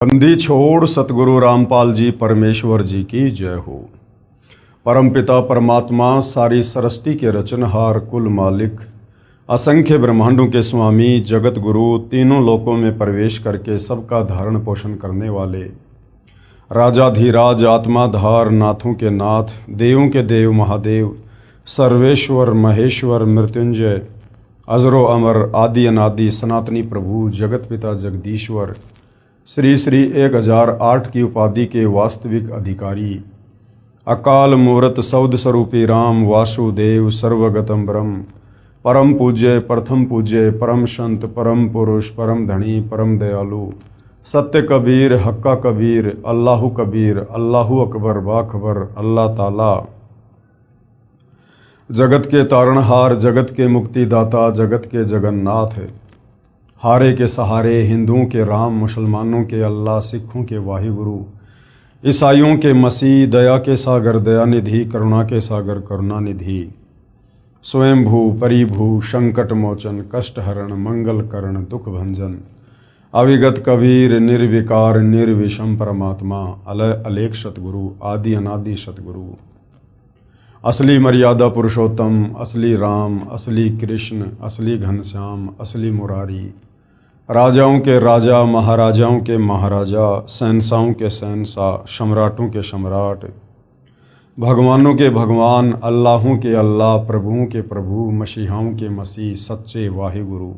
बंदी छोड़ सतगुरु रामपाल जी परमेश्वर जी की जय हो। परमपिता परमात्मा सारी सृष्टि के रचनहार कुल मालिक असंख्य ब्रह्मांडों के स्वामी जगत गुरु तीनों लोकों में प्रवेश करके सबका धारण पोषण करने वाले राजाधिराज आत्माधार नाथों के नाथ देवों के देव महादेव सर्वेश्वर महेश्वर मृत्युंजय अजरो अमर आदि अनादि सनातनी प्रभु जगत पिता जगदीश्वर श्री श्री 1008 की उपाधि के वास्तविक अधिकारी अकाल मूर्त सौद स्वरूपी राम वासुदेव सर्वगतम ब्रह्म परम पूज्य प्रथम पूज्य परम संत परम पुरुष परम धनी परम दयालु सत्य कबीर हक्का कबीर अल्लाहु कबीर अल्लाहु अकबर बाखबर अल्लाह ताला जगत के तारणहार जगत के मुक्तिदाता जगत के जगन्नाथ हारे के सहारे हिंदुओं के राम मुसलमानों के अल्लाह सिखों के वाहिगुरु ईसाइयों के मसीह दया के सागर दयानिधि करुणा के सागर करुणानिधि स्वयंभू परिभू संकट मोचन कष्ट हरण मंगल करण दुख भंजन अविगत कबीर निर्विकार निर्विषम परमात्मा अलय अलेख सतगुरु आदि अनादि सतगुरु असली मर्यादा पुरुषोत्तम असली राम असली कृष्ण असली घनश्याम असली मुरारी राजाओं के राजा महाराजाओं के महाराजा शहंशाहों के शहंशाह सम्राटों के सम्राट भगवानों के भगवान अल्लाहों के अल्लाह प्रभुओं के प्रभु मसीहाओं के मसीह सच्चे वाहिगुरु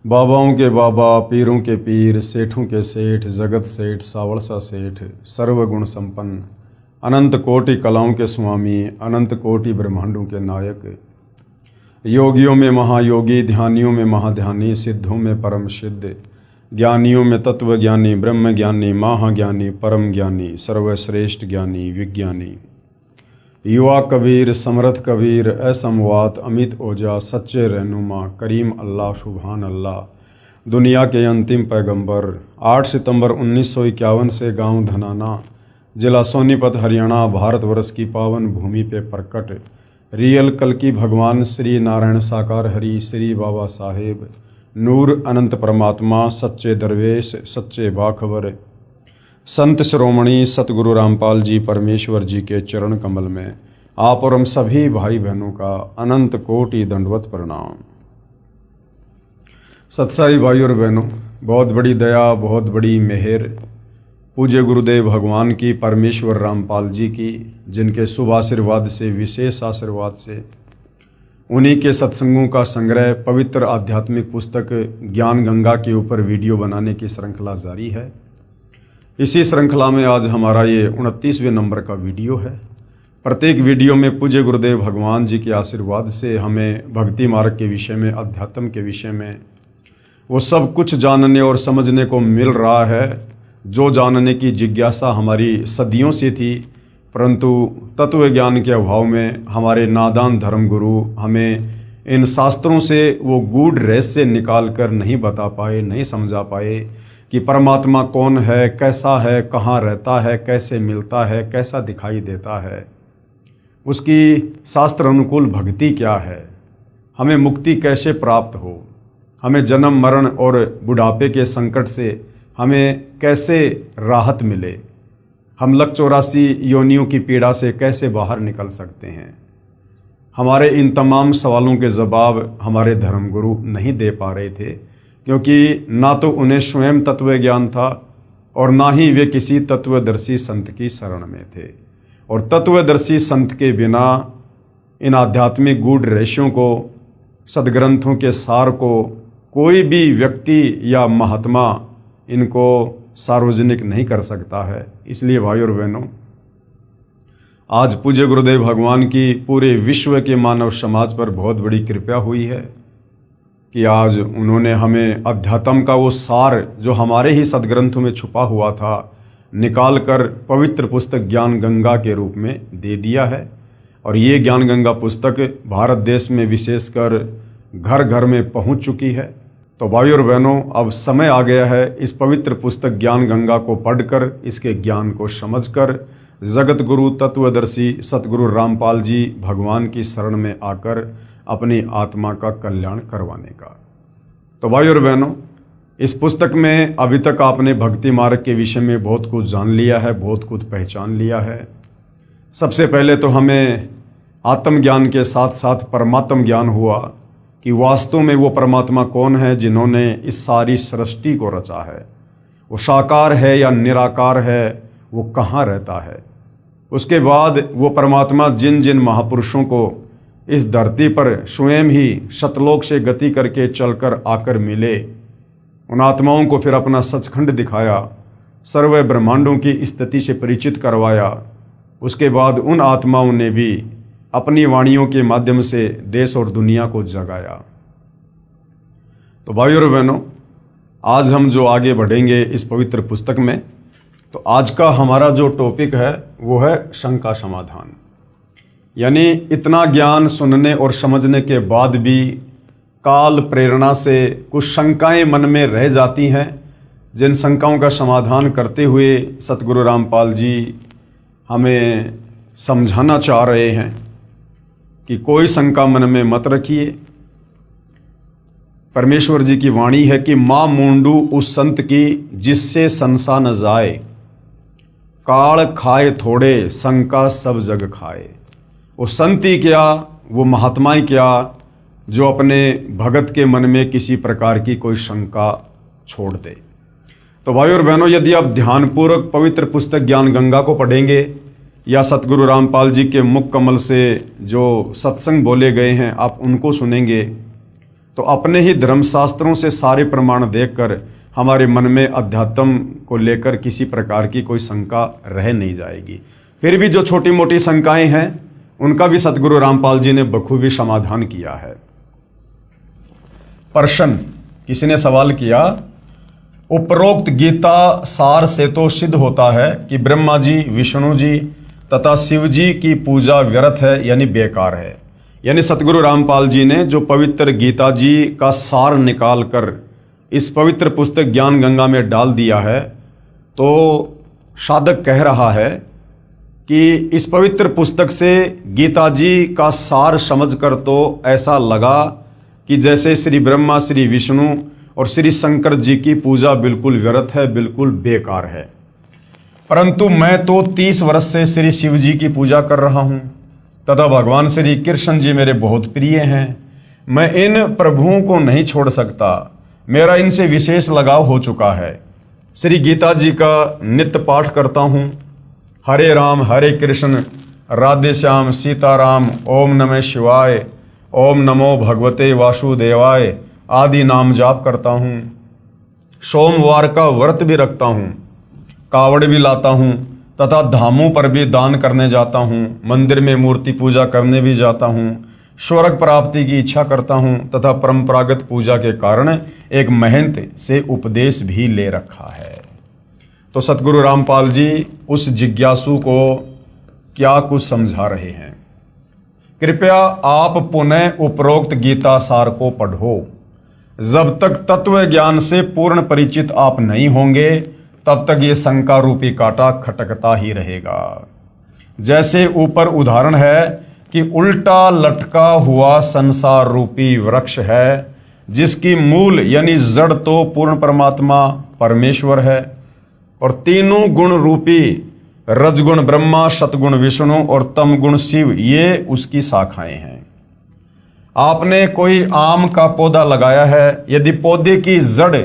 बाबाओं के बाबा पीरों के पीर सेठों के सेठ जगत सेठ सावड़सा सेठ सर्वगुण संपन्न अनंत कोटि कलाओं के स्वामी अनंत कोटि ब्रह्मांडों के नायक योगियों में महायोगी ध्यानियों में महाध्यानी सिद्धों में परम सिद्ध ज्ञानियों में तत्व ज्ञानी ब्रह्म ज्ञानी महाज्ञानी परम ज्ञानी सर्वश्रेष्ठ ज्ञानी विज्ञानी युवा कबीर समर्थ कबीर असमवात अमित ओजा सच्चे रहनुमा करीम अल्लाह सुभान अल्लाह दुनिया के अंतिम पैगंबर 8 सितंबर 1951 से गांव धनाना जिला सोनीपत हरियाणा भारतवर्ष की पावन भूमि पे प्रकट रियल कल की भगवान श्री नारायण साकार हरि श्री बाबा साहेब नूर अनंत परमात्मा सच्चे दरवेश सच्चे बाखबर संत शिरोमणि सतगुरु रामपाल जी परमेश्वर जी के चरण कमल में आप और हम सभी भाई बहनों का अनंत कोटि दंडवत प्रणाम। सत्साई भाई और बहनों, बहुत बड़ी दया बहुत बड़ी मेहर पूज्य गुरुदेव भगवान की परमेश्वर रामपाल जी की, जिनके शुभ आशीर्वाद से विशेष आशीर्वाद से उन्हीं के सत्संगों का संग्रह पवित्र आध्यात्मिक पुस्तक ज्ञान गंगा के ऊपर वीडियो बनाने की श्रृंखला जारी है। इसी श्रृंखला में आज हमारा ये 29वें नंबर का वीडियो है। प्रत्येक वीडियो में पूज्य गुरुदेव भगवान जी के आशीर्वाद से हमें भक्ति मार्ग के विषय में अध्यात्म के विषय में वो सब कुछ जानने और समझने को मिल रहा है जो जानने की जिज्ञासा हमारी सदियों से थी, परंतु तत्व ज्ञान के अभाव में हमारे नादान धर्मगुरु हमें इन शास्त्रों से वो गूढ़ रहस्य निकाल कर नहीं बता पाए, नहीं समझा पाए कि परमात्मा कौन है, कैसा है, कहाँ रहता है, कैसे मिलता है, कैसा दिखाई देता है, उसकी शास्त्र अनुकूल भक्ति क्या है, हमें मुक्ति कैसे प्राप्त हो, हमें जन्म मरण और बुढ़ापे के संकट से हमें कैसे राहत मिले, हम लक 84 योनियों की पीड़ा से कैसे बाहर निकल सकते हैं। हमारे इन तमाम सवालों के जवाब हमारे धर्मगुरु नहीं दे पा रहे थे, क्योंकि ना तो उन्हें स्वयं तत्व ज्ञान था और ना ही वे किसी तत्वदर्शी संत की शरण में थे। और तत्वदर्शी संत के बिना इन आध्यात्मिक गूढ़ रहस्यों को, सदग्रंथों के सार को कोई भी व्यक्ति या महात्मा इनको सार्वजनिक नहीं कर सकता है। इसलिए भाई और बहनों, आज पूज्य गुरुदेव भगवान की पूरे विश्व के मानव समाज पर बहुत बड़ी कृपा हुई है कि आज उन्होंने हमें अध्यात्म का वो सार जो हमारे ही सदग्रंथों में छुपा हुआ था निकाल कर पवित्र पुस्तक ज्ञान गंगा के रूप में दे दिया है। और ये ज्ञान गंगा पुस्तक भारत देश में विशेषकर घर घर में पहुंच चुकी है। तो भाई और बहनों, अब समय आ गया है इस पवित्र पुस्तक ज्ञान गंगा को पढ़कर, इसके ज्ञान को समझकर जगत गुरु तत्वदर्शी सतगुरु रामपाल जी भगवान की शरण में आकर अपनी आत्मा का कल्याण करवाने का। तो भाई और बहनों, इस पुस्तक में अभी तक आपने भक्ति मार्ग के विषय में बहुत कुछ जान लिया है, बहुत कुछ पहचान लिया है। सबसे पहले तो हमें आत्मज्ञान के साथ साथ परमात्म ज्ञान हुआ कि वास्तव में वो परमात्मा कौन है जिन्होंने इस सारी सृष्टि को रचा है। वो साकार है या निराकार है, वो कहाँ रहता है। उसके बाद वो परमात्मा जिन जिन महापुरुषों को इस धरती पर स्वयं ही सतलोक से गति करके चलकर आकर मिले, उन आत्माओं को फिर अपना सचखंड दिखाया, सर्व ब्रह्मांडों की स्थिति से परिचित करवाया। उसके बाद उन आत्माओं ने भी अपनी वाणियों के माध्यम से देश और दुनिया को जगाया। तो भाइयों और बहनों, आज हम जो आगे बढ़ेंगे इस पवित्र पुस्तक में, तो आज का हमारा जो टॉपिक है वो है शंका समाधान। यानी इतना ज्ञान सुनने और समझने के बाद भी काल प्रेरणा से कुछ शंकाएं मन में रह जाती हैं, जिन शंकाओं का समाधान करते हुए सतगुरु रामपाल जी हमें समझाना चाह रहे हैं कि कोई शंका मन में मत रखिए। परमेश्वर जी की वाणी है कि माँ मूंडू उस संत की जिससे संसा न जाए, काल खाए थोड़े शंका सब जग खाए। वो संत ही क्या, वो महात्माएं क्या, जो अपने भगत के मन में किसी प्रकार की कोई शंका छोड़ दे। तो भाई और बहनों, यदि आप ध्यानपूर्वक पवित्र पुस्तक ज्ञान गंगा को पढ़ेंगे या सतगुरु रामपाल जी के मुख कमल से जो सत्संग बोले गए हैं आप उनको सुनेंगे, तो अपने ही धर्मशास्त्रों से सारे प्रमाण देखकर हमारे मन में अध्यात्म को लेकर किसी प्रकार की कोई शंका रह नहीं जाएगी। फिर भी जो छोटी मोटी शंकाएं हैं उनका भी सतगुरु रामपाल जी ने बखूबी समाधान किया है। प्रश्न, किसी ने सवाल किया, उपरोक्त गीता सार से तो सिद्ध होता है कि ब्रह्मा जी, विष्णु जी तथा शिव जी की पूजा व्यर्थ है, यानी बेकार है। यानी सतगुरु रामपाल जी ने जो पवित्र गीता जी का सार निकाल कर इस पवित्र पुस्तक ज्ञान गंगा में डाल दिया है, तो साधक कह रहा है कि इस पवित्र पुस्तक से गीता जी का सार समझकर तो ऐसा लगा कि जैसे श्री ब्रह्मा, श्री विष्णु और श्री शंकर जी की पूजा बिल्कुल व्यर्थ है, बिल्कुल बेकार है। परंतु मैं तो 30 वर्ष से श्री शिव जी की पूजा कर रहा हूँ तथा भगवान श्री कृष्ण जी मेरे बहुत प्रिय हैं। मैं इन प्रभुओं को नहीं छोड़ सकता, मेरा इनसे विशेष लगाव हो चुका है। श्री गीता जी का नित्य पाठ करता हूँ। हरे राम हरे कृष्ण राधे श्याम सीताराम, ओम नमः शिवाय, ओम नमो भगवते वासुदेवाय आदि नाम जाप करता हूँ। सोमवार का व्रत भी रखता हूँ, कावड़ भी लाता हूँ तथा धामों पर भी दान करने जाता हूँ, मंदिर में मूर्ति पूजा करने भी जाता हूँ, स्वर्ग प्राप्ति की इच्छा करता हूँ तथा परंपरागत पूजा के कारण एक महंत से उपदेश भी ले रखा है। तो सतगुरु रामपाल जी उस जिज्ञासु को क्या कुछ समझा रहे हैं। कृपया आप पुनः उपरोक्त गीता सार को पढ़ो। जब तक तत्व ज्ञान से पूर्ण परिचित आप नहीं होंगे तब तक ये शंका रूपी कांटा खटकता ही रहेगा। जैसे ऊपर उदाहरण है कि उल्टा लटका हुआ संसार रूपी वृक्ष है जिसकी मूल यानी जड़ तो पूर्ण परमात्मा परमेश्वर है और तीनों गुण रूपी रजगुण ब्रह्मा, सतगुण विष्णु और तमगुण शिव ये उसकी शाखाएं हैं। आपने कोई आम का पौधा लगाया है, यदि पौधे की जड़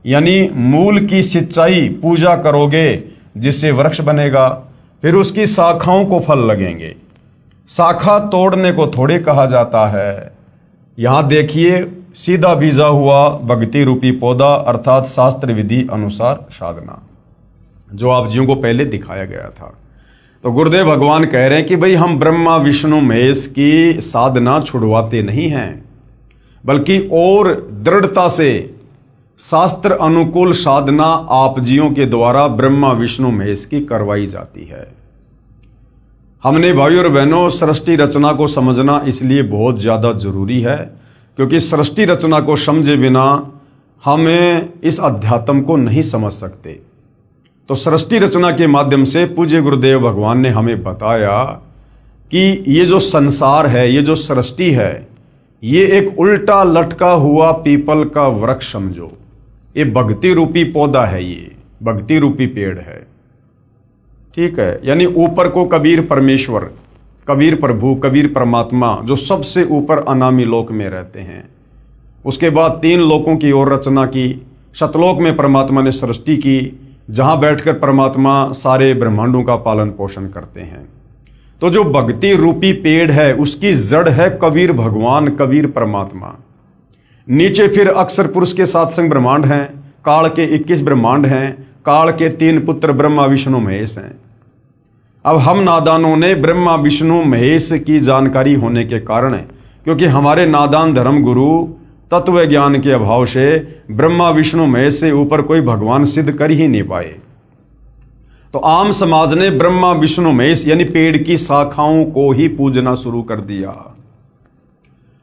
यानी मूल की सिंचाई पूजा करोगे जिससे वृक्ष बनेगा, फिर उसकी शाखाओं को फल लगेंगे। शाखा तोड़ने को थोड़े कहा जाता है। यहाँ देखिए, सीधा बीजा हुआ भक्ति रूपी पौधा अर्थात शास्त्र विधि अनुसार साधना, जो आप जियों को पहले दिखाया गया था। तो गुरुदेव भगवान कह रहे हैं कि भाई हम ब्रह्मा विष्णु महेश की साधना छुड़वाते नहीं हैं, बल्कि और दृढ़ता से शास्त्र अनुकूल साधना आप जियों के द्वारा ब्रह्मा विष्णु महेश की करवाई जाती है। हमने भाइयों और बहनों सृष्टि रचना को समझना इसलिए बहुत ज़्यादा जरूरी है, क्योंकि सृष्टि रचना को समझे बिना हमें इस अध्यात्म को नहीं समझ सकते। तो सृष्टि रचना के माध्यम से पूज्य गुरुदेव भगवान ने हमें बताया कि ये जो संसार है, ये जो सृष्टि है, ये एक उल्टा लटका हुआ पीपल का वृक्ष समझो। ये भक्ति रूपी पौधा है, ये भक्ति रूपी पेड़ है। ठीक है, यानी ऊपर को कबीर परमेश्वर, कबीर प्रभु, कबीर परमात्मा जो सबसे ऊपर अनामी लोक में रहते हैं। उसके बाद 3 लोकों की ओर रचना की। शतलोक में परमात्मा ने सृष्टि की, जहां बैठकर परमात्मा सारे ब्रह्मांडों का पालन पोषण करते हैं। तो जो भक्ति रूपी पेड़ है उसकी जड़ है कबीर भगवान, कबीर परमात्मा। नीचे फिर अक्षर पुरुष के 7 संग ब्रह्मांड हैं, काल के 21 ब्रह्मांड हैं, काल के 3 पुत्र ब्रह्मा विष्णु महेश हैं। अब हम नादानों ने ब्रह्मा विष्णु महेश की जानकारी होने के कारण, क्योंकि हमारे नादान धर्म गुरु तत्व ज्ञान के अभाव से ब्रह्मा विष्णु महेश से ऊपर कोई भगवान सिद्ध कर ही नहीं पाए, तो आम समाज ने ब्रह्मा विष्णु महेश यानी पेड़ की शाखाओं को ही पूजना शुरू कर दिया।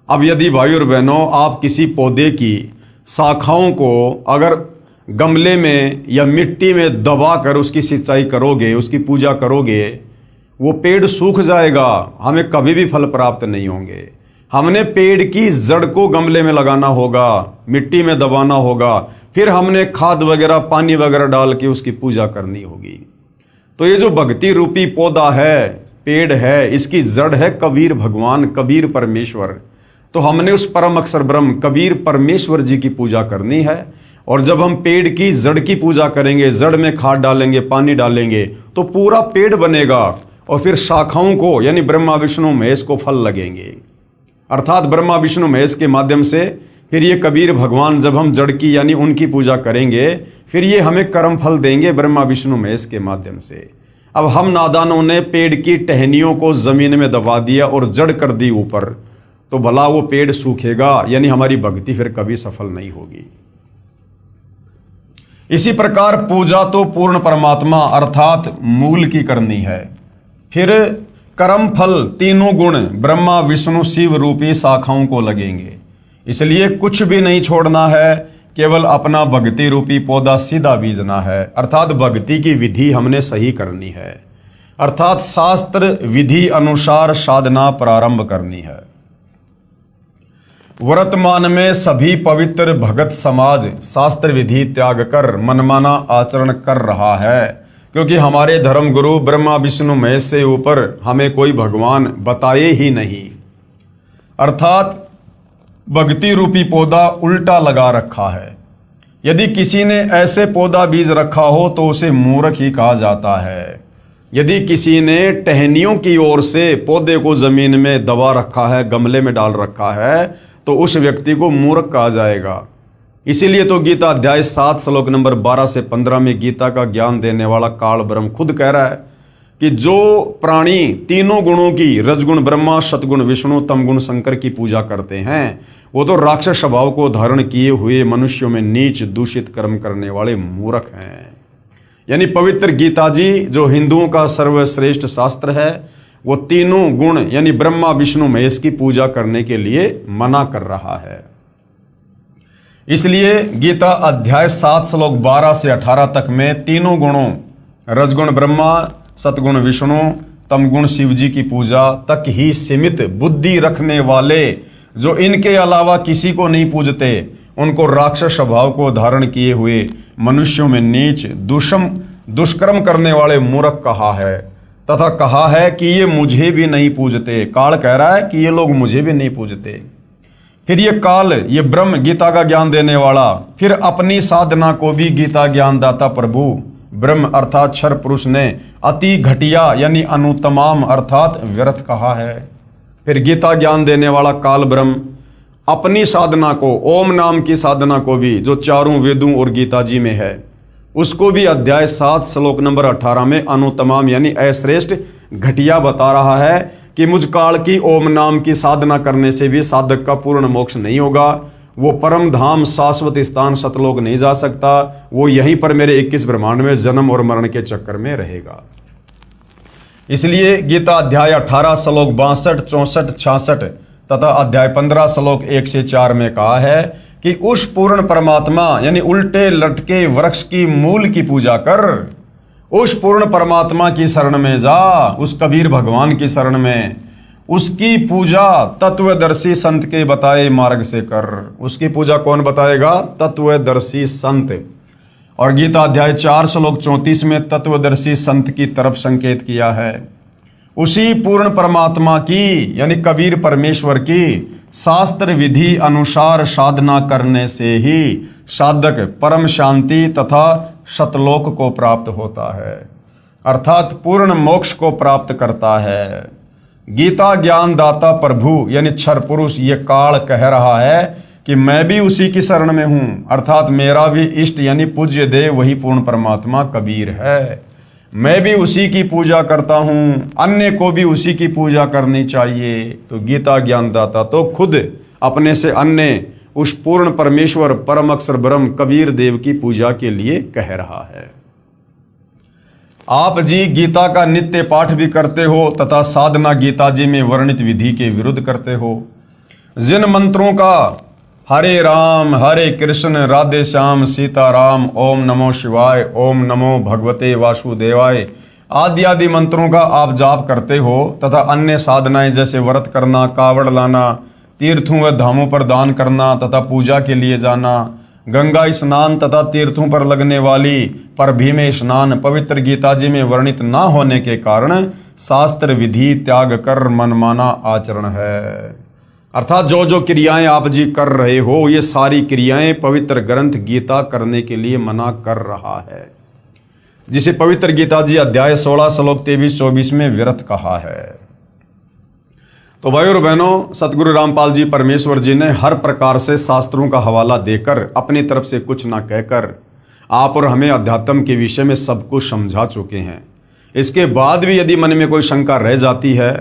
अब यदि भाई और बहनों आप किसी पौधे की शाखाओं को अगर गमले में या मिट्टी में दबाकर उसकी सिंचाई करोगे, उसकी पूजा करोगे, वो पेड़ सूख जाएगा, हमें कभी भी फल प्राप्त नहीं होंगे। हमने पेड़ की जड़ को गमले में लगाना होगा, मिट्टी में दबाना होगा, फिर हमने खाद वगैरह पानी वगैरह डाल के उसकी पूजा करनी होगी। तो ये जो भक्ति रूपी पौधा है, पेड़ है, इसकी जड़ है कबीर भगवान, कबीर परमेश्वर। तो हमने उस परम अक्षर ब्रह्म कबीर परमेश्वर जी की पूजा करनी है। और जब हम पेड़ की जड़ की पूजा करेंगे, जड़ में खाद डालेंगे, पानी डालेंगे, तो पूरा पेड़ बनेगा और फिर शाखाओं को यानी ब्रह्मा विष्णु महेश को फल लगेंगे। अर्थात ब्रह्मा विष्णु महेश के माध्यम से फिर ये कबीर भगवान जब हम जड़ की यानी उनकी पूजा करेंगे, फिर ये हमें कर्म फल देंगे ब्रह्मा विष्णु महेश के माध्यम से। अब हम नादानों ने पेड़ की टहनियों को जमीन में दबा दिया और जड़ कर दी ऊपर, तो भला वो पेड़ सूखेगा, यानी हमारी भक्ति फिर कभी सफल नहीं होगी। इसी प्रकार पूजा तो पूर्ण परमात्मा अर्थात मूल की करनी है। फिर कर्म फल तीनों गुण ब्रह्मा विष्णु शिव रूपी शाखाओं को लगेंगे। इसलिए कुछ भी नहीं छोड़ना है, केवल अपना भक्ति रूपी पौधा सीधा बीजना है। अर्थात भक्ति की विधि हमने सही करनी है, अर्थात शास्त्र विधि अनुसार साधना प्रारंभ करनी है। वर्तमान में सभी पवित्र भगत समाज शास्त्र विधि त्याग कर मनमाना आचरण कर रहा है, क्योंकि हमारे धर्म गुरु ब्रह्मा विष्णु महेश से ऊपर हमें कोई भगवान बताए ही नहीं। अर्थात भक्ति रूपी पौधा उल्टा लगा रखा है। यदि किसी ने ऐसे पौधा बीज रखा हो तो उसे मूर्ख ही कहा जाता है। यदि किसी ने टहनियों की ओर से पौधे को जमीन में दबा रखा है, गमले में डाल रखा है, तो उस व्यक्ति को मूर्ख कहा जाएगा। इसीलिए तो गीता अध्याय 7 श्लोक नंबर 12 से 15 में गीता का ज्ञान देने वाला काल ब्रह्म खुद कह रहा है कि जो प्राणी तीनों गुणों की रजगुण ब्रह्मा, सतगुण विष्णु, तमगुण शंकर की पूजा करते हैं, वो तो राक्षस स्वभाव को धारण किए हुए मनुष्यों में नीच दूषित कर्म करने वाले मूर्ख हैं। यानी पवित्र गीता जी जो हिंदुओं का सर्वश्रेष्ठ शास्त्र है, वो तीनों गुण यानी ब्रह्मा विष्णु महेश की पूजा करने के लिए मना कर रहा है। इसलिए गीता अध्याय 7 श्लोक 12 से 18 तक में तीनों गुणों रजगुण ब्रह्मा, सतगुण विष्णु, तमगुण शिव जी की पूजा तक ही सीमित बुद्धि रखने वाले जो इनके अलावा किसी को नहीं पूजते, उनको राक्षस स्वभाव को धारण किए हुए मनुष्यों में नीच दुष्कर्म करने वाले मूर्ख कहा है, तथा कहा है कि ये मुझे भी नहीं पूजते। काल कह रहा है कि ये लोग मुझे भी नहीं पूजते। फिर ये काल, ये ब्रह्म गीता का ज्ञान देने वाला, फिर अपनी साधना को भी गीता ज्ञानदाता प्रभु ब्रह्म अर्थात क्षर पुरुष ने अति घटिया यानी अनुतमाम अर्थात व्यर्थ कहा है। फिर गीता ज्ञान देने वाला काल ब्रह्म अपनी साधना को, ओम नाम की साधना को भी, जो चारों वेदों और गीता जी में है, उसको भी अध्याय 7 श्लोक नंबर 18 में अनुतमाम यानी अश्रेष्ठ घटिया बता रहा है कि मुझ काल की ओम नाम की साधना करने से भी साधक का पूर्ण मोक्ष नहीं होगा, वो परम धाम शाश्वत स्थान सतलोक नहीं जा सकता, वो यहीं पर मेरे 21 ब्रह्मांड में जन्म और मरण के चक्कर में रहेगा। इसलिए गीता अध्याय 18 श्लोक 62, 64, 66 तथा अध्याय 15 श्लोक 1 से 4 में कहा है कि उस पूर्ण परमात्मा यानी उल्टे लटके वृक्ष की मूल की पूजा कर, उस पूर्ण परमात्मा की शरण में जा, उस कबीर भगवान की शरण में, उसकी पूजा तत्वदर्शी संत के बताए मार्ग से कर। उसकी पूजा कौन बताएगा? तत्वदर्शी संत। और गीता अध्याय 4 श्लोक 34 में तत्वदर्शी संत की तरफ संकेत किया है। उसी पूर्ण परमात्मा की यानी कबीर परमेश्वर की शास्त्र विधि अनुसार साधना करने से ही साधक परम शांति तथा सतलोक को प्राप्त होता है, अर्थात पूर्ण मोक्ष को प्राप्त करता है। गीता ज्ञान दाता प्रभु यानी क्षर पुरुष ये काल कह रहा है कि मैं भी उसी की शरण में हूं, अर्थात मेरा भी इष्ट यानी पूज्य देव वही पूर्ण परमात्मा कबीर है। मैं भी उसी की पूजा करता हूं, अन्य को भी उसी की पूजा करनी चाहिए। तो गीता ज्ञानदाता तो खुद अपने से अन्य उस पूर्ण परमेश्वर परम अक्षर ब्रह्म कबीर देव की पूजा के लिए कह रहा है। आप जी गीता का नित्य पाठ भी करते हो तथा साधना गीता जी में वर्णित विधि के विरुद्ध करते हो। जिन मंत्रों का हरे राम हरे कृष्ण राधे श्याम सीताराम ओम नमो शिवाय ओम नमो भगवते वासुदेवाय आदि आदि मंत्रों का आप जाप करते हो तथा अन्य साधनाएं जैसे व्रत करना, कावड़ लाना, तीर्थों व धामों पर दान करना तथा पूजा के लिए जाना, गंगा स्नान तथा तीर्थों पर लगने वाली पर भी में स्नान पवित्र गीता जी में वर्णित ना होने के कारण शास्त्र विधि त्याग कर मनमाना आचरण है। अर्थात जो जो क्रियाएं आप जी कर रहे हो ये सारी क्रियाएं पवित्र ग्रंथ गीता करने के लिए मना कर रहा है, जिसे पवित्र गीता जी अध्याय 16 श्लोक 23-24 में व्यर्थ कहा है। तो भाई और बहनों, सतगुरु रामपाल जी परमेश्वर जी ने हर प्रकार से शास्त्रों का हवाला देकर अपनी तरफ से कुछ ना कहकर आप और हमें अध्यात्म के विषय में सब कुछ समझा चुके हैं। इसके बाद भी यदि मन में कोई शंका रह जाती है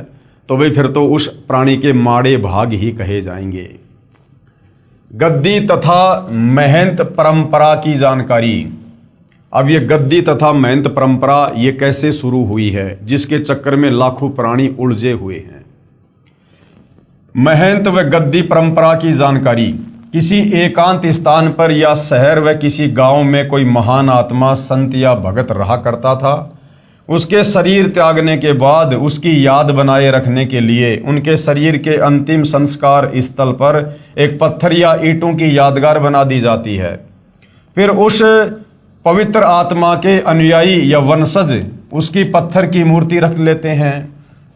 तो भाई फिर तो उस प्राणी के माड़े भाग ही कहे जाएंगे। गद्दी तथा महंत परंपरा की जानकारी। अब ये गद्दी तथा महंत परंपरा ये कैसे शुरू हुई है, जिसके चक्कर में लाखों प्राणी उलझे हुए हैं। महंत व गद्दी परंपरा की जानकारी। किसी एकांत स्थान पर या शहर व किसी गांव में कोई महान आत्मा संत या भगत रहा करता था। उसके शरीर त्यागने के बाद उसकी याद बनाए रखने के लिए उनके शरीर के अंतिम संस्कार स्थल पर एक पत्थर या ईंटों की यादगार बना दी जाती है। फिर उस पवित्र आत्मा के अनुयायी या वंशज उसकी पत्थर की मूर्ति रख लेते हैं।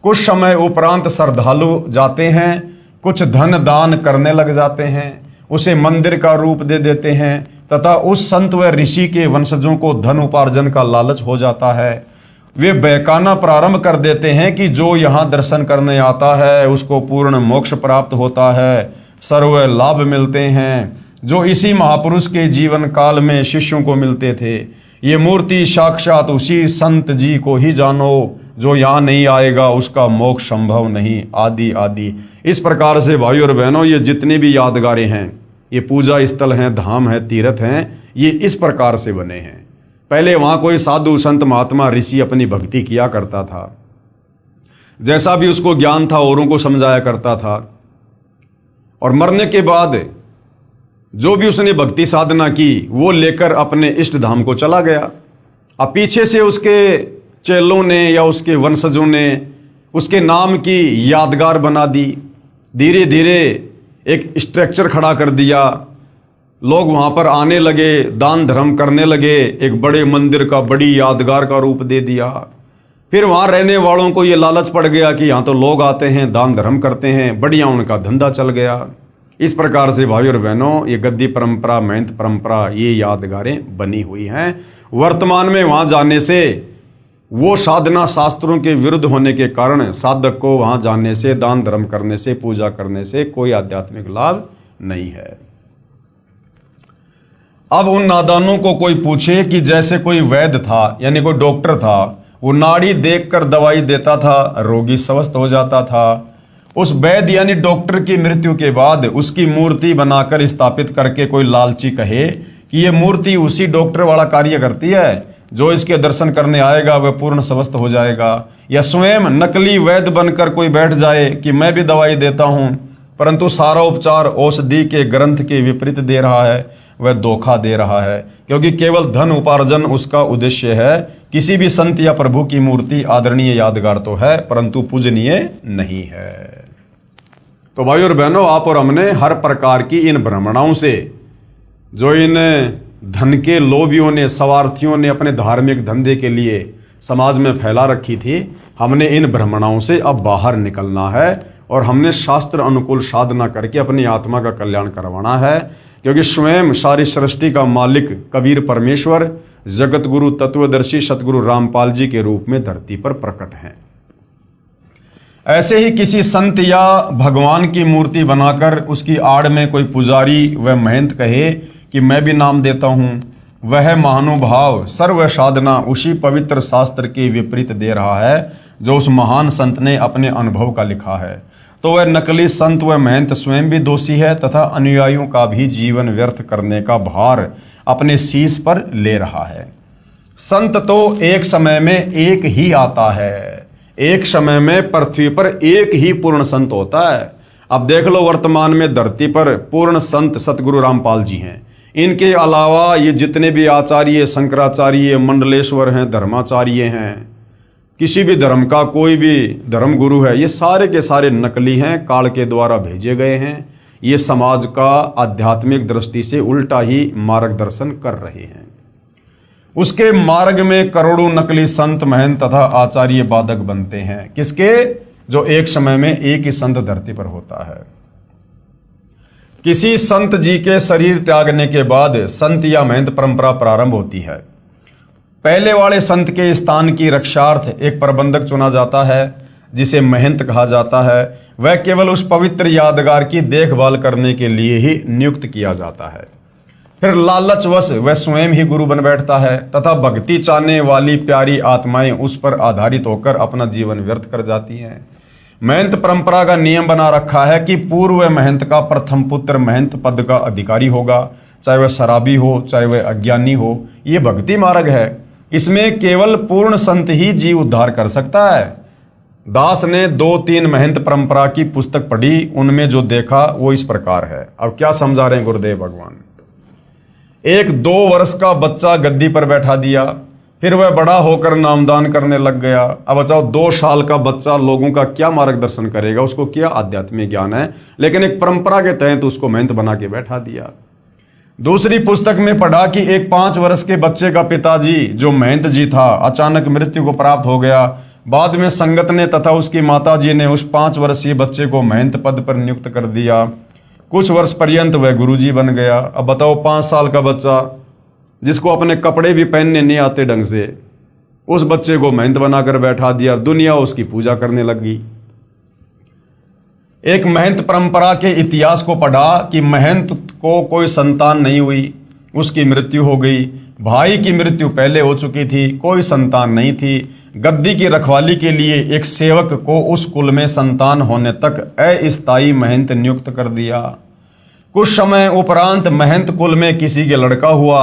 कुछ समय उपरांत श्रद्धालु जाते हैं, कुछ धन दान करने लग जाते हैं, उसे मंदिर का रूप दे देते हैं तथा उस संत व ऋषि के वंशजों को धन उपार्जन का लालच हो जाता है। वे बहकाना प्रारंभ कर देते हैं कि जो यहाँ दर्शन करने आता है उसको पूर्ण मोक्ष प्राप्त होता है, सर्व लाभ मिलते हैं, जो इसी महापुरुष के जीवन काल में शिष्यों को मिलते थे। ये मूर्ति साक्षात उसी संत जी को ही जानो, जो यहाँ नहीं आएगा उसका मोक्ष संभव नहीं, आदि आदि। इस प्रकार से भाई और बहनों, ये जितने भी यादगारें हैं, ये पूजा स्थल हैं, धाम है, तीर्थ हैं, ये इस प्रकार से बने हैं। पहले वहाँ कोई साधु संत महात्मा ऋषि अपनी भक्ति किया करता था, जैसा भी उसको ज्ञान था औरों को समझाया करता था, और मरने के बाद जो भी उसने भक्ति साधना की वो लेकर अपने इष्ट धाम को चला गया। अब पीछे से उसके चेलों ने या उसके वंशजों ने उसके नाम की यादगार बना दी, धीरे धीरे एक स्ट्रक्चर खड़ा कर दिया, लोग वहाँ पर आने लगे, दान धर्म करने लगे, एक बड़े मंदिर का बड़ी यादगार का रूप दे दिया। फिर वहाँ रहने वालों को ये लालच पड़ गया कि यहाँ तो लोग आते हैं, दान धर्म करते हैं, बढ़िया उनका धंधा चल गया। इस प्रकार से भाई और बहनों, ये गद्दी परंपरा, महंत परंपरा, ये यादगारें बनी हुई हैं। वर्तमान में वहाँ जाने से वो साधना शास्त्रों के विरुद्ध होने के कारण साधक को वहाँ जाने से, दान धर्म करने से, पूजा करने से कोई आध्यात्मिक लाभ नहीं है। अब उन नादानों को कोई पूछे कि जैसे कोई वैद्य था यानी कोई डॉक्टर था, वो नाड़ी देखकर दवाई देता था, रोगी स्वस्थ हो जाता था। उस वैद्य यानी डॉक्टर की मृत्यु के बाद उसकी मूर्ति बनाकर स्थापित करके कोई लालची कहे कि ये मूर्ति उसी डॉक्टर वाला कार्य करती है, जो इसके दर्शन करने आएगा वह पूर्ण स्वस्थ हो जाएगा। या स्वयं नकली वैद्य बनकर कोई बैठ जाए कि मैं भी दवाई देता हूँ, परंतु सारा उपचार औषधि के ग्रंथ के विपरीत दे रहा है, वह धोखा दे रहा है, क्योंकि केवल धन उपार्जन उसका उद्देश्य है। किसी भी संत या प्रभु की मूर्ति आदरणीय यादगार तो है, परंतु पूजनीय नहीं है। तो भाई और बहनों, आप और हमने हर प्रकार की इन भ्रमणाओं से, जो इन धन के लोभियों ने, स्वार्थियों ने अपने धार्मिक धंधे के लिए समाज में फैला रखी थी, हमने इन भ्रमणाओं से अब बाहर निकलना है और हमने शास्त्र अनुकूल साधना करके अपनी आत्मा का कल्याण करवाना है। क्योंकि स्वयं सारी सृष्टि का मालिक कबीर परमेश्वर जगत गुरु तत्वदर्शी सतगुरु रामपाल जी के रूप में धरती पर प्रकट हैं। ऐसे ही किसी संत या भगवान की मूर्ति बनाकर उसकी आड़ में कोई पुजारी व महंत कहे कि मैं भी नाम देता हूं, वह महानुभाव सर्व साधना उसी पवित्र शास्त्र के विपरीत दे रहा है जो उस महान संत ने अपने अनुभव का लिखा है। तो वह नकली संत व महंत स्वयं भी दोषी है तथा अनुयायियों का भी जीवन व्यर्थ करने का भार अपने शीश पर ले रहा है। संत तो एक समय में एक ही आता है, एक समय में पृथ्वी पर एक ही पूर्ण संत होता है। अब देख लो, वर्तमान में धरती पर पूर्ण संत सतगुरु रामपाल जी हैं। इनके अलावा ये जितने भी आचार्य, शंकराचार्य, मंडलेश्वर हैं, धर्माचार्य हैं, किसी भी धर्म का कोई भी धर्म गुरु है, ये सारे के सारे नकली हैं, काल के द्वारा भेजे गए हैं। ये समाज का आध्यात्मिक दृष्टि से उल्टा ही मार्गदर्शन कर रहे हैं। उसके मार्ग में करोड़ों नकली संत, महंत तथा आचार्य बाधक बनते हैं। किसके? जो एक समय में एक ही संत धरती पर होता है। किसी संत जी के शरीर त्यागने के बाद संत या महंत परंपरा प्रारंभ होती है। पहले वाले संत के स्थान की रक्षार्थ एक प्रबंधक चुना जाता है, जिसे महंत कहा जाता है। वह केवल उस पवित्र यादगार की देखभाल करने के लिए ही नियुक्त किया जाता है। फिर लालचवश वह स्वयं ही गुरु बन बैठता है तथा भक्ति चाहने वाली प्यारी आत्माएं उस पर आधारित होकर अपना जीवन व्यर्थ कर जाती हैं। महंत परंपरा का नियम बना रखा है कि पूर्व महंत का प्रथम पुत्र महंत पद का अधिकारी होगा, चाहे वह शराबी हो, चाहे वह अज्ञानी हो। ये भक्ति मार्ग है। इसमें केवल पूर्ण संत ही जीव उद्धार कर सकता है। दास ने 2-3 महंत परंपरा की पुस्तक पढ़ी, उनमें जो देखा वो इस प्रकार है। अब क्या समझा रहे हैं गुरुदेव भगवान? एक 2 वर्ष का बच्चा गद्दी पर बैठा दिया, फिर वह बड़ा होकर नामदान करने लग गया। अब बताओ, 2 साल का बच्चा लोगों का क्या मार्गदर्शन करेगा? उसको क्या आध्यात्मिक ज्ञान है? लेकिन एक परंपरा के तहत उसको महंत बना के बैठा दिया। दूसरी पुस्तक में पढ़ा कि एक 5 वर्ष के बच्चे का पिताजी जो महंत जी था, अचानक मृत्यु को प्राप्त हो गया। बाद में संगत ने तथा उसकी माता जी ने उस 5 वर्षीय बच्चे को महंत पद पर नियुक्त कर दिया। कुछ वर्ष पर्यंत वह गुरुजी बन गया। अब बताओ, 5 साल का बच्चा जिसको अपने कपड़े भी पहनने नहीं आते ढंग से, उस बच्चे को महंत बनाकर बैठा दिया। दुनिया उसकी पूजा करने लगी। एक महंत परंपरा के इतिहास को पढ़ा कि महंत को कोई संतान नहीं हुई, उसकी मृत्यु हो गई। भाई की मृत्यु पहले हो चुकी थी, कोई संतान नहीं थी। गद्दी की रखवाली के लिए एक सेवक को उस कुल में संतान होने तक अस्थायी महंत नियुक्त कर दिया। कुछ समय उपरांत महंत कुल में किसी के लड़का हुआ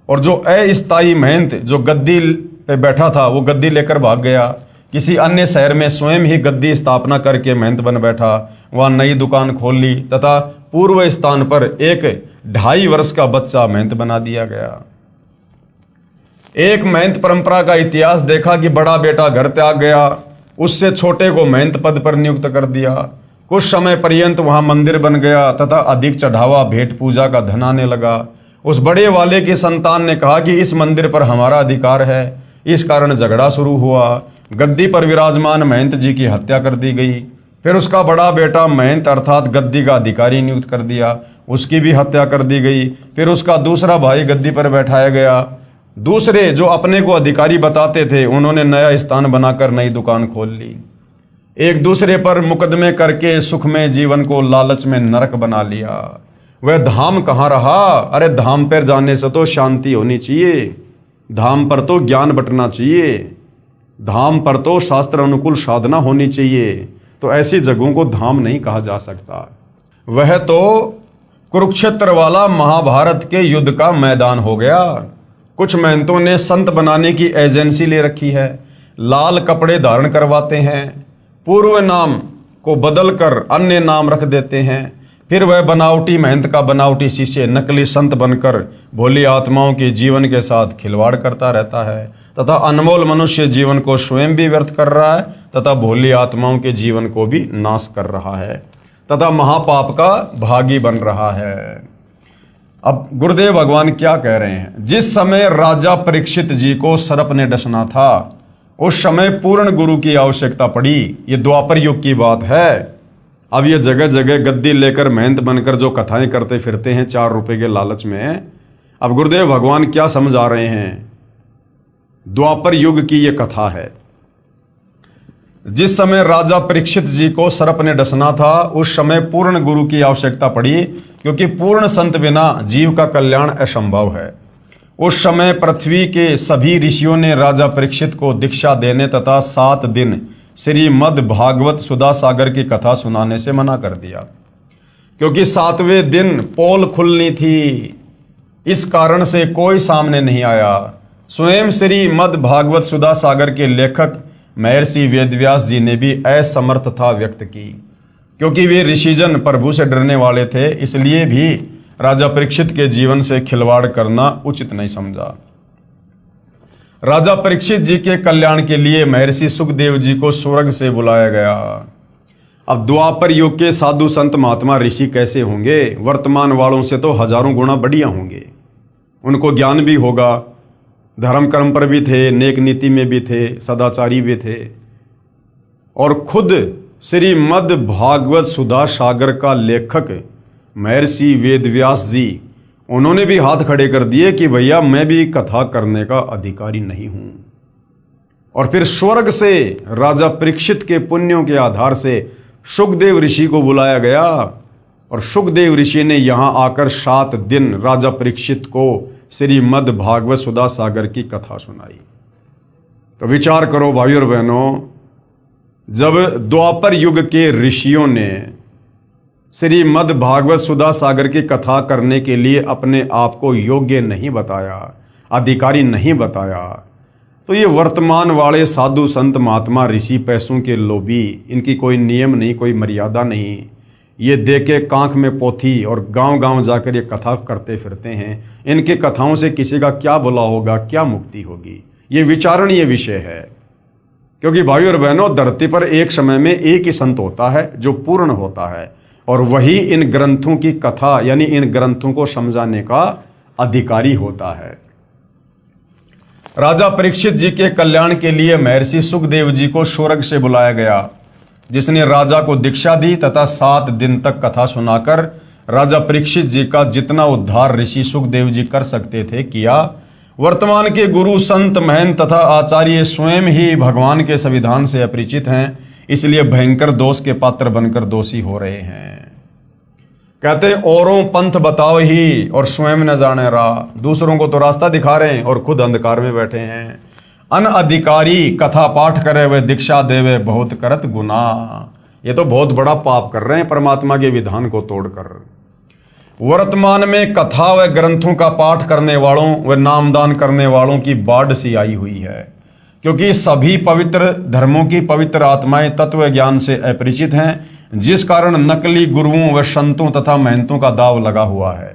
और जो अस्थायी महंत जो गद्दी पे बैठा था वो गद्दी लेकर भाग गया। किसी अन्य शहर में स्वयं ही गद्दी स्थापना करके महंत बन बैठा, वहां नई दुकान खोल ली तथा पूर्व स्थान पर एक 2.5 वर्ष का बच्चा महंत बना दिया गया। एक महंत परंपरा का इतिहास देखा कि बड़ा बेटा घर त्याग गया, उससे छोटे को महंत पद पर नियुक्त कर दिया। कुछ समय पर्यंत वहां मंदिर बन गया तथा अधिक चढ़ावा भेंट पूजा का धन आने लगा। उस बड़े वाले की संतान ने कहा कि इस मंदिर पर हमारा अधिकार है। इस कारण झगड़ा शुरू हुआ। गद्दी पर विराजमान महंत जी की हत्या कर दी गई। फिर उसका बड़ा बेटा महंत अर्थात गद्दी का अधिकारी नियुक्त कर दिया, उसकी भी हत्या कर दी गई। फिर उसका दूसरा भाई गद्दी पर बैठाया गया। दूसरे जो अपने को अधिकारी बताते थे, उन्होंने नया स्थान बनाकर नई दुकान खोल ली। एक दूसरे पर मुकदमे करके सुखमय जीवन को लालच में नरक बना लिया। वह धाम कहाँ रहा? अरे धाम पर जाने से तो शांति होनी चाहिए, धाम पर तो ज्ञान बंटना चाहिए, धाम पर तो शास्त्र अनुकूल साधना होनी चाहिए। तो ऐसी जगहों को धाम नहीं कहा जा सकता। वह तो कुरुक्षेत्र वाला महाभारत के युद्ध का मैदान हो गया। कुछ महंतों ने संत बनाने की एजेंसी ले रखी है, लाल कपड़े धारण करवाते हैं, पूर्व नाम को बदलकर अन्य नाम रख देते हैं। फिर वह बनावटी महंत का बनावटी शिष्य नकली संत बनकर भोली आत्माओं के जीवन के साथ खिलवाड़ करता रहता है तथा अनमोल मनुष्य जीवन को स्वयं भी व्यर्थ कर रहा है तथा भोली आत्माओं के जीवन को भी नाश कर रहा है तथा महापाप का भागी बन रहा है। अब गुरुदेव भगवान क्या कह रहे हैं? जिस समय राजा परीक्षित जी को सर्प ने डसना था उस समय पूर्ण गुरु की आवश्यकता पड़ी। ये द्वापर युग की बात है। अब ये जगह जगह गद्दी लेकर महंत बनकर जो कथाएं करते फिरते हैं 4 रुपए के लालच में, अब गुरुदेव भगवान क्या समझा रहे हैं? द्वापर युग की ये कथा है। जिस समय राजा परीक्षित जी को सर्प ने डसना था उस समय पूर्ण गुरु की आवश्यकता पड़ी, क्योंकि पूर्ण संत बिना जीव का कल्याण असंभव है। उस समय पृथ्वी के सभी ऋषियों ने राजा परीक्षित को दीक्षा देने तथा 7 दिन श्रीमद् भागवत सुधा सागर की कथा सुनाने से मना कर दिया, क्योंकि 7वें दिन पोल खुलनी थी। इस कारण से कोई सामने नहीं आया। स्वयं श्रीमद् भागवत सुधा सागर के लेखक महर्षि वेदव्यास जी ने भी असमर्थता व्यक्त की, क्योंकि वे ऋषिजन प्रभु से डरने वाले थे, इसलिए भी राजा परीक्षित के जीवन से खिलवाड़ करना उचित नहीं समझा। राजा परीक्षित जी के कल्याण के लिए महर्षि सुखदेव जी को स्वर्ग से बुलाया गया। अब द्वापर युग के साधु संत महात्मा ऋषि कैसे होंगे? वर्तमान वालों से तो हजारों गुना बढ़िया होंगे। उनको ज्ञान भी होगा, धर्म कर्म पर भी थे, नेक नीति में भी थे, सदाचारी भी थे। और खुद श्रीमद् भागवत सुधा सागर का लेखक महर्षि वेदव्यास जी, उन्होंने भी हाथ खड़े कर दिए कि भैया मैं भी कथा करने का अधिकारी नहीं हूं। और फिर स्वर्ग से राजा परीक्षित के पुण्यों के आधार से सुखदेव ऋषि को बुलाया गया, और सुखदेव ऋषि ने यहां आकर 7 दिन राजा परीक्षित को श्रीमद् भागवत सुधा सागर की कथा सुनाई। तो विचार करो भाइयों और बहनों, जब द्वापर युग के ऋषियों ने श्रीमद् भागवत सुधा सागर की कथा करने के लिए अपने आप को योग्य नहीं बताया, अधिकारी नहीं बताया, तो ये वर्तमान वाले साधु संत महात्मा ऋषि पैसों के लोभी, इनकी कोई नियम नहीं, कोई मर्यादा नहीं। ये दे के कांख में पोथी और गांव-गांव जाकर ये कथा करते फिरते हैं। इनके कथाओं से किसी का क्या भला होगा, क्या मुक्ति होगी? ये विचारणीय विषय है। क्योंकि भाइयों और बहनों, धरती पर एक समय में एक ही संत होता है जो पूर्ण होता है, और वही इन ग्रंथों की कथा यानी इन ग्रंथों को समझाने का अधिकारी होता है। राजा परीक्षित जी के कल्याण के लिए महर्षि सुखदेव जी को स्वर्ग से बुलाया गया, जिसने राजा को दीक्षा दी तथा 7 दिन तक कथा सुनाकर राजा परीक्षित जी का जितना उद्धार ऋषि सुखदेव जी कर सकते थे किया। वर्तमान के गुरु संत महंत तथा आचार्य स्वयं ही भगवान के संविधान से अपरिचित हैं, इसलिए भयंकर दोष के पात्र बनकर दोषी हो रहे हैं। कहते औरों पंथ बताओ ही और स्वयं न जाने राह। दूसरों को तो रास्ता दिखा रहे हैं और खुद अंधकार में बैठे हैं। अनअधिकारी कथा पाठ करे वे दीक्षा देवे बहुत करत गुना। ये तो बहुत बड़ा पाप कर रहे हैं परमात्मा के विधान को तोड़कर। वर्तमान में कथा व ग्रंथों का पाठ करने वालों व नामदान करने वालों की बाढ़ सी आई हुई है, क्योंकि सभी पवित्र धर्मों की पवित्र आत्माएं तत्व ज्ञान से अपरिचित हैं, जिस कारण नकली गुरुओं व संतों तथा महंतों का दाव लगा हुआ है।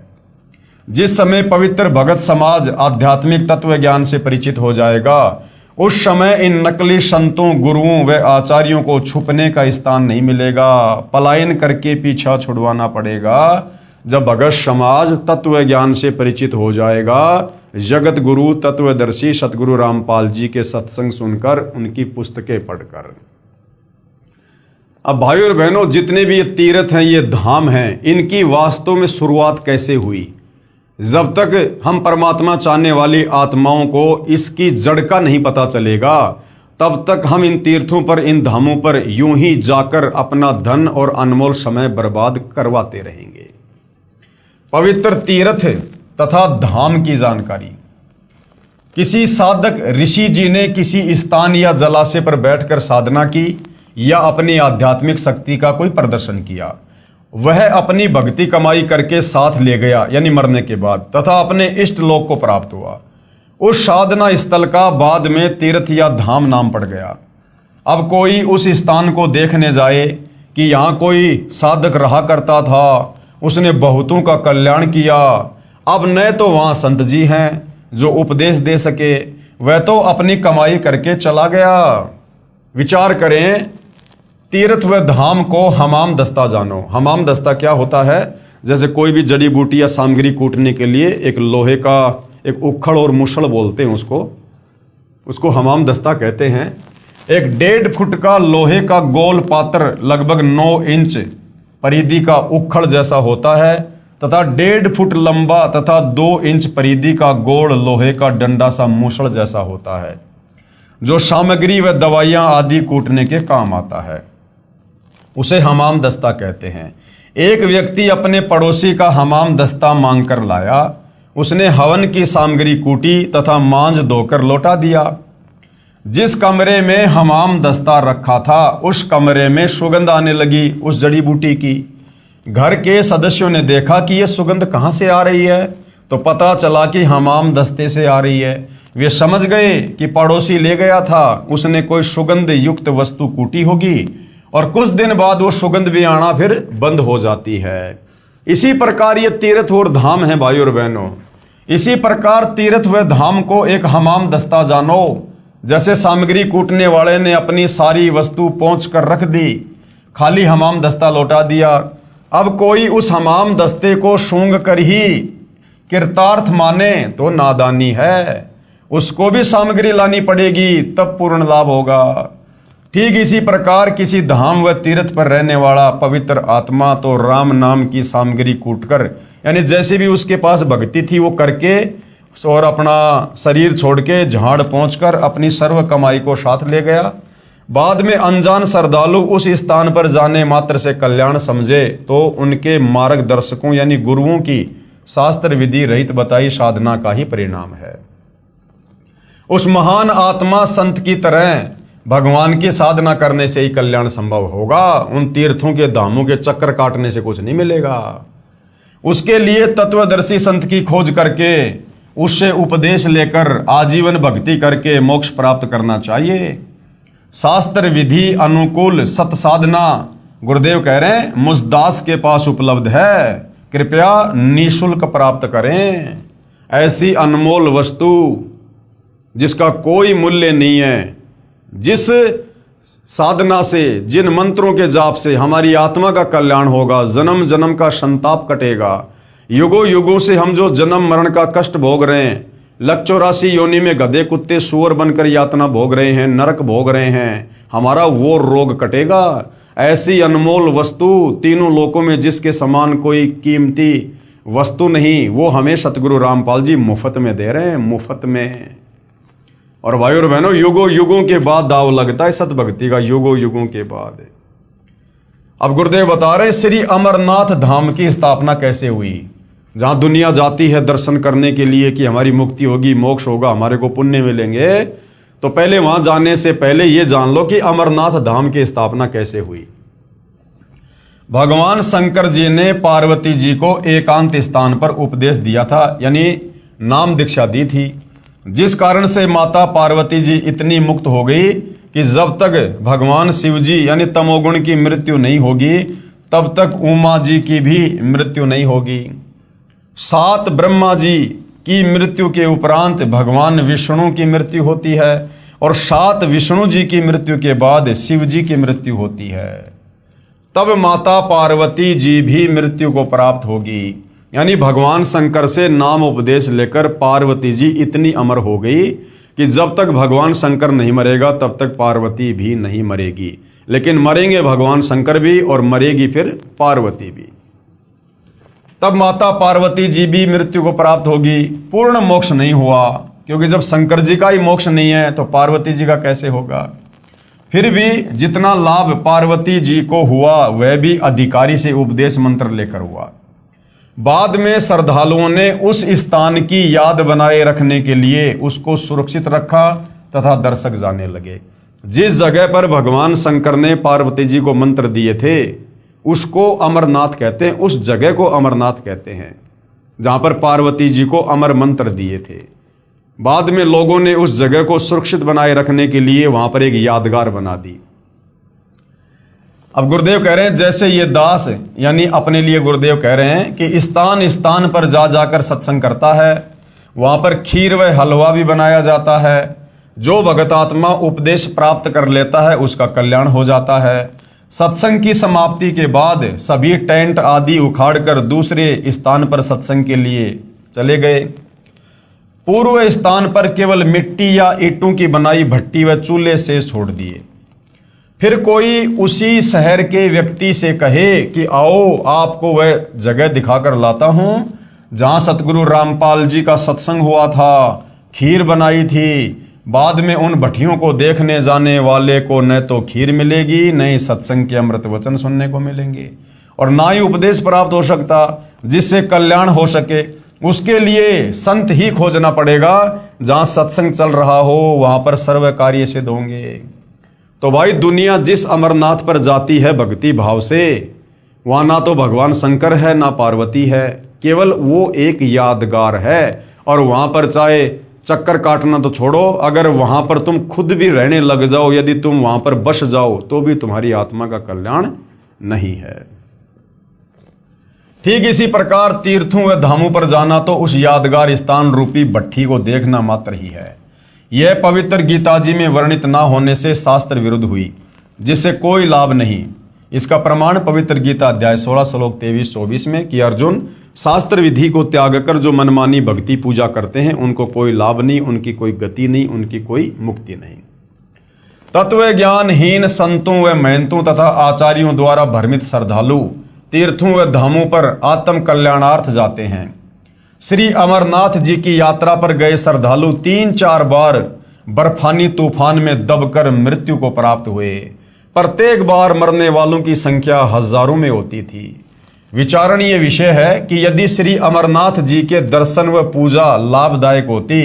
जिस समय पवित्र भगत समाज आध्यात्मिक तत्व ज्ञान से परिचित हो जाएगा, उस समय इन नकली संतों, गुरुओं व आचार्यों को छुपने का स्थान नहीं मिलेगा। पलायन करके पीछा छुड़वाना पड़ेगा। जब भगत समाज तत्व ज्ञान से परिचित हो जाएगा, जगत गुरु तत्वदर्शी सतगुरु रामपाल जी के सत्संग सुनकर, उनकी पुस्तकें पढ़कर। अब भाइयों और बहनों, जितने भी ये तीर्थ हैं, ये धाम हैं, इनकी वास्तव में शुरुआत कैसे हुई? जब तक हम परमात्मा चाहने वाली आत्माओं को इसकी जड़ का नहीं पता चलेगा, तब तक हम इन तीर्थों पर, इन धामों पर यूं ही जाकर अपना धन और अनमोल समय बर्बाद करवाते रहेंगे। पवित्र तीर्थ तथा धाम की जानकारी। किसी साधक ऋषि जी ने किसी स्थान या जलाशय पर बैठकर साधना की या अपनी आध्यात्मिक शक्ति का कोई प्रदर्शन किया। वह अपनी भक्ति कमाई करके साथ ले गया, यानी मरने के बाद, तथा अपने इष्ट लोक को प्राप्त हुआ। उस साधना स्थल का बाद में तीर्थ या धाम नाम पड़ गया। अब कोई उस स्थान को देखने जाए कि यहाँ कोई साधक रहा करता था उसने बहुतों का कल्याण किया। अब न तो वहाँ संत जी हैं जो उपदेश दे सके, वह तो अपनी कमाई करके चला गया। विचार करें, तीर्थ व धाम को हमाम दस्ता जानो। हमाम दस्ता क्या होता है? जैसे कोई भी जड़ी बूटी या सामग्री कूटने के लिए एक लोहे का एक उखड़ और मुसड़ बोलते हैं उसको हमाम दस्ता कहते हैं। एक 1.5 फुट का लोहे का गोल पात्र लगभग 9 इंच परिधि का उखड़ जैसा होता है तथा 1.5 फुट लंबा तथा 2 इंच परिधि का गोल लोहे का डंडा सा मुसड़ जैसा होता है, जो सामग्री व दवाइयां आदि कूटने के काम आता है। उसे हमाम दस्ता कहते हैं। एक व्यक्ति अपने पड़ोसी का हमाम दस्ता मांग कर लाया। उसने हवन की सामग्री कूटी तथा मांझ धोकर लौटा दिया। जिस कमरे में हमाम दस्ता रखा था उस कमरे में सुगंध आने लगी उस जड़ी बूटी की। घर के सदस्यों ने देखा कि यह सुगंध कहाँ से आ रही है, तो पता चला कि हमाम दस्ते से आ रही है। वे समझ गए कि पड़ोसी ले गया था, उसने कोई सुगंध युक्त वस्तु कूटी होगी और कुछ दिन बाद वो सुगंध भी आना फिर बंद हो जाती है। इसी प्रकार ये तीर्थ और धाम है भाई और बहनों। इसी प्रकार तीर्थ व धाम को एक हमाम दस्ता जानो। जैसे सामग्री कूटने वाले ने अपनी सारी वस्तु पहुंच कर रख दी, खाली हमाम दस्ता लौटा दिया। अब कोई उस हमाम दस्ते को सूंघ कर ही कृतार्थ माने तो नादानी है। उसको भी सामग्री लानी पड़ेगी, तब पूर्ण लाभ होगा। ठीक इसी प्रकार किसी धाम व तीर्थ पर रहने वाला पवित्र आत्मा तो राम नाम की सामग्री कूटकर, यानी जैसे भी उसके पास भक्ति थी वो करके और अपना शरीर छोड़ के झाड़ पहुंचकर अपनी सर्व कमाई को साथ ले गया। बाद में अनजान श्रद्धालु उस स्थान पर जाने मात्र से कल्याण समझे तो उनके मार्गदर्शकों यानी गुरुओं की शास्त्र विधि रहित बताई साधना का ही परिणाम है। उस महान आत्मा संत की तरह भगवान की साधना करने से ही कल्याण संभव होगा। उन तीर्थों के धामों के चक्कर काटने से कुछ नहीं मिलेगा। उसके लिए तत्वदर्शी संत की खोज करके उससे उपदेश लेकर आजीवन भक्ति करके मोक्ष प्राप्त करना चाहिए। शास्त्र विधि अनुकूल सत साधना गुरुदेव कह रहे हैं मुझ दास के पास उपलब्ध है, कृपया निःशुल्क प्राप्त करें। ऐसी अनमोल वस्तु जिसका कोई मूल्य नहीं है, जिस साधना से, जिन मंत्रों के जाप से हमारी आत्मा का कल्याण होगा, जन्म जन्म का संताप कटेगा। युगों युगों से हम जो जन्म मरण का कष्ट भोग रहे हैं, 184 योनि में गधे कुत्ते सूअर बनकर यातना भोग रहे हैं, नरक भोग रहे हैं, हमारा वो रोग कटेगा। ऐसी अनमोल वस्तु तीनों लोकों में जिसके समान कोई कीमती वस्तु नहीं, वो हमें सतगुरु रामपाल जी मुफ्त में दे रहे हैं, मुफ्त में। और भाई और बहनों, युगों युगों के बाद दाव लगता है सत भक्ति का, युगों युगों के बाद। अब गुरुदेव बता रहे श्री अमरनाथ धाम की स्थापना कैसे हुई। जहां दुनिया जाती है दर्शन करने के लिए कि हमारी मुक्ति होगी, मोक्ष होगा, हमारे को पुण्य मिलेंगे, तो पहले वहां जाने से पहले ये जान लो कि अमरनाथ धाम की स्थापना कैसे हुई। भगवान शंकर जी ने पार्वती जी को एकांत स्थान पर उपदेश दिया था, यानी नाम दीक्षा दी थी, जिस कारण से माता पार्वती जी इतनी मुक्त हो गई कि जब तक भगवान शिव जी यानी तमोगुण की मृत्यु नहीं होगी तब तक उमा जी की भी मृत्यु नहीं होगी। 7 ब्रह्मा जी की मृत्यु के उपरांत भगवान विष्णु की मृत्यु होती है और 7 विष्णु जी की मृत्यु के बाद शिव जी की मृत्यु होती है। तब माता पार्वती जी भी मृत्यु को प्राप्त होगी। यानी भगवान शंकर से नाम उपदेश लेकर पार्वती जी इतनी अमर हो गई कि जब तक भगवान शंकर नहीं मरेगा तब तक पार्वती भी नहीं मरेगी। लेकिन मरेंगे भगवान शंकर भी और मरेगी फिर पार्वती भी। तब माता पार्वती जी भी मृत्यु को प्राप्त होगी। पूर्ण मोक्ष नहीं हुआ, क्योंकि जब शंकर जी का ही मोक्ष नहीं है तो पार्वती जी का कैसे होगा। फिर भी जितना लाभ पार्वती जी को हुआ वह भी अधिकारी से उपदेश मंत्र लेकर हुआ। बाद में श्रद्धालुओं ने उस स्थान की याद बनाए रखने के लिए उसको सुरक्षित रखा तथा दर्शक जाने लगे। जिस जगह पर भगवान शंकर ने पार्वती जी को मंत्र दिए थे उसको अमरनाथ कहते हैं, उस जगह को अमरनाथ कहते हैं जहां पर पार्वती जी को अमर मंत्र दिए थे। बाद में लोगों ने उस जगह को सुरक्षित बनाए रखने के लिए वहां पर एक यादगार बना दी। अब गुरुदेव कह रहे हैं जैसे ये दास, यानी अपने लिए गुरुदेव कह रहे हैं कि स्थान स्थान पर जा जाकर सत्संग करता है, वहां पर खीर व हलवा भी बनाया जाता है। जो भगत आत्मा उपदेश प्राप्त कर लेता है उसका कल्याण हो जाता है। सत्संग की समाप्ति के बाद सभी टेंट आदि उखाड़कर दूसरे स्थान पर सत्संग के लिए चले गए। पूर्व स्थान पर केवल मिट्टी या ईंटों की बनाई भट्टी व चूल्हे से छोड़ दिए। फिर कोई उसी शहर के व्यक्ति से कहे कि आओ आपको वह जगह दिखाकर लाता हूं जहां सतगुरु रामपाल जी का सत्संग हुआ था, खीर बनाई थी। बाद में उन भट्टियों को देखने जाने वाले को न तो खीर मिलेगी, न ही सत्संग के अमृत वचन सुनने को मिलेंगे, और ना ही उपदेश प्राप्त हो सकता जिससे कल्याण हो सके। उसके लिए संत ही खोजना पड़ेगा। जहां सत्संग चल रहा हो वहां पर सर्व कार्य सिद्ध होंगे। तो भाई दुनिया जिस अमरनाथ पर जाती है भक्ति भाव से, वहां ना तो भगवान शंकर है ना पार्वती है, केवल वो एक यादगार है। और वहां पर चाहे चक्कर काटना तो छोड़ो, अगर वहां पर तुम खुद भी रहने लग जाओ, यदि तुम वहां पर बस जाओ तो भी तुम्हारी आत्मा का कल्याण नहीं है। ठीक इसी प्रकार तीर्थों व धामों पर जाना तो उस यादगार स्थान रूपी भट्टी को देखना मात्र ही है। यह पवित्र गीता जी में वर्णित ना होने से शास्त्र विरुद्ध हुई, जिससे कोई लाभ नहीं। इसका प्रमाण पवित्र गीता अध्याय 16 श्लोक 23-24 में कि अर्जुन, शास्त्र विधि को त्याग कर जो मनमानी भक्ति पूजा करते हैं उनको कोई लाभ नहीं, उनकी कोई गति नहीं, उनकी कोई मुक्ति नहीं। तत्व ज्ञानहीन संतों व महंतों तथा आचार्यों द्वारा भ्रमित श्रद्धालु तीर्थों व धामों पर आत्म कल्याणार्थ जाते हैं। श्री अमरनाथ जी की यात्रा पर गए श्रद्धालु 3-4 बार बर्फानी तूफान में दबकर मृत्यु को प्राप्त हुए। प्रत्येक बार मरने वालों की संख्या हजारों में होती थी। विचारणीय विषय है कि यदि श्री अमरनाथ जी के दर्शन व पूजा लाभदायक होती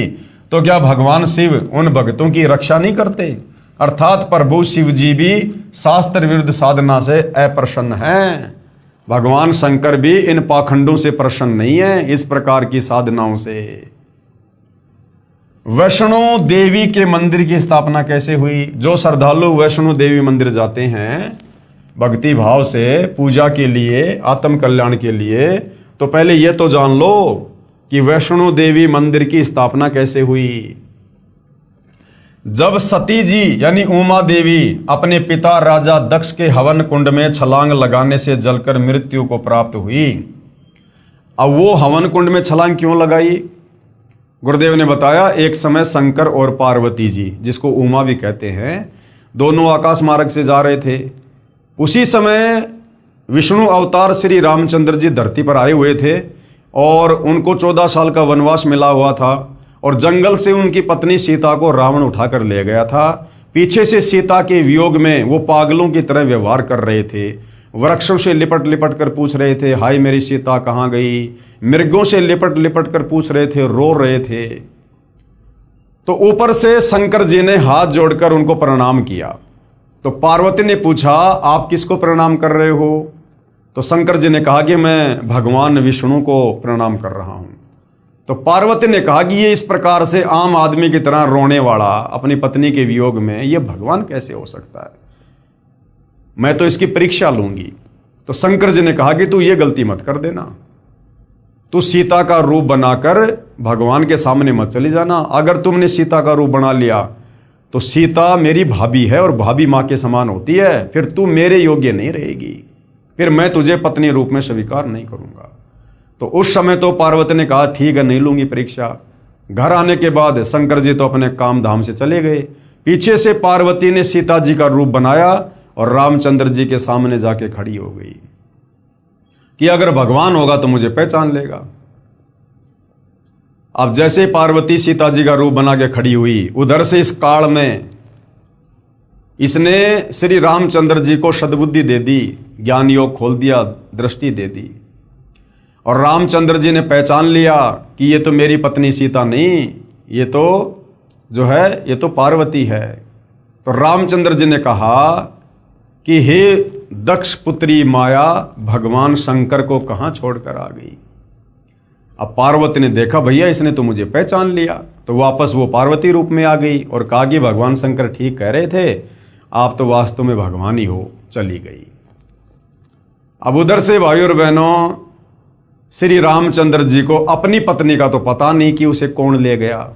तो क्या भगवान शिव उन भक्तों की रक्षा नहीं करते? अर्थात प्रभु शिव जी भी शास्त्र विरुद्ध साधना से अप्रसन्न हैं। भगवान शंकर भी इन पाखंडों से प्रसन्न नहीं है, इस प्रकार की साधनाओं से। वैष्णो देवी के मंदिर की स्थापना कैसे हुई? जो श्रद्धालु वैष्णो देवी मंदिर जाते हैं भक्ति भाव से पूजा के लिए, आत्म कल्याण के लिए, तो पहले यह तो जान लो कि वैष्णो देवी मंदिर की स्थापना कैसे हुई। जब सती जी यानी उमा देवी अपने पिता राजा दक्ष के हवन कुंड में छलांग लगाने से जलकर मृत्यु को प्राप्त हुई। अब वो हवन कुंड में छलांग क्यों लगाई? गुरुदेव ने बताया, एक समय शंकर और पार्वती जी, जिसको उमा भी कहते हैं, दोनों आकाश मार्ग से जा रहे थे। उसी समय विष्णु अवतार श्री रामचंद्र जी धरती पर आए हुए थे और उनको 14 साल का वनवास मिला हुआ था, और जंगल से उनकी पत्नी सीता को रावण उठाकर ले गया था। पीछे से सीता के वियोग में वो पागलों की तरह व्यवहार कर रहे थे। वृक्षों से लिपट लिपट कर पूछ रहे थे, हाय मेरी सीता कहाँ गई? मृगों से लिपट लिपट कर पूछ रहे थे, रो रहे थे। तो ऊपर से शंकर जी ने हाथ जोड़कर उनको प्रणाम किया। तो पार्वती ने पूछा, आप किसको प्रणाम कर रहे हो? तो शंकर जी ने कहा कि मैं भगवान विष्णु को प्रणाम कर रहा हूं। तो पार्वती ने कहा कि ये इस प्रकार से आम आदमी की तरह रोने वाला अपनी पत्नी के वियोग में, ये भगवान कैसे हो सकता है? मैं तो इसकी परीक्षा लूंगी। तो शंकर जी ने कहा कि तू ये गलती मत कर देना, तू सीता का रूप बनाकर भगवान के सामने मत चली जाना। अगर तुमने सीता का रूप बना लिया तो सीता मेरी भाभी है और भाभी माँ के समान होती है, फिर तू मेरे योग्य नहीं रहेगी, फिर मैं तुझे पत्नी रूप में स्वीकार नहीं करूंगा। तो उस समय तो पार्वती ने कहा ठीक है, नहीं लूंगी परीक्षा। घर आने के बाद शंकर जी तो अपने काम धाम से चले गए। पीछे से पार्वती ने सीता जी का रूप बनाया और रामचंद्र जी के सामने जाके खड़ी हो गई कि अगर भगवान होगा तो मुझे पहचान लेगा। अब जैसे पार्वती सीता जी का रूप बना के खड़ी हुई, उधर से इस काल में इसने श्री रामचंद्र जी को सद्बुद्धि दे दी, ज्ञान योग खोल दिया, दृष्टि दे दी, और रामचंद्र जी ने पहचान लिया कि ये तो मेरी पत्नी सीता नहीं, ये तो जो है ये तो पार्वती है। तो रामचंद्र जी ने कहा कि हे दक्ष पुत्री माया, भगवान शंकर को कहाँ छोड़कर आ गई? अब पार्वती ने देखा भैया इसने तो मुझे पहचान लिया, तो वापस वो पार्वती रूप में आ गई और कहा कि भगवान शंकर ठीक कह रहे थे, आप तो वास्तव में भगवान ही हो। चली गई। अब उधर से भाई और बहनों, श्री रामचंद्र जी को अपनी पत्नी का तो पता नहीं कि उसे कौन ले गया,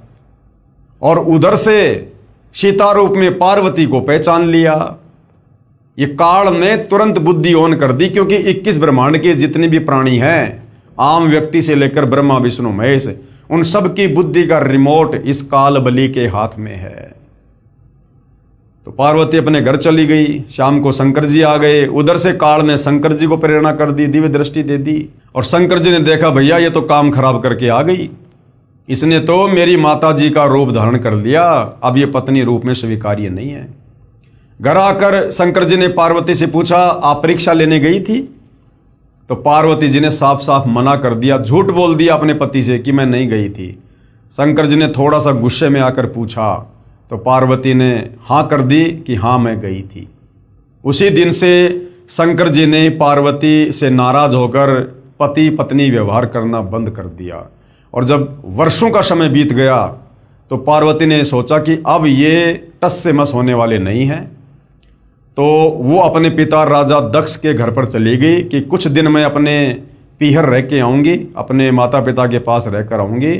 और उधर से सीता रूप में पार्वती को पहचान लिया। ये काल ने तुरंत बुद्धि ऑन कर दी, क्योंकि 21 ब्रह्मांड के जितने भी प्राणी हैं, आम व्यक्ति से लेकर ब्रह्मा विष्णु महेश, उन सब की बुद्धि का रिमोट इस काल बलि के हाथ में है। तो पार्वती अपने घर चली गई, शाम को शंकर जी आ गए। उधर से काल ने शंकर जी को प्रेरणा कर दी, दिव्य दृष्टि दे दी, और शंकर जी ने देखा भैया ये तो काम खराब करके आ गई, इसने तो मेरी माता जी का रूप धारण कर लिया, अब ये पत्नी रूप में स्वीकार्य नहीं है। घर आकर शंकर जी ने पार्वती से पूछा, आप परीक्षा लेने गई थी? तो पार्वती जी ने साफ साफ मना कर दिया, झूठ बोल दिया अपने पति से कि मैं नहीं गई थी। शंकर जी ने थोड़ा सा गुस्से में आकर पूछा, तो पार्वती ने हाँ कर दी कि हाँ मैं गई थी। उसी दिन से शंकर जी ने पार्वती से नाराज होकर पति पत्नी व्यवहार करना बंद कर दिया। और जब वर्षों का समय बीत गया तो पार्वती ने सोचा कि अब ये टस से मस होने वाले नहीं हैं, तो वो अपने पिता राजा दक्ष के घर पर चली गई कि कुछ दिन मैं अपने पीहर रह के आऊँगी, अपने माता पिता के पास रहकर आऊँगी,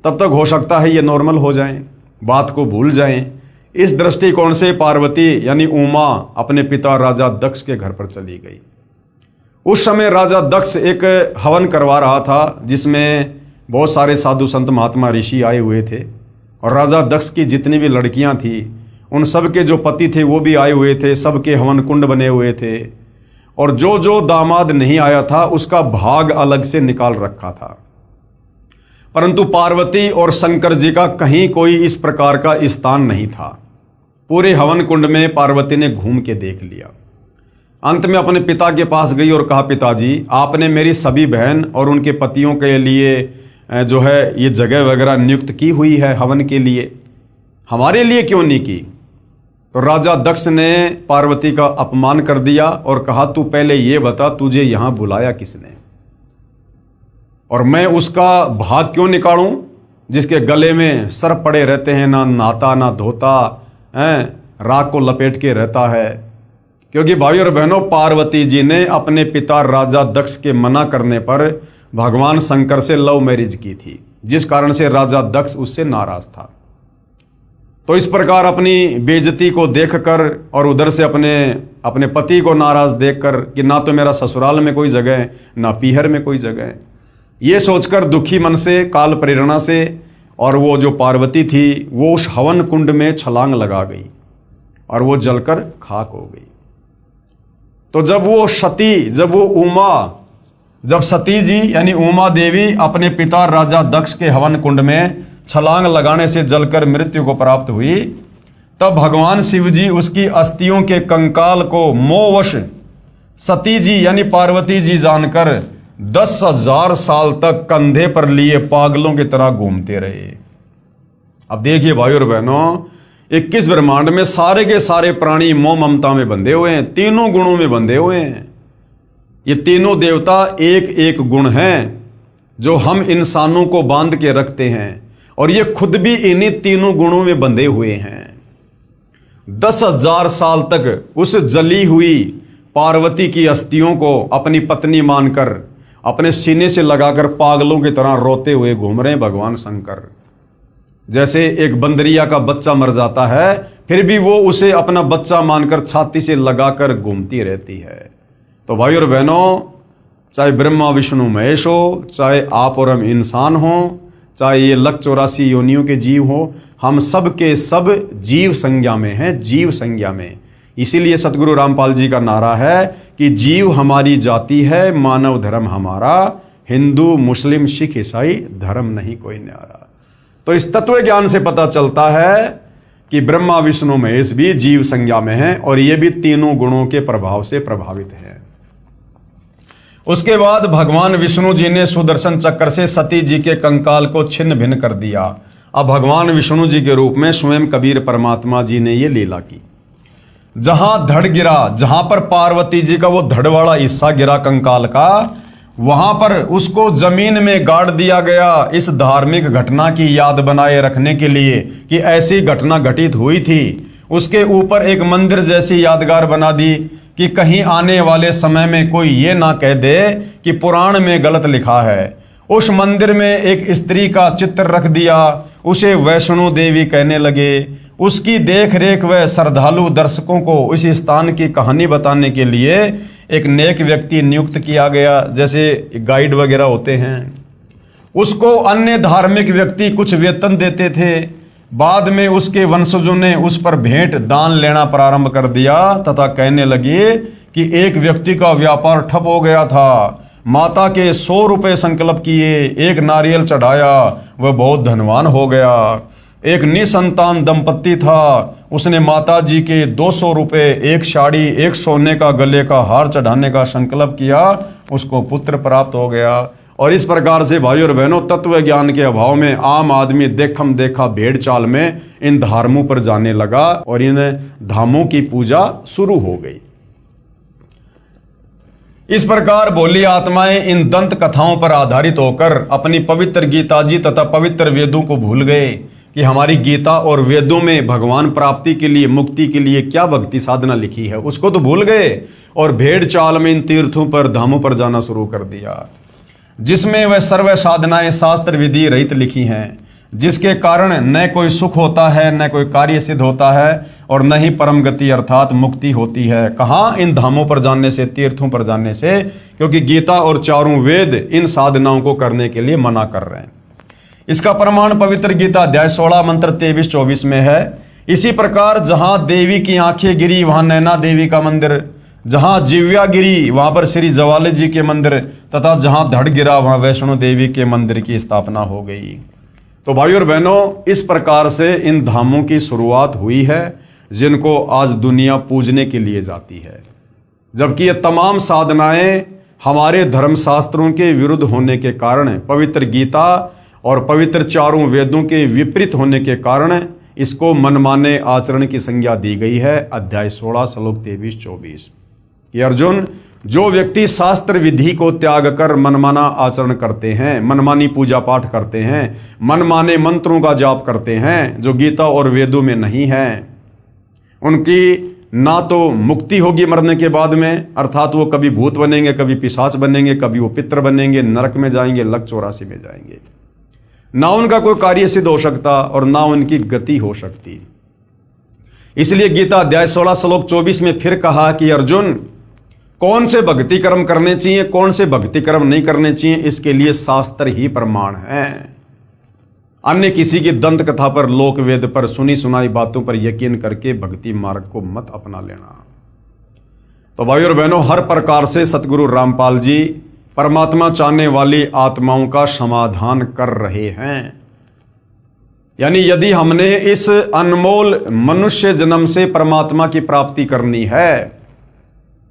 तब तक हो सकता है ये नॉर्मल हो जाएं, बात को भूल जाएं। इस दृष्टिकोण से पार्वती यानी उमा अपने पिता राजा दक्ष के घर पर चली गई। उस समय राजा दक्ष एक हवन करवा रहा था, जिसमें बहुत सारे साधु संत महात्मा ऋषि आए हुए थे, और राजा दक्ष की जितनी भी लड़कियां थी उन सब के जो पति थे वो भी आए हुए थे, सबके हवन कुंड बने हुए थे, और जो जो दामाद नहीं आया था उसका भाग अलग से निकाल रखा था। परंतु पार्वती और शंकर जी का कहीं कोई इस प्रकार का स्थान नहीं था। पूरे हवन कुंड में पार्वती ने घूम के देख लिया। अंत में अपने पिता के पास गई और कहा, पिताजी आपने मेरी सभी बहन और उनके पतियों के लिए जो है ये जगह वगैरह नियुक्त की हुई है हवन के लिए, हमारे लिए क्यों नहीं की? तो राजा दक्ष ने पार्वती का अपमान कर दिया और कहा, तू पहले ये बता तुझे यहां बुलाया किसने, और मैं उसका भाग क्यों निकालूं जिसके गले में सर्प पड़े रहते हैं, ना नहाता ना धोता है, राख को लपेट के रहता है। क्योंकि भाई और बहनों, पार्वती जी ने अपने पिता राजा दक्ष के मना करने पर भगवान शंकर से लव मैरिज की थी, जिस कारण से राजा दक्ष उससे नाराज था। तो इस प्रकार अपनी बेइज्जती को देखकर और उधर से अपने पति को नाराज देखकर कि ना तो मेरा ससुराल में कोई जगह है ना पीहर में कोई जगह है, ये सोचकर दुखी मन से काल प्रेरणा से और वो जो पार्वती थी वो उस हवन कुंड में छलांग लगा गई और वो जलकर खाक हो गई। तो जब सती जी यानी उमा देवी अपने पिता राजा दक्ष के हवन कुंड में छलांग लगाने से जलकर मृत्यु को प्राप्त हुई, तब भगवान शिव जी उसकी अस्थियों के कंकाल को मोहवश सती जी यानी पार्वती जी जानकर 10,000 साल तक कंधे पर लिए पागलों की तरह घूमते रहे। अब देखिए भाई और बहनों, 21 ब्रह्मांड में सारे के सारे प्राणी मोह ममता में बंधे हुए हैं, तीनों गुणों में बंधे हुए हैं। ये तीनों देवता एक एक गुण हैं जो हम इंसानों को बांध के रखते हैं, और ये खुद भी इन्हीं तीनों गुणों में बंधे हुए हैं। 10,000 साल तक उस जली हुई पार्वती की अस्थियों को अपनी पत्नी मानकर अपने सीने से लगाकर पागलों की तरह रोते हुए घूम रहे हैं भगवान शंकर। जैसे एक बंदरिया का बच्चा मर जाता है फिर भी वो उसे अपना बच्चा मानकर छाती से लगाकर घूमती रहती है। तो भाई और बहनों, चाहे ब्रह्मा विष्णु महेश हो, चाहे आप और हम इंसान हो, चाहे ये 184 योनियों के जीव हो, हम सब के सब जीव संज्ञा में हैं, जीव संज्ञा में। इसीलिए सतगुरु रामपाल जी का नारा है कि जीव हमारी जाति है, मानव धर्म हमारा, हिंदू मुस्लिम सिख ईसाई धर्म नहीं कोई न्यारा। तो इस तत्व ज्ञान से पता चलता है कि ब्रह्मा विष्णु महेश भी जीव संज्ञा में हैं और ये भी तीनों गुणों के प्रभाव से प्रभावित हैं। उसके बाद भगवान विष्णु जी ने सुदर्शन चक्र से सती जी के कंकाल को छिन्न भिन्न कर दिया। अब भगवान विष्णु जी के रूप में स्वयं कबीर परमात्मा जी ने ये लीला की। जहां धड़ गिरा, जहां पर पार्वती जी का वो धड़ वाला हिस्सा गिरा कंकाल का, वहां पर उसको जमीन में गाड़ दिया गया इस धार्मिक घटना की याद बनाए रखने के लिए कि ऐसी घटना घटित हुई थी। उसके ऊपर एक मंदिर जैसी यादगार बना दी कि कहीं आने वाले समय में कोई ये ना कह दे कि पुराण में गलत लिखा है। उस मंदिर में एक स्त्री का चित्र रख दिया, उसे वैष्णो देवी कहने लगे। उसकी देख रेख व श्रद्धालु दर्शकों को उस स्थान की कहानी बताने के लिए एक नेक व्यक्ति नियुक्त किया गया, जैसे गाइड वगैरह होते हैं। उसको अन्य धार्मिक व्यक्ति कुछ वेतन देते थे। बाद में उसके वंशजों ने उस पर भेंट दान लेना प्रारंभ कर दिया तथा कहने लगे कि एक व्यक्ति का व्यापार ठप हो गया था। माता के 100 रुपये संकल्प किए, एक नारियल चढ़ाया, वह बहुत धनवान हो गया। एक निसंतान दंपत्ति था, उसने माता जी के 200 रुपये, एक साड़ी, एक सोने का गले का हार चढ़ाने का संकल्प किया, उसको पुत्र प्राप्त हो गया। और इस प्रकार से भाइयों और बहनों, तत्व ज्ञान के अभाव में आम आदमी देखम देखा भेड़ चाल में इन धामों पर जाने लगा और इन धामों की पूजा शुरू हो गई। इस प्रकार भोली आत्माएं इन दंत कथाओं पर आधारित होकर अपनी पवित्र गीता जी तथा पवित्र वेदों को भूल गए कि हमारी गीता और वेदों में भगवान प्राप्ति के लिए, मुक्ति के लिए क्या भक्ति साधना लिखी है, उसको तो भूल गए और भेड़ चाल में इन तीर्थों पर, धामों पर जाना शुरू कर दिया, जिसमें वह सर्व साधनाएं शास्त्र विधि रहित लिखी हैं, जिसके कारण न कोई सुख होता है, न कोई कार्य सिद्ध होता है और न ही परम गति अर्थात मुक्ति होती है। कहाँ? इन धामों पर जाने से, तीर्थों पर जाने से, क्योंकि गीता और चारों वेद इन साधनाओं को करने के लिए मना कर रहे हैं। इसका प्रमाण पवित्र गीता अध्याय 16 मंत्र 23-24 में है। इसी प्रकार जहां देवी की आंखें गिरी वहां नैना देवी का मंदिर, जहां जिव्या गिरी वहां पर श्री जवाले जी के मंदिर तथा जहां धड़ गिरा वहां वैष्णो देवी के मंदिर की स्थापना हो गई। तो भाइयों और बहनों, इस प्रकार से इन धामों की शुरुआत हुई है जिनको आज दुनिया पूजने के लिए जाती है, जबकि ये तमाम साधनाएं हमारे धर्मशास्त्रों के विरुद्ध होने के कारण, पवित्र गीता और पवित्र चारों वेदों के विपरीत होने के कारण इसको मनमाने आचरण की संज्ञा दी गई है। अध्याय 16 श्लोक 23-24 कि अर्जुन, जो व्यक्ति शास्त्र विधि को त्याग कर मनमाना आचरण करते हैं, मनमानी पूजा पाठ करते हैं, मनमाने मंत्रों का जाप करते हैं जो गीता और वेदों में नहीं है, उनकी ना तो मुक्ति होगी मरने के बाद में, अर्थात वो कभी भूत बनेंगे, कभी पिशाच बनेंगे, कभी वो पितर बनेंगे, नरक में जाएंगे, लक 84 में जाएंगे। ना उनका कोई कार्य सिद्ध हो सकता और ना उनकी गति हो सकती। इसलिए गीता अध्याय 16 श्लोक 24 में फिर कहा कि अर्जुन, कौन से भक्ति कर्म करने चाहिए, कौन से भक्ति कर्म नहीं करने चाहिए, इसके लिए शास्त्र ही प्रमाण है। अन्य किसी की दंत कथा पर, लोक वेद पर, सुनी सुनाई बातों पर यकीन करके भक्ति मार्ग को मत अपना लेना। तो भाइयों और बहनों, हर प्रकार से सतगुरु रामपाल जी परमात्मा चाहने वाली आत्माओं का समाधान कर रहे हैं। यानी यदि हमने इस अनमोल मनुष्य जन्म से परमात्मा की प्राप्ति करनी है,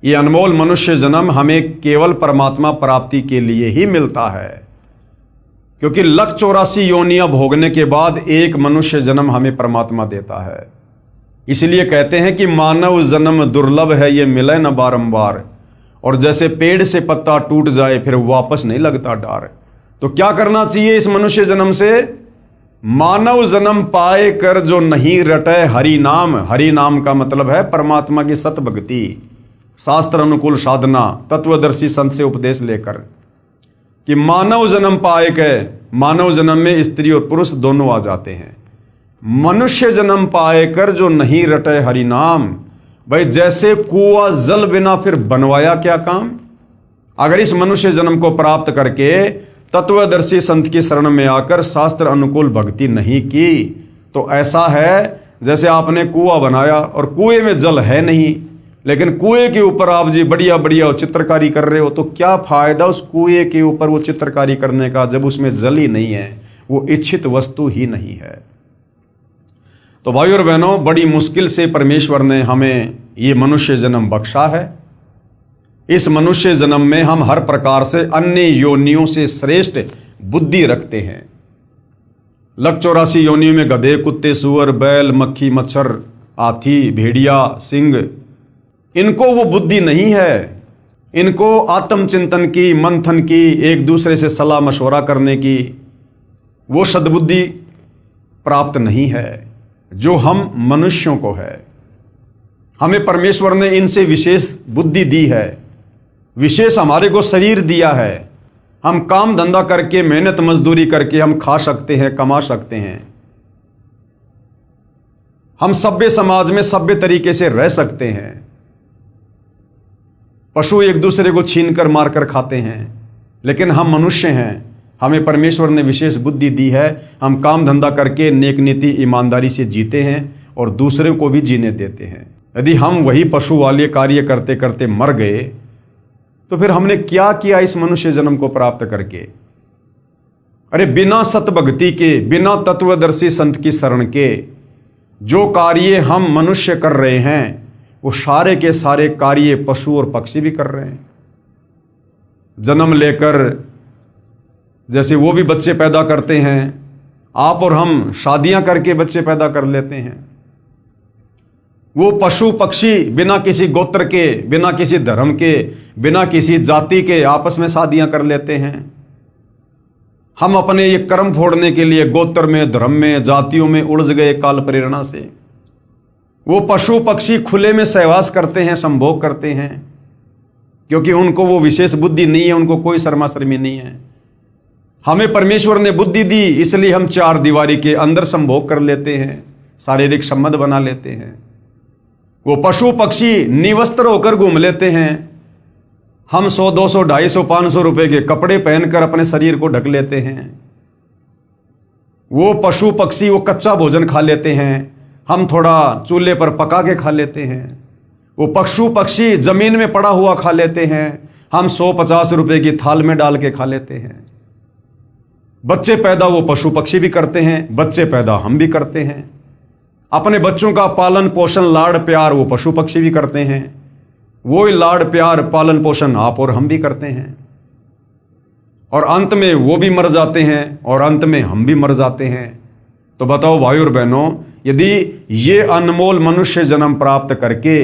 ये अनमोल मनुष्य जन्म हमें केवल परमात्मा प्राप्ति के लिए ही मिलता है, क्योंकि लक 84 योनियां भोगने के बाद एक मनुष्य जन्म हमें परमात्मा देता है। इसलिए कहते हैं कि मानव जन्म दुर्लभ है, ये मिले न बारंबार। और जैसे पेड़ से पत्ता टूट जाए फिर वापस नहीं लगता डार। तो क्या करना चाहिए इस मनुष्य जन्म से? मानव जन्म पाए कर जो नहीं रटे हरि नाम। हरि नाम का मतलब है परमात्मा की सत भक्ति, शास्त्र अनुकूल साधना, तत्वदर्शी संत से उपदेश लेकर, कि मानव जन्म पाए के, मानव जन्म में स्त्री और पुरुष दोनों आ जाते हैं। मनुष्य जन्म पाए कर जो नहीं रटे हरि नाम। भाई जैसे कुआं जल बिना फिर बनवाया क्या काम। अगर इस मनुष्य जन्म को प्राप्त करके तत्वदर्शी संत की शरण में आकर शास्त्र अनुकूल भक्ति नहीं की तो ऐसा है जैसे आपने कुआं बनाया और कुएं में जल है नहीं, लेकिन कुएं के ऊपर आप जी बढ़िया बढ़िया चित्रकारी कर रहे हो, तो क्या फायदा उस कुएं के ऊपर वो चित्रकारी करने का जब उसमें जल ही नहीं है, वो इच्छित वस्तु ही नहीं है। तो भाइयों और बहनों, बड़ी मुश्किल से परमेश्वर ने हमें ये मनुष्य जन्म बख्शा है। इस मनुष्य जन्म में हम हर प्रकार से अन्य योनियों से श्रेष्ठ बुद्धि रखते हैं। लक 84 योनियों में गधे, कुत्ते, सुअर, बैल, मक्खी, मच्छर, हाथी, भेड़िया, सिंह, इनको वो बुद्धि नहीं है। इनको आत्मचिंतन की, मंथन की, एक दूसरे से सलाह मशवरा करने की वो सद्बुद्धि प्राप्त नहीं है जो हम मनुष्यों को है। हमें परमेश्वर ने इनसे विशेष बुद्धि दी है, विशेष हमारे को शरीर दिया है। हम काम धंधा करके, मेहनत मजदूरी करके हम खा सकते हैं, कमा सकते हैं। हम सभ्य समाज में सभ्य तरीके से रह सकते हैं। पशु एक दूसरे को छीन कर मार कर खाते हैं, लेकिन हम मनुष्य हैं, हमें परमेश्वर ने विशेष बुद्धि दी है। हम काम धंधा करके नेक नीति ईमानदारी से जीते हैं और दूसरों को भी जीने देते हैं। यदि हम वही पशु वाले कार्य करते करते मर गए तो फिर हमने क्या किया इस मनुष्य जन्म को प्राप्त करके? अरे बिना सतभक्ति के, बिना तत्वदर्शी संत की शरण के जो कार्य हम मनुष्य कर रहे हैं वो सारे के सारे कार्य पशु और पक्षी भी कर रहे हैं। जन्म लेकर जैसे वो भी बच्चे पैदा करते हैं, आप और हम शादियां करके बच्चे पैदा कर लेते हैं। वो पशु पक्षी बिना किसी गोत्र के, बिना किसी धर्म के, बिना किसी जाति के आपस में शादियां कर लेते हैं। हम अपने ये कर्म फोड़ने के लिए गोत्र में, धर्म में, जातियों में उलझ गए काल प्रेरणा से। वो पशु पक्षी खुले में सहवास करते हैं, संभोग करते हैं, क्योंकि उनको वो विशेष बुद्धि नहीं है, उनको कोई शर्मा शर्मी नहीं है। हमें परमेश्वर ने बुद्धि दी, इसलिए हम चार दीवारी के अंदर संभोग कर लेते हैं, शारीरिक संबंध बना लेते हैं। वो पशु पक्षी निवस्त्र होकर घूम लेते हैं। हम 100, 200, 250, 500 रुपए के कपड़े पहनकर अपने शरीर को ढक लेते हैं। वो पशु पक्षी वो कच्चा भोजन खा लेते हैं, हम थोड़ा चूल्हे पर पका के खा लेते हैं। वो पशु पक्षी जमीन में पड़ा हुआ खा लेते हैं, हम 100-50 रुपए की थाल में डाल के खा लेते हैं। बच्चे पैदा वो पशु पक्षी भी करते हैं, बच्चे पैदा हम भी करते हैं। अपने बच्चों का पालन पोषण, लाड़ प्यार वो पशु पक्षी भी करते हैं। वो लाड़ प्यार पालन पोषण आप और हम भी करते हैं, और अंत में वो भी मर जाते हैं और अंत में हम भी मर जाते हैं। तो बताओ भाई और बहनों, यदि ये अनमोल मनुष्य जन्म प्राप्त करके,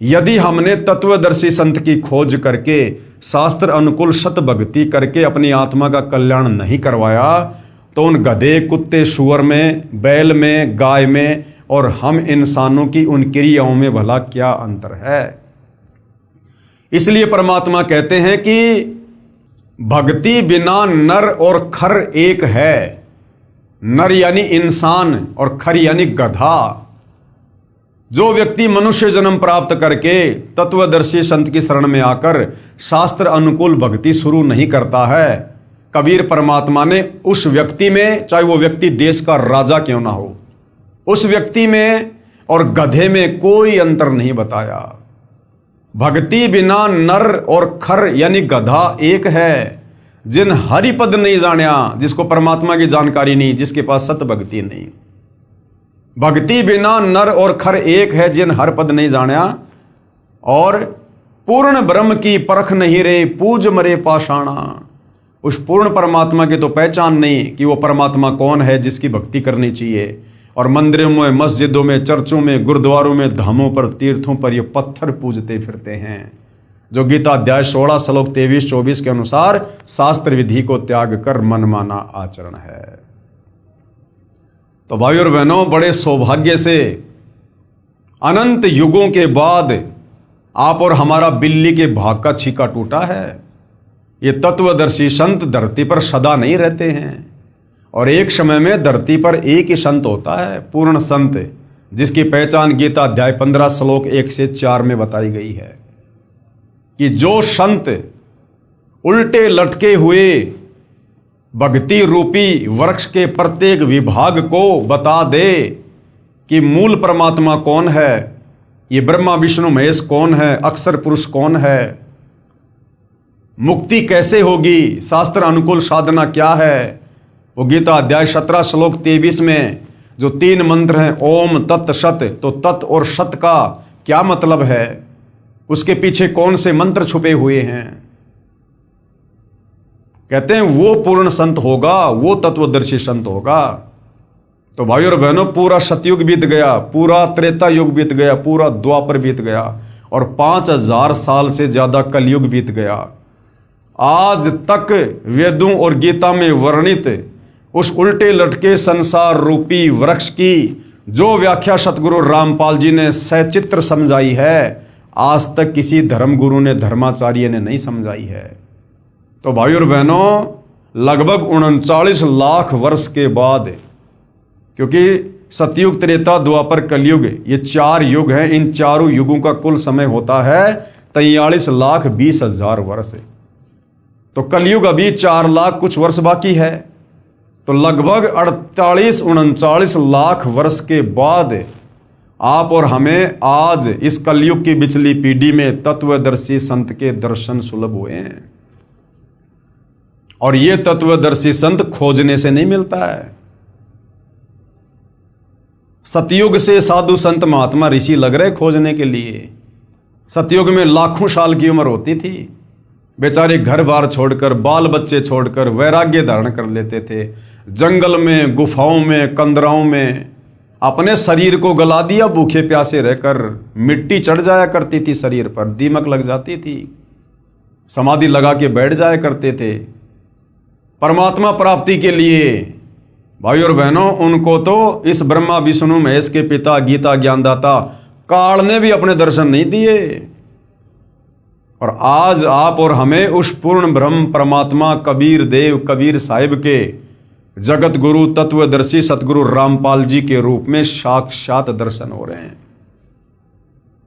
यदि हमने तत्वदर्शी संत की खोज करके, शास्त्र अनुकूल सत भक्ति करके अपनी आत्मा का कल्याण नहीं करवाया, तो उन गधे, कुत्ते, सुअर में, बैल में, गाय में और हम इंसानों की उन क्रियाओं में भला क्या अंतर है? इसलिए परमात्मा कहते हैं कि भक्ति बिना नर और खर एक है। नर यानी इंसान और खर यानी गधा। जो व्यक्ति मनुष्य जन्म प्राप्त करके तत्वदर्शी संत की शरण में आकर शास्त्र अनुकूल भक्ति शुरू नहीं करता है, कबीर परमात्मा ने उस व्यक्ति में, चाहे वो व्यक्ति देश का राजा क्यों ना हो, उस व्यक्ति में और गधे में कोई अंतर नहीं बताया। भक्ति बिना नर और खर यानी गधा एक है। जिन हरिपद नहीं जानिया, जिसको परमात्मा की जानकारी नहीं, जिसके पास सत भक्ति नहीं। भक्ति बिना नर और खर एक है, जिन हरिपद नहीं जानिया, और पूर्ण ब्रह्म की परख नहीं रे, पूज मरे पाषाणा। उस पूर्ण परमात्मा की तो पहचान नहीं कि वो परमात्मा कौन है जिसकी भक्ति करनी चाहिए। और मंदिरों में, मस्जिदों में, चर्चों में, गुरुद्वारों में, धामों पर, तीर्थों पर ये पत्थर पूजते फिरते हैं, जो गीता अध्याय 16 श्लोक 23-24 के अनुसार शास्त्र विधि को त्याग कर मनमाना आचरण है। तो भाई और बहनों, बड़े सौभाग्य से अनंत युगों के बाद आप और हमारा बिल्ली के भाग का छीका टूटा है। ये तत्वदर्शी संत धरती पर सदा नहीं रहते हैं, और एक समय में धरती पर एक ही संत होता है, पूर्ण संत, जिसकी पहचान गीता अध्याय 15 श्लोक 1 से 4 में बताई गई है कि जो संत उल्टे लटके हुए भक्ति रूपी वृक्ष के प्रत्येक विभाग को बता दे कि मूल परमात्मा कौन है, ये ब्रह्मा विष्णु महेश कौन है, अक्षर पुरुष कौन है, मुक्ति कैसे होगी, शास्त्र अनुकूल साधना क्या है, वो गीता अध्याय 17 श्लोक 23 में जो 3 मंत्र हैं, ओम तत् सत, तो तत् और सत का क्या मतलब है, उसके पीछे कौन से मंत्र छुपे हुए हैं, कहते हैं वो पूर्ण संत होगा, वो तत्वदर्शी संत होगा। तो भाई और बहनों, पूरा सतयुग बीत गया, पूरा त्रेता युग बीत गया, पूरा द्वापर बीत गया, और 5000 साल से ज्यादा कलयुग बीत गया। आज तक वेदों और गीता में वर्णित उस उल्टे लटके संसार रूपी वृक्ष की जो व्याख्या सतगुरु रामपाल जी ने सचित्र समझाई है, आज तक किसी धर्म गुरु ने, धर्माचार्य ने नहीं समझाई है। तो भाइयों और बहनों, लगभग 39 लाख वर्ष के बाद, क्योंकि सतयुग, त्रेता, द्वापर, कलयुग, ये 4 युग हैं, इन चारों युगों का कुल समय होता है 43,20,000 वर्ष। तो कलयुग अभी 4 लाख कुछ वर्ष बाकी है। तो लगभग 48-39 लाख वर्ष के बाद आप और हमें आज इस कलयुग की बिचली पीढ़ी में तत्वदर्शी संत के दर्शन सुलभ हुए हैं। और ये तत्वदर्शी संत खोजने से नहीं मिलता है। सतयुग से साधु संत महात्मा ऋषि लग रहे खोजने के लिए। सतयुग में लाखों साल की उम्र होती थी, बेचारे घर बार छोड़कर, बाल बच्चे छोड़कर वैराग्य धारण कर लेते थे। जंगल में, गुफाओं में, कंदराओं में अपने शरीर को गला दिया, भूखे प्यासे रहकर। मिट्टी चढ़ जाया करती थी शरीर पर, दीमक लग जाती थी, समाधि लगा के बैठ जाया करते थे। परमात्मा प्राप्ति के लिए भाई और बहनों, उनको तो इस ब्रह्मा विष्णु महेश के पिता, गीता ज्ञानदाता काल ने भी अपने दर्शन नहीं दिए। और आज आप और हमें उस पूर्ण ब्रह्म परमात्मा कबीर देव, कबीर साहिब के जगत गुरु तत्वदर्शी सतगुरु रामपाल जी के रूप में साक्षात दर्शन हो रहे हैं।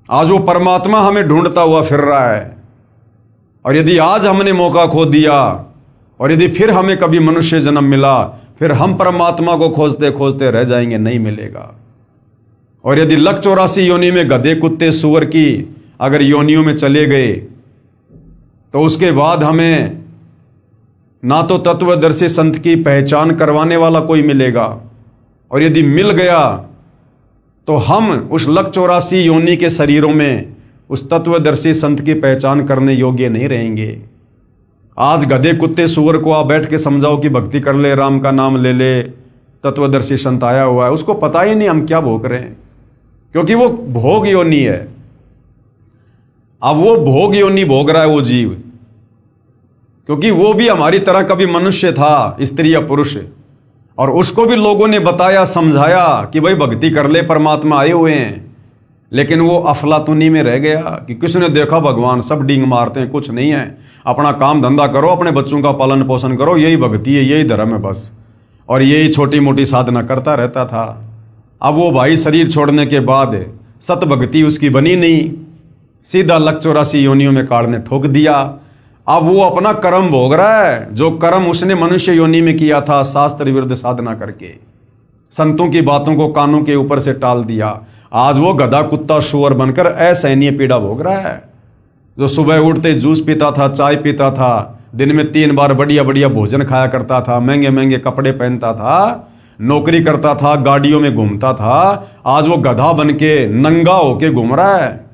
आज वो परमात्मा हमें ढूंढता हुआ फिर रहा है। और यदि आज हमने मौका खो दिया, और यदि फिर हमें कभी मनुष्य जन्म मिला, फिर हम परमात्मा को खोजते खोजते रह जाएंगे, नहीं मिलेगा। और यदि लक 84 योनि में गधे, कुत्ते, सुअर की अगर योनियों में चले गए, तो उसके बाद हमें ना तो तत्वदर्शी संत की पहचान करवाने वाला कोई मिलेगा, और यदि मिल गया तो हम उस लक 84 योनि के शरीरों में उस तत्वदर्शी संत की पहचान करने योग्य नहीं रहेंगे। आज गधे, कुत्ते, सुअर को आप बैठ के समझाओ कि भक्ति कर ले, राम का नाम ले ले, तत्वदर्शी संत आया हुआ है, उसको पता ही नहीं हम क्या भोग रहे हैं, क्योंकि वो भोग योनि है। अब वो भोग योनि भोग रहा है वो जीव, क्योंकि वो भी हमारी तरह कभी मनुष्य था, स्त्री या पुरुष, और उसको भी लोगों ने बताया, समझाया कि भाई भक्ति कर ले, परमात्मा आए हुए हैं। लेकिन वो अफलातुनी में रह गया कि किसने देखा भगवान, सब डींग मारते हैं, कुछ नहीं है, अपना काम धंधा करो, अपने बच्चों का पालन पोषण करो, यही भक्ति है, यही धर्म है बस। और यही छोटी मोटी साधना करता रहता था। अब वो भाई शरीर छोड़ने के बाद सत भक्ति उसकी बनी नहीं, सीधा लक 84 योनियों में काल ने ठोक दिया। अब वो अपना कर्म भोग रहा है, जो कर्म उसने मनुष्य योनि में किया था, शास्त्र विरुद्ध साधना करके, संतों की बातों को कानों के ऊपर से टाल दिया। आज वो गधा, कुत्ता, सुअर बनकर असहनीय पीड़ा भोग रहा है। जो सुबह उठते जूस पीता था, चाय पीता था, दिन में 3 बार बढ़िया बढ़िया भोजन खाया करता था, महंगे महंगे कपड़े पहनता था, नौकरी करता था, गाड़ियों में घूमता था, आज वो गधा बन के नंगा होके घूम रहा है।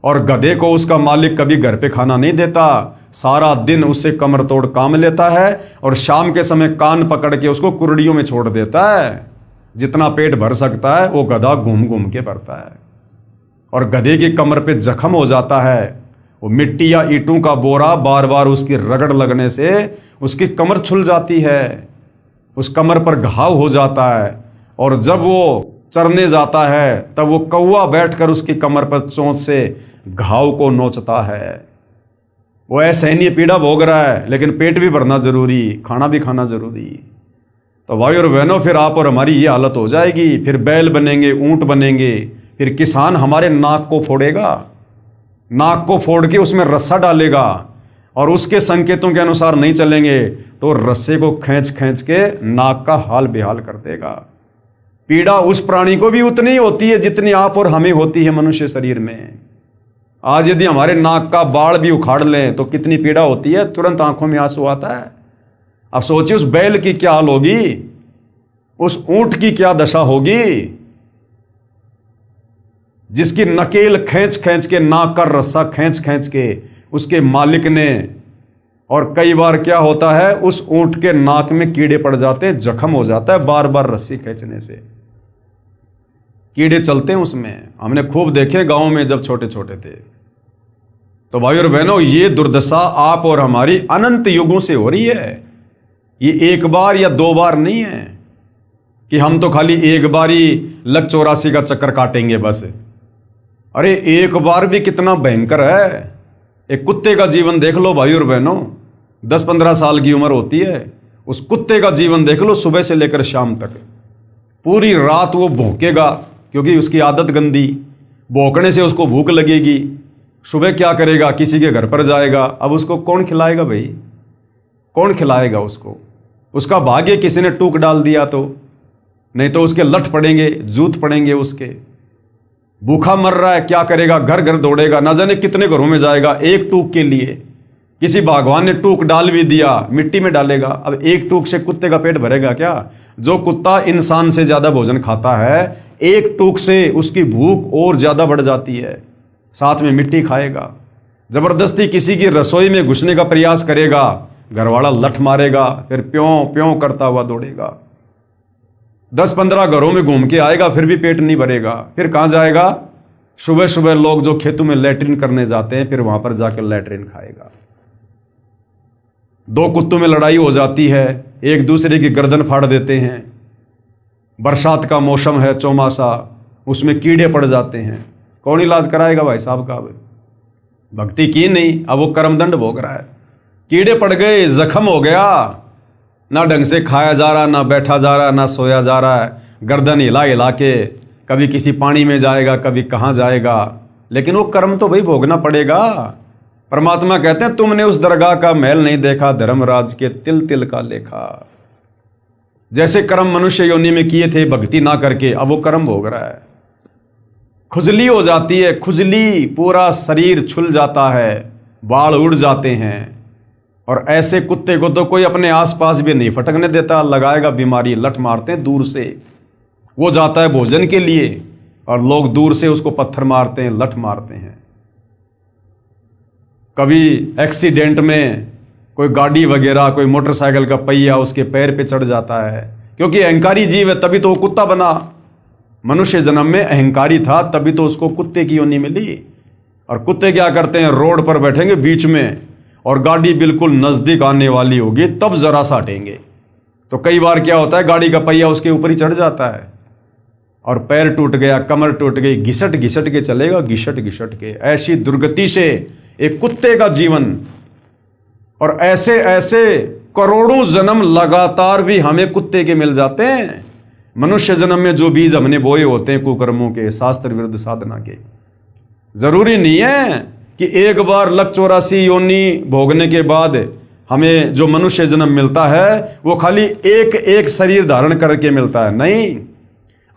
और गधे को उसका मालिक कभी घर पे खाना नहीं देता, सारा दिन उससे कमर तोड़ काम लेता है, और शाम के समय कान पकड़ के उसको कुर्डियों में छोड़ देता है। जितना पेट भर सकता है वो गधा घूम घूम के भरता है। और गधे की कमर पे जख्म हो जाता है, वो मिट्टी या ईंटों का बोरा बार बार उसकी रगड़ लगने से उसकी कमर छुल जाती है, उस कमर पर घाव हो जाता है। और जब वो चरने जाता है तब वो कौवा बैठकर उसकी कमर पर चोंच से घाव को नोचता है। वो असहनीय पीड़ा भोग रहा है, लेकिन पेट भी भरना जरूरी, खाना भी खाना जरूरी। तो भाई और बहनों, फिर आप और हमारी ये हालत हो जाएगी। फिर बैल बनेंगे, ऊंट बनेंगे, फिर किसान हमारे नाक को फोड़ेगा, नाक को फोड़ के उसमें रस्सा डालेगा, और उसके संकेतों के अनुसार नहीं चलेंगे तो रस्से को खींच खींच के नाक का हाल बेहाल कर देगा। पीड़ा उस प्राणी को भी उतनी ही होती है जितनी आप और हमें होती है मनुष्य शरीर में। आज यदि हमारे नाक का बाल भी उखाड़ लें तो कितनी पीड़ा होती है, तुरंत आंखों में आंसू आता है। अब सोचिए उस बैल की क्या हाल होगी, उस ऊंट की क्या दशा होगी, जिसकी नकेल खींच खींच के, नाक का रस्सा खींच खींच के उसके मालिक ने। और कई बार क्या होता है, उस ऊंट के नाक में कीड़े पड़ जाते हैं, जख्म हो जाता है बार बार रस्सी खींचने से, कीड़े चलते हैं उसमें। हमने खूब देखे गांव में जब छोटे छोटे थे। तो भाई और बहनों, ये दुर्दशा आप और हमारी अनंत युगों से हो रही है। ये एक बार या 2 बार नहीं है कि हम तो खाली एक बार ही लक 84 का चक्कर काटेंगे बस। अरे एक बार भी कितना भयंकर है। एक कुत्ते का जीवन देख लो भाई और बहनों, 10-15 साल की उम्र होती है, उस कुत्ते का जीवन देख लो, सुबह से लेकर शाम तक पूरी रात वो भौंकेगा क्योंकि उसकी आदत गंदी, भौंकने से उसको भूख लगेगी। सुबह क्या करेगा, किसी के घर पर जाएगा। अब उसको कौन खिलाएगा भाई, कौन खिलाएगा उसको? उसका भाग्य किसी ने टूक डाल दिया तो, नहीं तो उसके लठ पड़ेंगे, जूत पड़ेंगे उसके। भूखा मर रहा है, क्या करेगा? घर घर दौड़ेगा, ना जाने कितने घरों में जाएगा एक टूक के लिए। किसी भगवान ने टूक डाल भी दिया, मिट्टी में डालेगा। अब एक टूक से कुत्ते का पेट भरेगा क्या? जो कुत्ता इंसान से ज्यादा भोजन खाता है, एक टूक से उसकी भूख और ज्यादा बढ़ जाती है, साथ में मिट्टी खाएगा। जबरदस्ती किसी की रसोई में घुसने का प्रयास करेगा, घरवाला लठ मारेगा, फिर प्यों प्यों करता हुआ दौड़ेगा। 10-15 घरों में घूम के आएगा, फिर भी पेट नहीं भरेगा। फिर कहां जाएगा? सुबह सुबह लोग जो खेतों में लैट्रिन करने जाते हैं, फिर वहां पर जाकर लैट्रिन खाएगा। 2 कुत्तों में लड़ाई हो जाती है, एक दूसरे की गर्दन फाड़ देते हैं। बरसात का मौसम है, चौमासा, उसमें कीड़े पड़ जाते हैं। कौन इलाज कराएगा भाई साहब का? भक्ति की नहीं, अब वो कर्मदंड भोग रहा है। कीड़े पड़ गए, जख्म हो गया, ना ढंग से खाया जा रहा, ना बैठा जा रहा, ना सोया जा रहा है, गर्दन हिला हिला के कभी किसी पानी में जाएगा, कभी कहां जाएगा। लेकिन वो कर्म तो भाई भोगना पड़ेगा। परमात्मा कहते हैं, तुमने उस दरगाह का महल नहीं देखा, धर्मराज के तिल तिल का लेखा। जैसे कर्म मनुष्य योनि में किए थे भक्ति ना करके, अब वो कर्म भोग रहा है। खुजली हो जाती है, खुजली, पूरा शरीर छुल जाता है, बाल उड़ जाते हैं। और ऐसे कुत्ते को तो कोई अपने आसपास भी नहीं फटकने देता, लगाएगा बीमारी। लठ मारते हैं दूर से, वो जाता है भोजन के लिए और लोग दूर से उसको पत्थर मारते हैं, लठ मारते हैं। कभी एक्सीडेंट में कोई गाड़ी वगैरह, कोई मोटरसाइकिल का पहिया उसके पैर पे चढ़ जाता है, क्योंकि अहंकारी जीव है, तभी तो वो कुत्ता बना। मनुष्य जन्म में अहंकारी था, तभी तो उसको कुत्ते की योनि मिली। और कुत्ते क्या करते हैं? रोड पर बैठेंगे बीच में, और गाड़ी बिल्कुल नजदीक आने वाली होगी तब जरा सा हटेंगे। तो कई बार क्या होता है, गाड़ी का पहिया उसके ऊपर ही चढ़ जाता है और पैर टूट गया, कमर टूट गई, घिसट घिसट के चलेगा, घिसट घिसट के। ऐसी दुर्गति से एक कुत्ते का जीवन। और ऐसे ऐसे करोड़ों जन्म लगातार भी हमें कुत्ते के मिल जाते हैं। मनुष्य जन्म में जो बीज हमने बोए होते हैं कुकर्मों के, शास्त्र विरुद्ध साधना के, जरूरी नहीं है कि एक बार लक 84 योनि भोगने के बाद हमें जो मनुष्य जन्म मिलता है वो खाली एक एक शरीर धारण करके मिलता है। नहीं,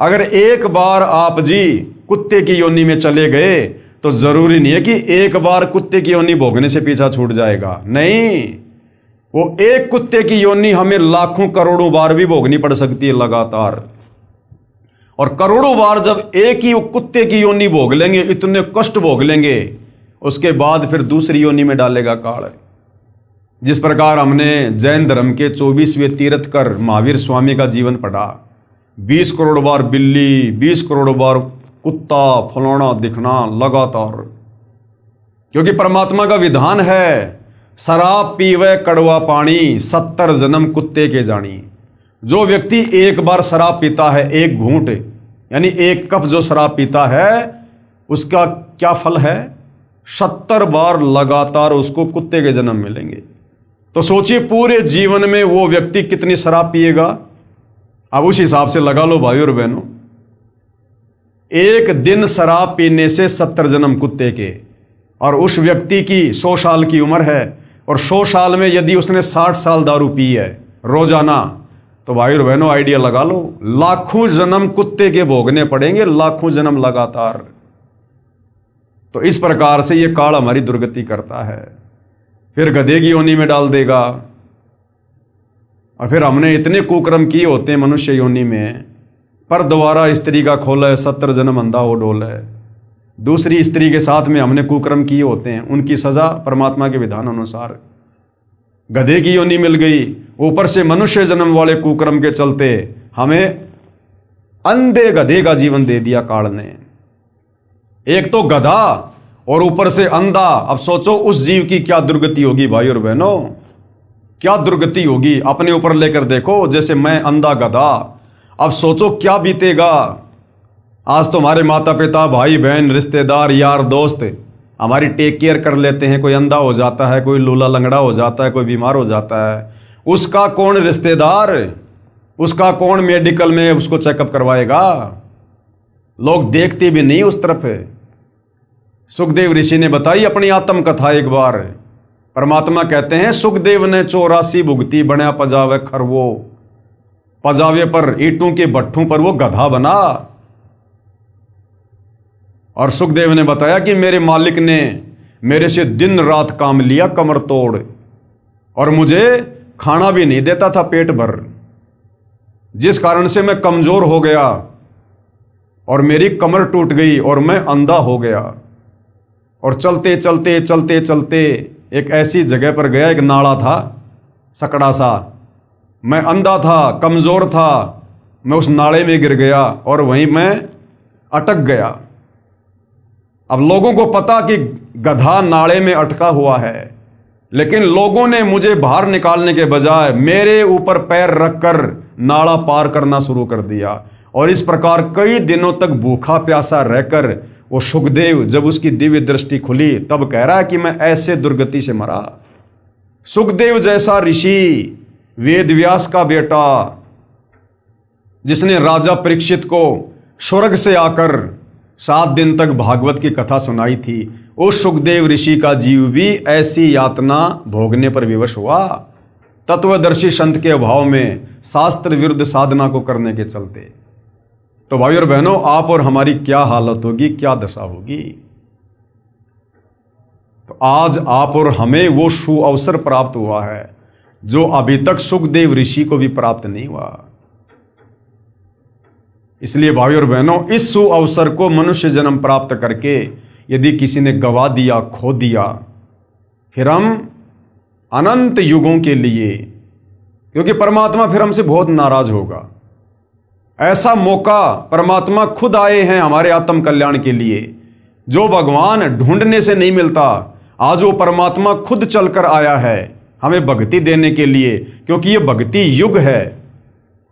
अगर एक बार आप जी कुत्ते की योनि में चले गए तो जरूरी नहीं है कि एक बार कुत्ते की योनि भोगने से पीछा छूट जाएगा। नहीं, वो एक कुत्ते की योनि हमें लाखों करोड़ों बार भी भोगनी पड़ सकती है लगातार। और करोड़ों बार जब एक ही कुत्ते की योनि भोग लेंगे, इतने कष्ट भोग लेंगे, उसके बाद फिर दूसरी योनि में डालेगा काल। जिस प्रकार हमने जैन धर्म के 24वें तीर्थकर महावीर स्वामी का जीवन पढ़ा, 20 करोड़ बार बिल्ली, 20 करोड़ बार कुत्ता, फलाना दिखना लगातार। क्योंकि परमात्मा का विधान है, शराब पीवे कड़वा पानी, 70 जन्म कुत्ते के जानी। जो व्यक्ति एक बार शराब पीता है, एक घूंट यानी एक कप जो शराब पीता है, उसका क्या फल है? 70 बार लगातार उसको कुत्ते के जन्म मिलेंगे। तो सोचिए पूरे जीवन में वो व्यक्ति कितनी शराब पिएगा। अब उस हिसाब से लगा लो भाई और बहनों, एक दिन शराब पीने से 70 जन्म कुत्ते के। और उस व्यक्ति की 100 साल की उम्र है, और 100 साल में यदि उसने 60 साल दारू पी है रोजाना, तो भाई और बहनों आइडिया लगा लो, लाखों जन्म कुत्ते के भोगने पड़ेंगे, लाखों जन्म लगातार। तो इस प्रकार से ये काल हमारी दुर्गति करता है। फिर गधे की योनि में डाल देगा। और फिर हमने इतने कुकर्म किए होते हैं मनुष्य योनि में, पर दोबारा स्त्री का खोला है, 70 जन्म अंधा हो डोल है। दूसरी स्त्री के साथ में हमने कुकर्म किए होते हैं, उनकी सजा परमात्मा के विधान अनुसार गधे की योनि मिल गई। ऊपर से मनुष्य जन्म वाले कुकर्म के चलते हमें अंधे गधे का जीवन दे दिया काल ने। एक तो गधा और ऊपर से अंधा। अब सोचो उस जीव की क्या दुर्गति होगी भाई और बहनों, क्या दुर्गति होगी। अपने ऊपर लेकर देखो, जैसे मैं अंधा गधा, अब सोचो क्या बीतेगा। आज तो हमारे माता पिता, भाई बहन, रिश्तेदार, यार दोस्त हमारी टेक केयर कर लेते हैं। कोई अंधा हो जाता है, कोई लूला लंगड़ा हो जाता है, कोई बीमार हो जाता है, उसका कौन रिश्तेदार, उसका कौन मेडिकल में उसको चेकअप करवाएगा। लोग देखते भी नहीं उस तरफ। सुखदेव ऋषि ने बताई अपनी आत्म कथा एक बार। परमात्मा कहते हैं सुखदेव ने 84 भुगती बना पजावे खरवो, पजावे पर ईंटों के भट्ठों पर वो गधा बना। और सुखदेव ने बताया कि मेरे मालिक ने मेरे से दिन रात काम लिया कमर तोड़, और मुझे खाना भी नहीं देता था पेट भर, जिस कारण से मैं कमजोर हो गया और मेरी कमर टूट गई और मैं अंधा हो गया। और चलते चलते चलते चलते एक ऐसी जगह पर गया, एक नाला था सकड़ा सा, मैं अंधा था, कमजोर था, मैं उस नाले में गिर गया और वहीं मैं अटक गया। अब लोगों को पता कि गधा नाले में अटका हुआ है, लेकिन लोगों ने मुझे बाहर निकालने के बजाय मेरे ऊपर पैर रखकर नाला पार करना शुरू कर दिया। और इस प्रकार कई दिनों तक भूखा प्यासा रहकर वो सुखदेव, जब उसकी दिव्य दृष्टि खुली, तब कह रहा है कि मैं ऐसे दुर्गति से मरा। सुखदेव जैसा ऋषि, वेद व्यास का बेटा, जिसने राजा परीक्षित को स्वर्ग से आकर 7 दिन तक भागवत की कथा सुनाई थी, उस सुखदेव ऋषि का जीव भी ऐसी यातना भोगने पर विवश हुआ, तत्वदर्शी संत के अभाव में, शास्त्र विरुद्ध साधना को करने के चलते। तो भाई और बहनों, आप और हमारी क्या हालत होगी, क्या दशा होगी। तो आज आप और हमें वो सु अवसर प्राप्त हुआ है जो अभी तक सुखदेव ऋषि को भी प्राप्त नहीं हुआ। इसलिए भाई और बहनों, इस सु अवसर को मनुष्य जन्म प्राप्त करके यदि किसी ने गवा दिया, खो दिया, फिर हम अनंत युगों के लिए, क्योंकि परमात्मा फिर हमसे बहुत नाराज होगा। ऐसा मौका परमात्मा खुद आए हैं हमारे आत्म कल्याण के लिए, जो भगवान ढूंढने से नहीं मिलता। आज वो परमात्मा खुद चलकर आया है हमें भक्ति देने के लिए, क्योंकि ये भक्ति युग है।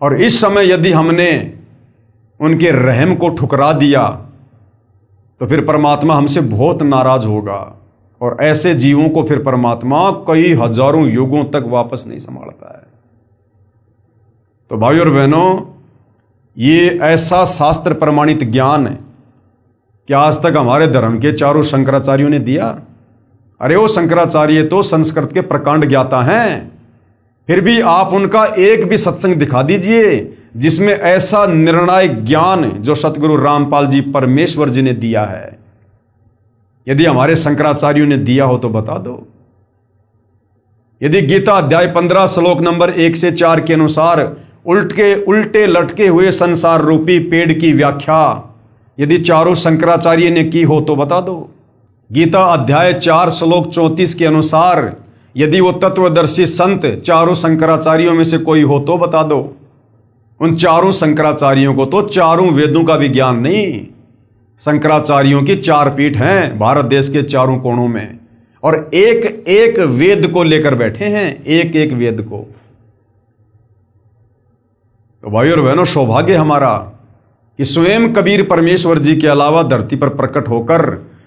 और इस समय यदि हमने उनके रहम को ठुकरा दिया तो फिर परमात्मा हमसे बहुत नाराज होगा, और ऐसे जीवों को फिर परमात्मा कई हजारों युगों तक वापस नहीं संभालता है। तो भाई और बहनों, ये ऐसा शास्त्र प्रमाणित ज्ञान है कि आज तक हमारे धर्म के चारों शंकराचार्यों ने दिया। अरे वो शंकराचार्य तो संस्कृत के प्रकांड ज्ञाता हैं, फिर भी आप उनका एक भी सत्संग दिखा दीजिए जिसमें ऐसा निर्णायक ज्ञान जो सतगुरु रामपाल जी परमेश्वर जी ने दिया है। यदि हमारे शंकराचार्यों ने दिया हो तो बता दो। यदि गीता अध्याय 15 श्लोक नंबर 1 से 4 के अनुसार उल्टे लटके हुए संसार रूपी पेड़ की व्याख्या यदि चारों शंकराचार्य ने की हो तो बता दो। गीता अध्याय 4 श्लोक 34 के अनुसार यदि वो तत्वदर्शी संत चारों शंकराचार्यों में से कोई हो तो बता दो। उन चारों शंकराचार्यों को तो चारों वेदों का भी ज्ञान नहीं। शंकराचार्यों की 4 पीठ हैं भारत देश के चारों कोणों में, और एक एक वेद को लेकर बैठे हैं, एक एक वेद को। तो भाई और बहनों, सौभाग्य हमारा कि स्वयं कबीर परमेश्वर जी के अलावा धरती पर प्रकट होकर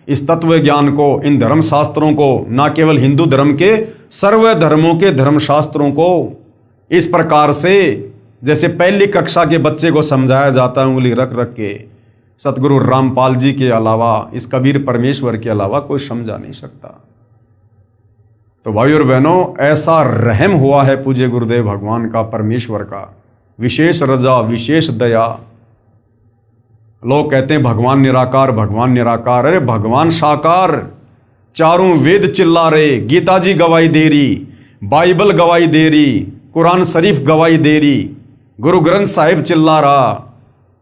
इस तत्व ज्ञान को, इन धर्म शास्त्रों को, ना केवल हिंदू धर्म के सर्व धर्मों के धर्म शास्त्रों को इस प्रकार से जैसे पहली कक्षा के बच्चे को समझाया जाता है उंगली रख रख के, सतगुरु रामपाल जी के अलावा, इस कबीर परमेश्वर के अलावा कोई समझा नहीं सकता। तो भाई और बहनों, ऐसा रहम हुआ है पूज्य गुरुदेव भगवान का, परमेश्वर का, विशेष रजा, विशेष दया। लोग कहते हैं भगवान निराकार, भगवान निराकार। अरे भगवान साकार, चारों वेद चिल्ला रहे, गीता जी गवाही दे रही, बाइबल गवाही दे रही, कुरान शरीफ गवाही दे रही, गुरु ग्रंथ साहिब चिल्ला रहा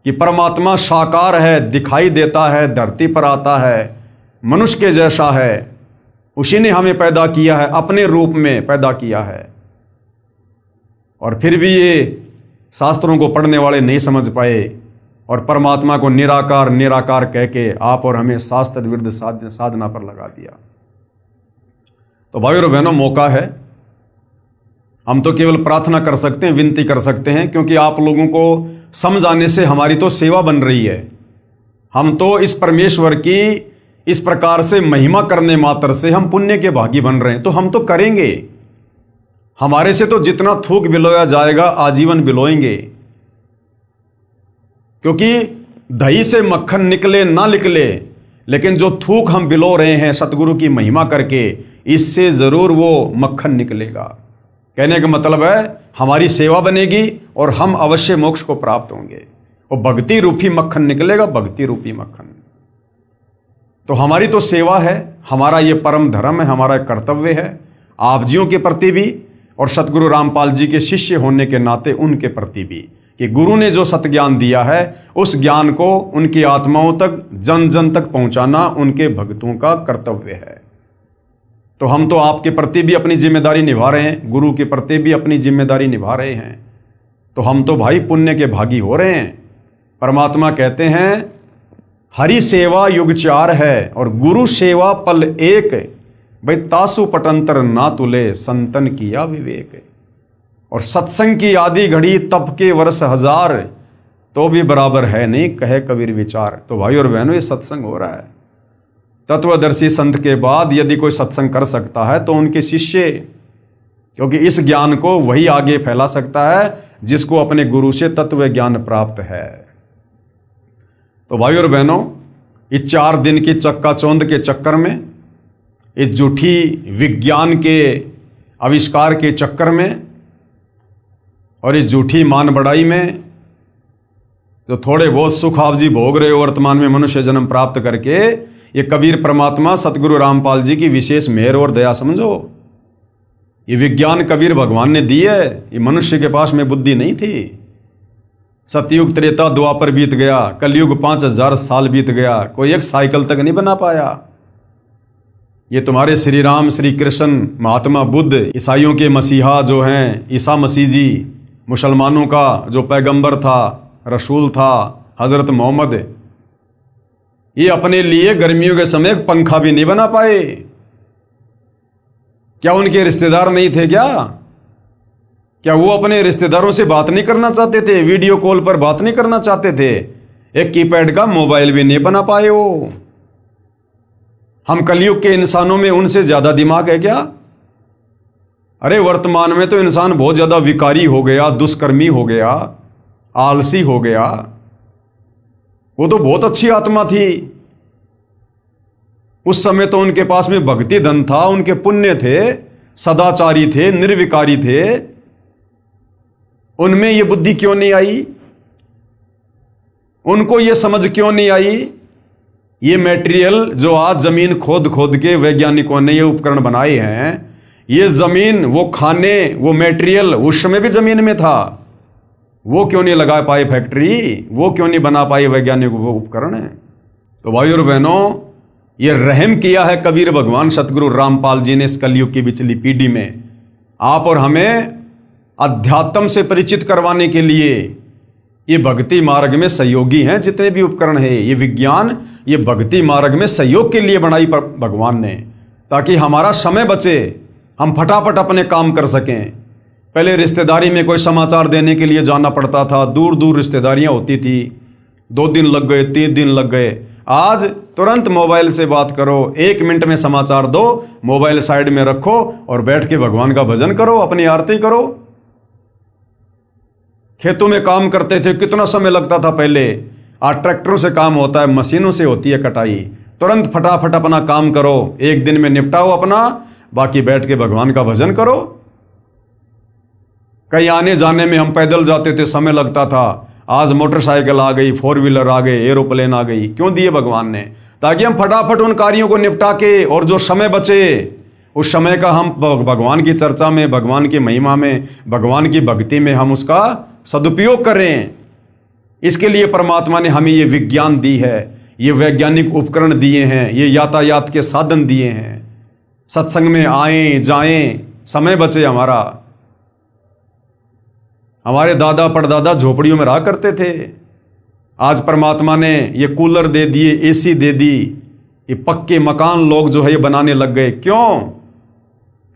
कि परमात्मा साकार है, दिखाई देता है, धरती पर आता है, मनुष्य के जैसा है, उसी ने हमें पैदा किया है, अपने रूप में पैदा किया है। और फिर भी ये शास्त्रों को पढ़ने वाले नहीं समझ पाए और परमात्मा को निराकार निराकार कह के आप और हमें शास्त्र विरुद्ध साधना पर लगा दिया। तो भाइयों और बहनों, मौका है, हम तो केवल प्रार्थना कर सकते हैं, विनती कर सकते हैं, क्योंकि आप लोगों को समझाने से हमारी तो सेवा बन रही है। हम तो इस परमेश्वर की इस प्रकार से महिमा करने मात्र से हम पुण्य के भागी बन रहे हैं, तो हम तो करेंगे। हमारे से तो जितना थूक बिलोया जाएगा आजीवन बिलोएंगे, क्योंकि दही से मक्खन निकले ना निकले, लेकिन जो थूक हम बिलो रहे हैं सतगुरु की महिमा करके, इससे जरूर वो मक्खन निकलेगा। कहने का मतलब है हमारी सेवा बनेगी और हम अवश्य मोक्ष को प्राप्त होंगे। वो भक्ति रूपी मक्खन निकलेगा, भक्ति रूपी मक्खन। तो हमारी तो सेवा है, हमारा ये परम धर्म है, हमारा कर्तव्य है आप जियों के प्रति भी और सतगुरु रामपाल जी के शिष्य होने के नाते उनके प्रति भी, कि गुरु ने जो सतज्ञान दिया है उस ज्ञान को उनकी आत्माओं तक, जन जन तक पहुंचाना उनके भक्तों का कर्तव्य है। तो हम तो आपके प्रति भी अपनी जिम्मेदारी निभा रहे हैं, गुरु के प्रति भी अपनी जिम्मेदारी निभा रहे हैं। तो हम तो भाई पुण्य के भागी हो रहे हैं। परमात्मा कहते हैं हरि सेवा युग 4 है और गुरु सेवा पल एक, भाई तासु पटंतर ना तुले संतन किया विवेक। और सत्संग की आदि घड़ी तप के वर्ष 1000, तो भी बराबर है नहीं कहे कबीर विचार। तो भाई और बहनों, ये सत्संग हो रहा है। तत्वदर्शी संत के बाद यदि कोई सत्संग कर सकता है तो उनके शिष्य, क्योंकि इस ज्ञान को वही आगे फैला सकता है जिसको अपने गुरु से तत्व ज्ञान प्राप्त है। तो भाई और बहनों, इस 4 दिन की चक्काचौंध के चक्कर में, इस झूठी विज्ञान के आविष्कार के चक्कर में और इस झूठी मान बढ़ाई में जो थोड़े बहुत सुख आप जी भोग रहे हो वर्तमान में मनुष्य जन्म प्राप्त करके, ये कबीर परमात्मा सतगुरु रामपाल जी की विशेष मेहर और दया समझो। ये विज्ञान कबीर भगवान ने दी है, ये मनुष्य के पास में बुद्धि नहीं थी। सतयुग त्रेता द्वापर बीत गया, कलयुग 5000 साल बीत गया, कोई एक साइकिल तक नहीं बना पाया। ये तुम्हारे श्री राम, श्री कृष्ण, महात्मा बुद्ध, ईसाइयों के मसीहा जो हैं ईसा मसीह जी, मुसलमानों का जो पैगंबर था, रसूल था हजरत मोहम्मद, ये अपने लिए गर्मियों के समय एक पंखा भी नहीं बना पाए। क्या उनके रिश्तेदार नहीं थे क्या वो अपने रिश्तेदारों से बात नहीं करना चाहते थे? वीडियो कॉल पर बात नहीं करना चाहते थे? एक कीपैड का मोबाइल भी नहीं बना पाए वो। हम कलयुग के इंसानों में उनसे ज्यादा दिमाग है क्या? अरे वर्तमान में तो इंसान बहुत ज्यादा विकारी हो गया, दुष्कर्मी हो गया, आलसी हो गया। वो तो बहुत अच्छी आत्मा थी। उस समय तो उनके पास में भक्ति धन था, उनके पुण्य थे, सदाचारी थे, निर्विकारी थे। उनमें ये बुद्धि क्यों नहीं आई? उनको ये समझ क्यों नहीं आई? ये मटेरियल जो आज जमीन खोद खोद के वैज्ञानिकों ने ये उपकरण बनाए हैं, ये जमीन, वो खाने, वो मटेरियल उस समय भी जमीन में था। वो क्यों नहीं लगा पाए फैक्ट्री? वो क्यों नहीं बना पाए वैज्ञानिक वो उपकरण? तो भाई और बहनों, ये रहम किया है कबीर भगवान सतगुरु रामपाल जी ने इस कलयुग की पिछली पीढ़ी में, आप और हमें अध्यात्म से परिचित करवाने के लिए। ये भक्ति मार्ग में सहयोगी हैं जितने भी उपकरण हैं। ये विज्ञान, ये भक्ति मार्ग में सहयोग के लिए बनाई भगवान ने, ताकि हमारा समय बचे, हम फटाफट अपने काम कर सकें। पहले रिश्तेदारी में कोई समाचार देने के लिए जाना पड़ता था, दूर दूर रिश्तेदारियां होती थी, 2 दिन लग गए, 3 दिन लग गए। आज तुरंत मोबाइल से बात करो, 1 मिनट में समाचार दो, मोबाइल साइड में रखो और बैठ के भगवान का भजन करो, अपनी आरती करो। खेतों में काम करते थे, कितना समय लगता था पहले। आज ट्रैक्टरों से काम होता है, मशीनों से होती है कटाई। तुरंत फटाफट अपना काम करो, 1 दिन में निपटाओ अपना, बाकी बैठ के भगवान का भजन करो। कहीं आने जाने में हम पैदल जाते थे, समय लगता था। आज मोटरसाइकिल आ गई, 4 व्हीलर आ गए, एरोप्लेन आ गई। क्यों दिए भगवान ने? ताकि हम फटाफट उन कार्यों को निपटा के, और जो समय बचे उस समय का हम भगवान की चर्चा में, भगवान की महिमा में, भगवान की भक्ति में हम उसका सदुपयोग करें। इसके लिए परमात्मा ने हमें ये विज्ञान दी है, ये वैज्ञानिक उपकरण दिए हैं, ये यातायात के साधन दिए हैं। सत्संग में आएं जाएं, समय बचे हमारा। हमारे दादा परदादा झोपड़ियों में रहा करते थे। आज परमात्मा ने ये कूलर दे दिए, एसी दे दी, ये पक्के मकान लोग जो है ये बनाने लग गए। क्यों?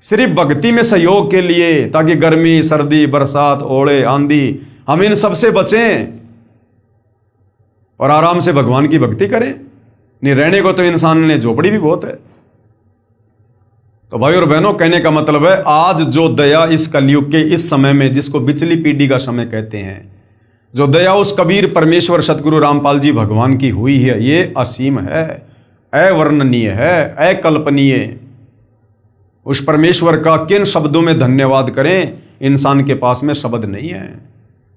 सिर्फ भक्ति में सहयोग के लिए, ताकि गर्मी, सर्दी, बरसात, ओले, आंधी, हम इन सबसे बचें। और आराम से भगवान की भक्ति करें। नहीं रहने को तो इंसान ने झोपड़ी भी बहुत है। तो भाई और बहनों, कहने का मतलब है आज जो दया इस कलयुग के इस समय में, जिसको बिचली पीढ़ी का समय कहते हैं, जो दया उस कबीर परमेश्वर सतगुरु रामपाल जी भगवान की हुई है, ये असीम है, अवर्णनीय है, अकल्पनीय। उस परमेश्वर का किन शब्दों में धन्यवाद करें, इंसान के पास में शब्द नहीं है।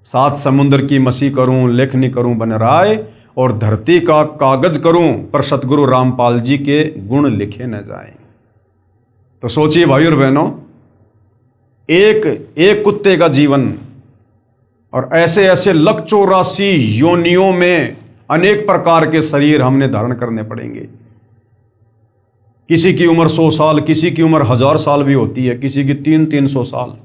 सात समुद्र की मसी करूं, लेखनी करूं बन राय, और धरती का कागज करूं, पर सतगुरु रामपाल जी के गुण लिखे न जाएं। तो सोचिए भाई और बहनों, एक कुत्ते का जीवन और ऐसे ऐसे 184 योनियों में अनेक प्रकार के शरीर हमने धारण करने पड़ेंगे। किसी की उम्र 100 साल, किसी की उम्र 1000 साल भी होती है, किसी की 300 साल।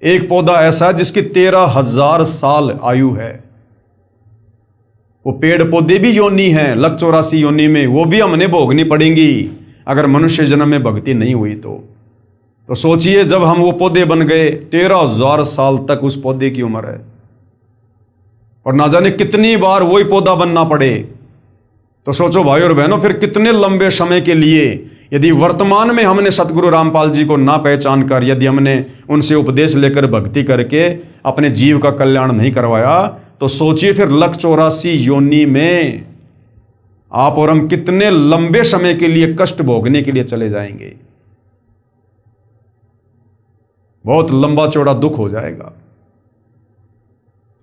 एक पौधा ऐसा है जिसकी 13,000 साल आयु है। वो पेड़ पौधे भी योनि हैं 184 योनि में, वो भी हमने भोगनी पड़ेंगी अगर मनुष्य जन्म में भक्ति नहीं हुई तो सोचिए, जब हम वो पौधे बन गए, 13,000 साल तक उस पौधे की उम्र है, और ना जाने कितनी बार वही पौधा बनना पड़े। तो सोचो भाई और बहनों, फिर कितने लंबे समय के लिए, यदि वर्तमान में हमने सतगुरु रामपाल जी को ना पहचान कर, यदि हमने उनसे उपदेश लेकर भक्ति करके अपने जीव का कल्याण नहीं करवाया, तो सोचिए फिर 184 योनि में आप और हम कितने लंबे समय के लिए कष्ट भोगने के लिए चले जाएंगे। बहुत लंबा चौड़ा दुख हो जाएगा।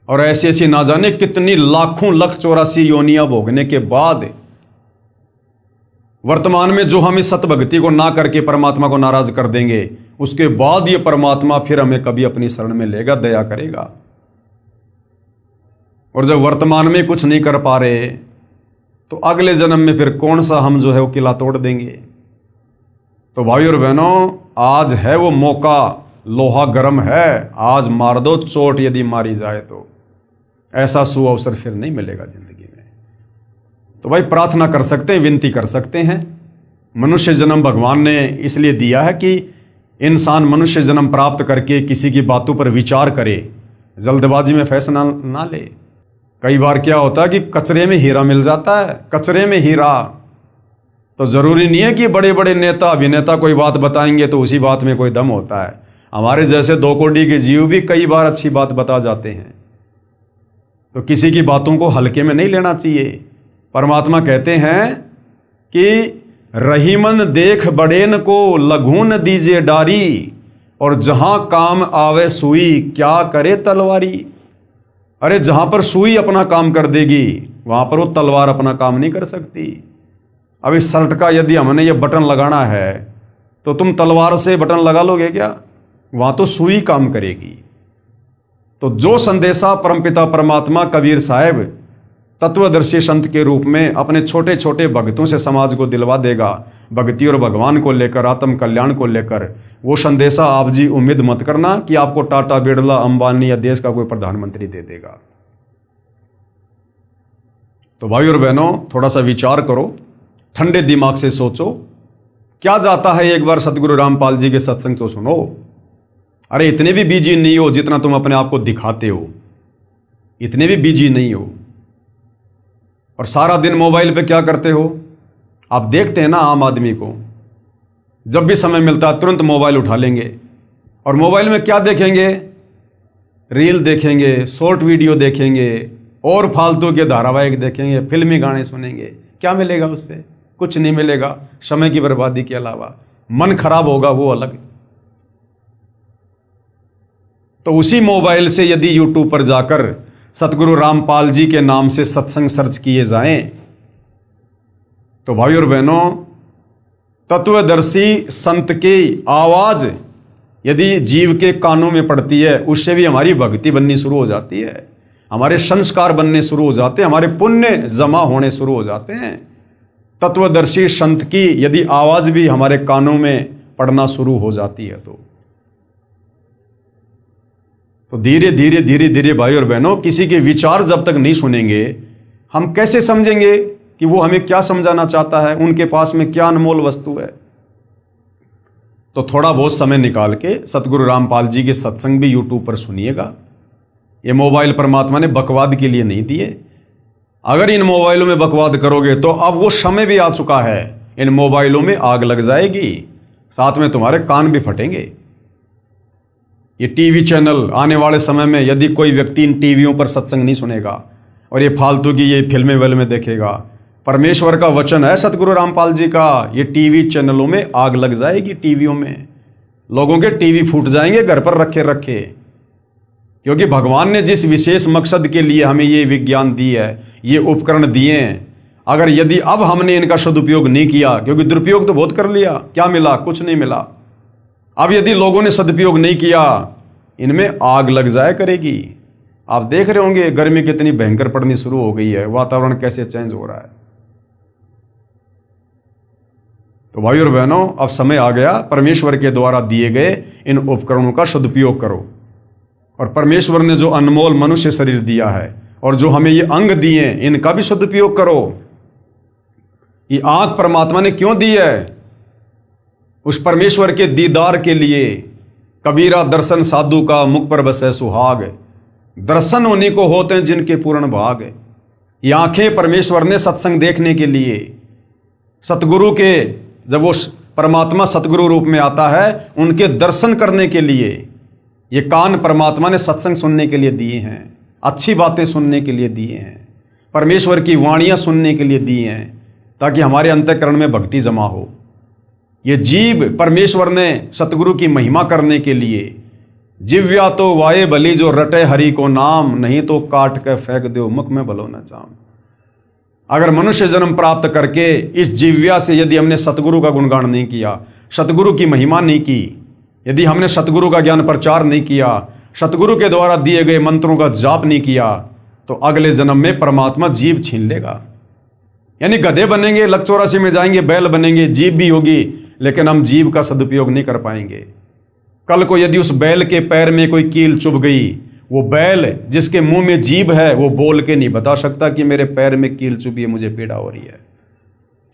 और ऐसी ऐसी ना जाने कितनी लाखों 184 योनियां भोगने के बाद वर्तमान में जो हम इस सतभक्ति को ना करके परमात्मा को नाराज कर देंगे, उसके बाद ये परमात्मा फिर हमें कभी अपनी शरण में लेगा, दया करेगा। और जब वर्तमान में कुछ नहीं कर पा रहे, तो अगले जन्म में फिर कौन सा हम जो है वो किला तोड़ देंगे। तो भाई और बहनों, आज है वो मौका, लोहा गर्म है, आज मार दो चोट, यदि मारी जाए तो ऐसा सुअवसर फिर नहीं मिलेगा जिंदगी में। तो भाई प्रार्थना कर सकते हैं, विनती कर सकते हैं। मनुष्य जन्म भगवान ने इसलिए दिया है कि इंसान मनुष्य जन्म प्राप्त करके किसी की बातों पर विचार करे, जल्दबाजी में फैसला ना ले। कई बार क्या होता है कि कचरे में हीरा मिल जाता है, कचरे में हीरा। तो जरूरी नहीं है कि बड़े बड़े नेता अभिनेता कोई बात बताएंगे तो उसी बात में कोई दम होता है। हमारे जैसे 2 कौड़ी के जीव भी कई बार अच्छी बात बता जाते हैं। तो किसी की बातों को हल्के में नहीं लेना चाहिए। परमात्मा कहते हैं कि रहीमन देख बड़ेन को लघून दीजिए डारी, और जहां काम आवे सुई क्या करे तलवारी। अरे जहां पर सुई अपना काम कर देगी, वहां पर वो तलवार अपना काम नहीं कर सकती। अब इस शर्ट का यदि हमने ये बटन लगाना है, तो तुम तलवार से बटन लगा लोगे क्या? वहां तो सुई काम करेगी। तो जो संदेशा परमपिता परमात्मा कबीर साहब तत्वदर्शी संत के रूप में अपने छोटे छोटे भक्तों से समाज को दिलवा देगा, भक्ति और भगवान को लेकर, आत्म कल्याण को लेकर, वो संदेशा आप जी उम्मीद मत करना कि आपको टाटा, बिरला, अंबानी या देश का कोई प्रधानमंत्री दे देगा। तो भाई और बहनों, थोड़ा सा विचार करो, ठंडे दिमाग से सोचो, क्या जाता है एक बार सतगुरु रामपाल जी के सत्संग तो सुनो। अरे इतने भी बिजी नहीं हो जितना तुम अपने आप को दिखाते हो, इतने भी बिजी नहीं हो। और सारा दिन मोबाइल पे क्या करते हो? आप देखते हैं ना, आम आदमी को जब भी समय मिलता है तुरंत मोबाइल उठा लेंगे, और मोबाइल में क्या देखेंगे? रील देखेंगे, शॉर्ट वीडियो देखेंगे, और फालतू के धारावाहिक देखेंगे, फिल्मी गाने सुनेंगे। क्या मिलेगा उससे? कुछ नहीं मिलेगा, समय की बर्बादी के अलावा। मन खराब होगा वो अलग। तो उसी मोबाइल से यदि यूट्यूब पर जाकर सतगुरु रामपाल जी के नाम से सत्संग सर्च किए जाएं, तो भाई और बहनों, तत्वदर्शी संत की आवाज यदि जीव के कानों में पड़ती है, उससे भी हमारी भक्ति बननी शुरू हो जाती है, हमारे संस्कार बनने शुरू हो जाते हैं, हमारे पुण्य जमा होने शुरू हो जाते हैं। तत्वदर्शी संत की यदि आवाज भी हमारे कानों में पड़ना शुरू हो जाती है, तो धीरे धीरे धीरे धीरे भाई और बहनों, किसी के विचार जब तक नहीं सुनेंगे, हम कैसे समझेंगे कि वो हमें क्या समझाना चाहता है, उनके पास में क्या अनमोल वस्तु है। तो थोड़ा बहुत समय निकाल के सतगुरु रामपाल जी के सत्संग भी यूट्यूब पर सुनिएगा, ये मोबाइल परमात्मा ने बकवाद के लिए नहीं दिए। अगर इन मोबाइलों में बकवाद करोगे तो अब वो समय भी आ चुका है, इन मोबाइलों में आग लग जाएगी, साथ में तुम्हारे कान भी फटेंगे। ये टीवी चैनल आने वाले समय में यदि कोई व्यक्ति इन टीवियों पर सत्संग नहीं सुनेगा और ये फालतू की ये फिल्में विल्में देखेगा, परमेश्वर का वचन है सतगुरु रामपाल जी का, ये टीवी चैनलों में आग लग जाएगी। टीवियों में लोगों के टीवी फूट जाएंगे घर पर रखे रखे, क्योंकि भगवान ने जिस विशेष मकसद के लिए हमें ये विज्ञान दी है, ये उपकरण दिए हैं, अगर यदि अब हमने इनका सदुपयोग नहीं किया, क्योंकि दुरुपयोग तो बहुत कर लिया, क्या मिला? कुछ नहीं मिला। अब यदि लोगों ने सदुपयोग नहीं किया, इनमें आग लग जाया करेगी। आप देख रहे होंगे गर्मी कितनी भयंकर पड़नी शुरू हो गई है, वातावरण कैसे चेंज हो रहा है। तो भाइयों और बहनों, अब समय आ गया, परमेश्वर के द्वारा दिए गए इन उपकरणों का सदुपयोग करो। और परमेश्वर ने जो अनमोल मनुष्य शरीर दिया है और जो हमें ये अंग दिए हैं, इनका भी सदुपयोग करो। ये आंख परमात्मा ने क्यों दी है? उस परमेश्वर के दीदार के लिए। कबीरा दर्शन साधु का, मुख पर बसे सुहाग, दर्शन उन्हीं को होते हैं जिनके पूर्ण भाग। ये आंखें परमेश्वर ने सत्संग देखने के लिए, सतगुरु के, जब वो परमात्मा सतगुरु रूप में आता है, उनके दर्शन करने के लिए। ये कान परमात्मा ने सत्संग सुनने के लिए दिए हैं, अच्छी बातें सुनने के लिए दिए हैं, परमेश्वर की वाणियां सुनने के लिए दिए हैं, ताकि हमारे अंतःकरण में भक्ति जमा हो। ये जीभ परमेश्वर ने सतगुरु की महिमा करने के लिए। जिव्या तो वाये भली जो रटे हरि को नाम, नहीं तो काट के फेंक दो मुख में भलो न चाम। अगर मनुष्य जन्म प्राप्त करके इस जिव्या से यदि हमने सतगुरु का गुणगान नहीं किया, सतगुरु की महिमा नहीं की, यदि हमने सतगुरु का ज्ञान प्रचार नहीं किया, सतगुरु के द्वारा दिए गए मंत्रों का जाप नहीं किया, तो अगले जन्म में परमात्मा जीभ छीन लेगा। यानी गधे बनेंगे, लक 84 में जाएंगे, बैल बनेंगे, जीभ भी होगी, लेकिन हम जीभ का सदुपयोग नहीं कर पाएंगे। कल को यदि उस बैल के पैर में कोई कील चुभ गई, वो बैल जिसके मुंह में जीभ है, वो बोल के नहीं बता सकता कि मेरे पैर में कील चुभी है, मुझे पीड़ा हो रही है।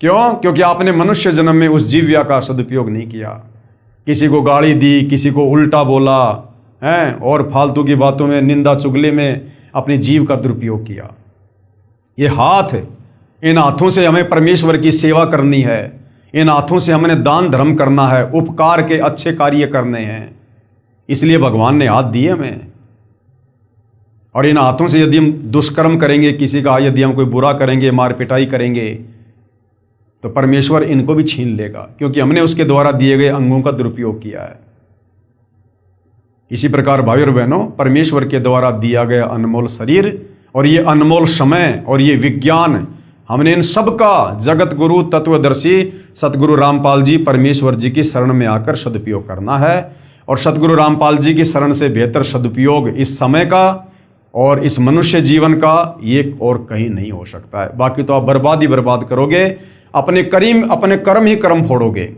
क्यों? क्योंकि आपने मनुष्य जन्म में उस जीव्या का सदुपयोग नहीं किया। किसी को गाली दी, किसी को उल्टा बोला है, और फालतू की बातों में, निंदा चुगली में अपनी जीभ का दुरुपयोग किया। ये हाथ, इन हाथों से हमें परमेश्वर की सेवा करनी है, इन हाथों से हमने दान धर्म करना है, उपकार के अच्छे कार्य करने हैं, इसलिए भगवान ने हाथ दिए हमें। और इन हाथों से यदि हम दुष्कर्म करेंगे, किसी का यदि हम कोई बुरा करेंगे, मार पिटाई करेंगे, तो परमेश्वर इनको भी छीन लेगा, क्योंकि हमने उसके द्वारा दिए गए अंगों का दुरुपयोग किया है। इसी प्रकार भाइयों और बहनों, परमेश्वर के द्वारा दिया गया अनमोल शरीर और ये अनमोल समय और ये विज्ञान, हमने इन सब का जगत गुरु तत्वदर्शी सतगुरु रामपाल जी परमेश्वर जी की शरण में आकर सदुपयोग करना है। और सतगुरु रामपाल जी की शरण से बेहतर सदुपयोग इस समय का और इस मनुष्य जीवन का ये और कहीं नहीं हो सकता है। बाकी तो आप बर्बाद ही बर्बाद करोगे, अपने कर्म ही कर्म फोड़ोगे।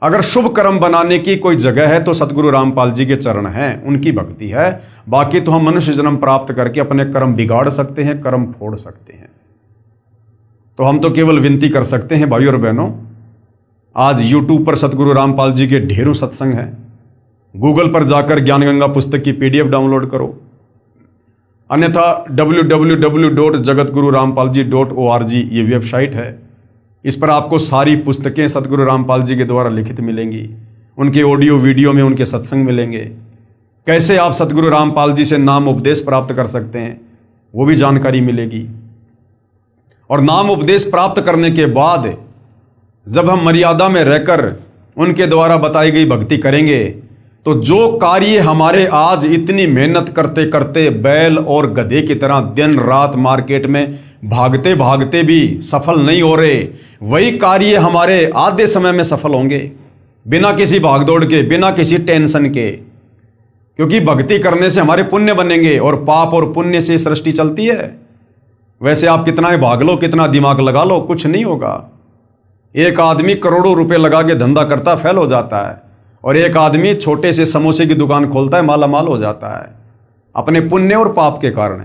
अगर शुभ कर्म बनाने की कोई जगह है तो सतगुरु रामपाल जी के चरण हैं, उनकी भक्ति है। बाकी तो हम मनुष्य जन्म प्राप्त करके अपने कर्म बिगाड़ सकते हैं, कर्म फोड़ सकते हैं। तो हम तो केवल विनती कर सकते हैं भाइयों और बहनों, आज YouTube पर सतगुरु रामपाल जी के ढेरों सत्संग हैं। गूगल पर जाकर ज्ञानगंगा पुस्तक की PDF डाउनलोड करो, अन्यथा www.jagatgururampalji.org ये वेबसाइट है, इस पर आपको सारी पुस्तकें सतगुरु रामपाल जी के द्वारा लिखित मिलेंगी, उनके ऑडियो वीडियो में उनके सत्संग मिलेंगे। कैसे आप सतगुरु रामपाल जी से नाम उपदेश प्राप्त कर सकते हैं, वो भी जानकारी मिलेगी। और नाम उपदेश प्राप्त करने के बाद जब हम मर्यादा में रहकर उनके द्वारा बताई गई भक्ति करेंगे, तो जो कार्य हमारे आज इतनी मेहनत करते करते बैल और गधे की तरह दिन रात मार्केट में भागते भागते भी सफल नहीं हो रहे, वही कार्य हमारे आधे समय में सफल होंगे, बिना किसी भागदौड़ के, बिना किसी टेंशन के। क्योंकि भक्ति करने से हमारे पुण्य बनेंगे और पाप और पुण्य से सृष्टि चलती है। वैसे आप कितना ही भाग लो, कितना दिमाग लगा लो, कुछ नहीं होगा। एक आदमी करोड़ों रुपए लगा के धंधा करता फेल हो जाता है, और एक आदमी छोटे से समोसे की दुकान खोलता है, माला माल हो जाता है, अपने पुण्य और पाप के कारण।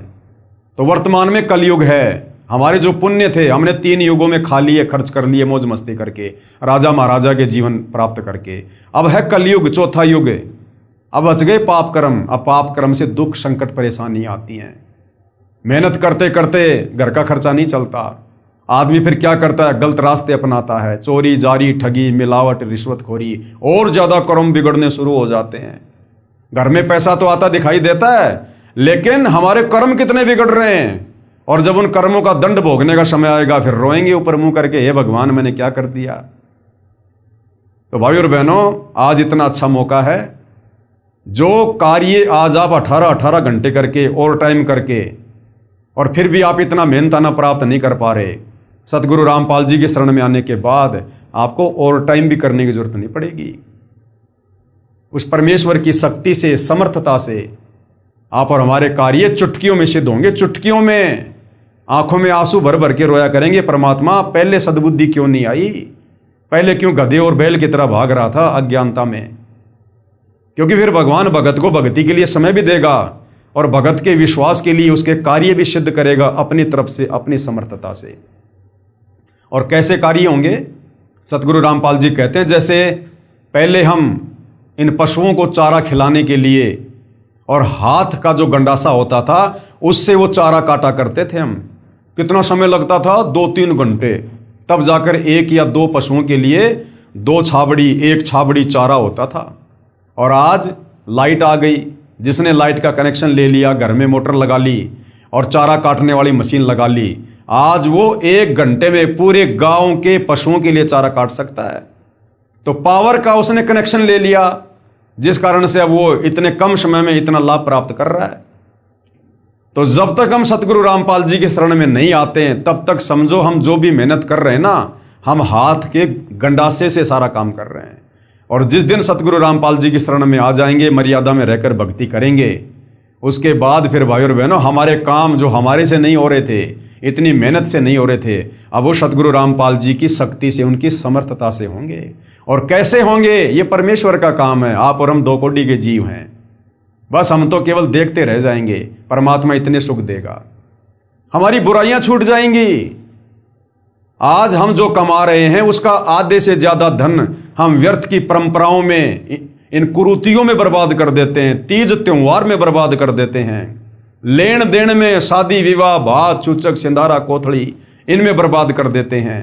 तो वर्तमान में कलयुग है। हमारे जो पुण्य थे हमने 3 युगों में खा लिए, खर्च कर लिए, मौज मस्ती करके, राजा महाराजा के जीवन प्राप्त करके। अब है कलयुग, चौथा युग। अब बच गए पाप कर्म। अब पाप कर्म से दुख संकट परेशानी आती हैं। मेहनत करते करते घर का खर्चा नहीं चलता। आदमी फिर क्या करता है, गलत रास्ते अपनाता है, चोरी जारी ठगी मिलावट रिश्वतखोरी, और ज्यादा कर्म बिगड़ने शुरू हो जाते हैं। घर में पैसा तो आता दिखाई देता है, लेकिन हमारे कर्म कितने बिगड़ रहे हैं। और जब उन कर्मों का दंड भोगने का समय आएगा, फिर रोएंगे ऊपर मुंह करके, हे भगवान मैंने क्या कर दिया। तो भाई और बहनों, आज इतना अच्छा मौका है, जो कार्य आज आप 18-18 घंटे करके ओवर टाइम करके और फिर भी आप इतना मेहनताना प्राप्त नहीं कर पा रहे, सतगुरु रामपाल जी की शरण में आने के बाद आपको ओवर टाइम भी करने की जरूरत नहीं पड़ेगी। उस परमेश्वर की शक्ति से, समर्थता से आप और हमारे कार्य चुटकियों में सिद्ध होंगे। चुटकियों में आंखों में आंसू भर भर के रोया करेंगे, परमात्मा पहले सद्बुद्धि क्यों नहीं आई, पहले क्यों गधे और बैल की तरह भाग रहा था अज्ञानता में। क्योंकि फिर भगवान भगत को भक्ति के लिए समय भी देगा और भगत के विश्वास के लिए उसके कार्य भी सिद्ध करेगा अपनी तरफ से, अपनी समर्थता से। और कैसे कार्य होंगे, सतगुरु रामपाल जी कहते हैं, जैसे पहले हम इन पशुओं को चारा खिलाने के लिए और हाथ का जो गंडासा होता था उससे वो चारा काटा करते थे हम। कितना समय लगता था, 2-3 घंटे, तब जाकर 1 या 2 पशुओं के लिए 2 छाबड़ी 1 छाबड़ी चारा होता था। और आज लाइट आ गई, जिसने लाइट का कनेक्शन ले लिया, घर में मोटर लगा ली और चारा काटने वाली मशीन लगा ली, आज वो 1 घंटे में पूरे गांव के पशुओं के लिए चारा काट सकता है। तो पावर का उसने कनेक्शन ले लिया, जिस कारण से अब वो इतने कम समय में इतना लाभ प्राप्त कर रहा है। तो जब तक हम सतगुरु रामपाल जी की शरण में नहीं आते हैं, तब तक समझो हम जो भी मेहनत कर रहे हैं ना, हम हाथ के गंडासे से सारा काम कर रहे हैं। और जिस दिन सतगुरु रामपाल जी की शरण में आ जाएंगे, मर्यादा में रहकर भक्ति करेंगे, उसके बाद फिर भाई और बहनों, हमारे काम जो हमारे से नहीं हो रहे थे, इतनी मेहनत से नहीं हो रहे थे, अब वो सतगुरु रामपाल जी की शक्ति से, उनकी समर्थता से होंगे। और कैसे होंगे, ये परमेश्वर का काम है। आप और हम 2 कोटि के जीव हैं, बस हम तो केवल देखते रह जाएंगे। परमात्मा इतने सुख देगा, हमारी बुराइयां छूट जाएंगी। आज हम जो कमा रहे हैं उसका आधे से ज्यादा धन हम व्यर्थ की परंपराओं में, इन कुरीतियों में बर्बाद कर देते हैं, तीज त्योहार में बर्बाद कर देते हैं, लेन देन में, शादी विवाह भात चूचक सिंधारा कोथड़ी, इनमें बर्बाद कर देते हैं।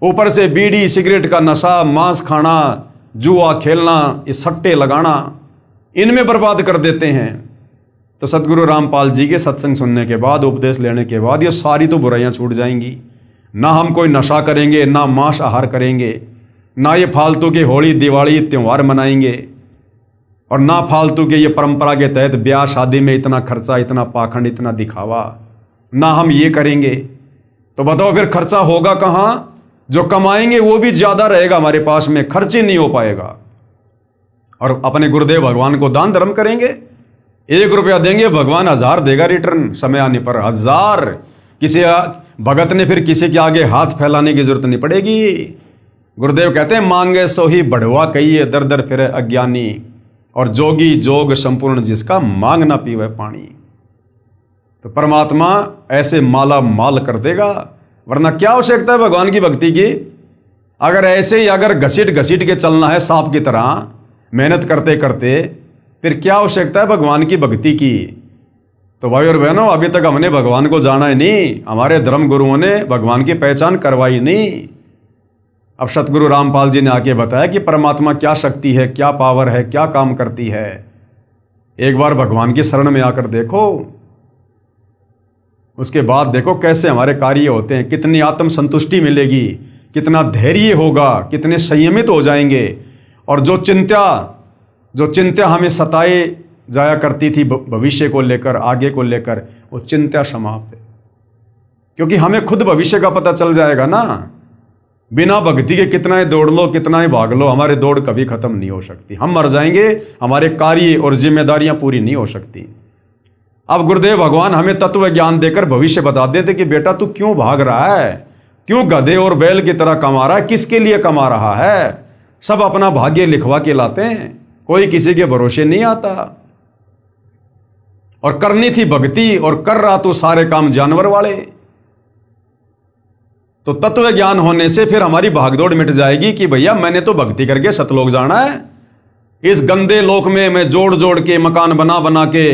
ऊपर से बीड़ी सिगरेट का नशा, मांस खाना, जुआ खेलना, ये सट्टे लगाना, इनमें बर्बाद कर देते हैं। तो सतगुरु रामपाल जी के सत्संग सुनने के बाद, उपदेश लेने के बाद, ये सारी तो बुराइयां छूट जाएंगी। ना हम कोई नशा करेंगे, ना मांस आहार करेंगे, ना ये फालतू के होली दिवाली त्योहार मनाएंगे, और ना फालतू के ये परंपरा के तहत ब्याह शादी में इतना खर्चा, इतना पाखंड, इतना दिखावा, ना हम ये करेंगे। तो बताओ फिर खर्चा होगा कहाँ? जो कमाएंगे वो भी ज्यादा रहेगा हमारे पास में, खर्च ही नहीं हो पाएगा। और अपने गुरुदेव भगवान को दान धर्म करेंगे, 1 रुपया देंगे, भगवान 1000 देगा रिटर्न समय आने पर। 1000 किसी भगत ने फिर किसी के आगे हाथ फैलाने की जरूरत नहीं पड़ेगी। गुरुदेव कहते हैं, मांगे सो ही बढ़वा कहिए, दर दर फिरे अज्ञानी, और जोगी जोग संपूर्ण जिसका मांग ना पीवे पानी। तो परमात्मा ऐसे माला माल कर देगा, वरना क्या आवश्यकता है भगवान की भक्ति की? अगर ऐसे ही अगर घसीट घसीट के चलना है सांप की तरह, मेहनत करते करते, फिर क्या आवश्यकता है भगवान की भक्ति की? तो भाई और बहनों, अभी तक हमने भगवान को जाना ही नहीं, हमारे धर्म गुरुओं ने भगवान की पहचान करवाई नहीं। अब सतगुरु रामपाल जी ने आके बताया कि परमात्मा क्या शक्ति है, क्या पावर है, क्या काम करती है। एक बार भगवान की शरण में आकर देखो, उसके बाद देखो कैसे हमारे कार्य होते हैं, कितनी आत्म संतुष्टि मिलेगी, कितना धैर्य होगा, कितने संयमित हो जाएंगे। और जो चिंता हमें सताए जाया करती थी भविष्य को लेकर, आगे को लेकर, वो चिंता समाप्त है। क्योंकि हमें खुद भविष्य का पता चल जाएगा ना। बिना भक्ति के कितना ही दौड़ लो, कितना ही भाग लो, हमारे दौड़ कभी खत्म नहीं हो सकती। हम मर जाएंगे, हमारे कार्य और जिम्मेदारियां पूरी नहीं हो सकती। अब गुरुदेव भगवान हमें तत्व ज्ञान देकर भविष्य बता देते कि बेटा तू क्यों भाग रहा है, क्यों गधे और बैल की तरह कमा रहा है, किसके लिए कमा रहा है? सब अपना भाग्य लिखवा के लाते हैं, कोई किसी के भरोसे नहीं आता। और करनी थी भक्ति और कर रहा तो सारे काम जानवर वाले। तो तत्व ज्ञान होने से फिर हमारी भागदौड़ मिट जाएगी कि भैया मैंने तो भक्ति करके सतलोक जाना है, इस गंदे लोक में मैं जोड़ जोड़ के मकान बना बना के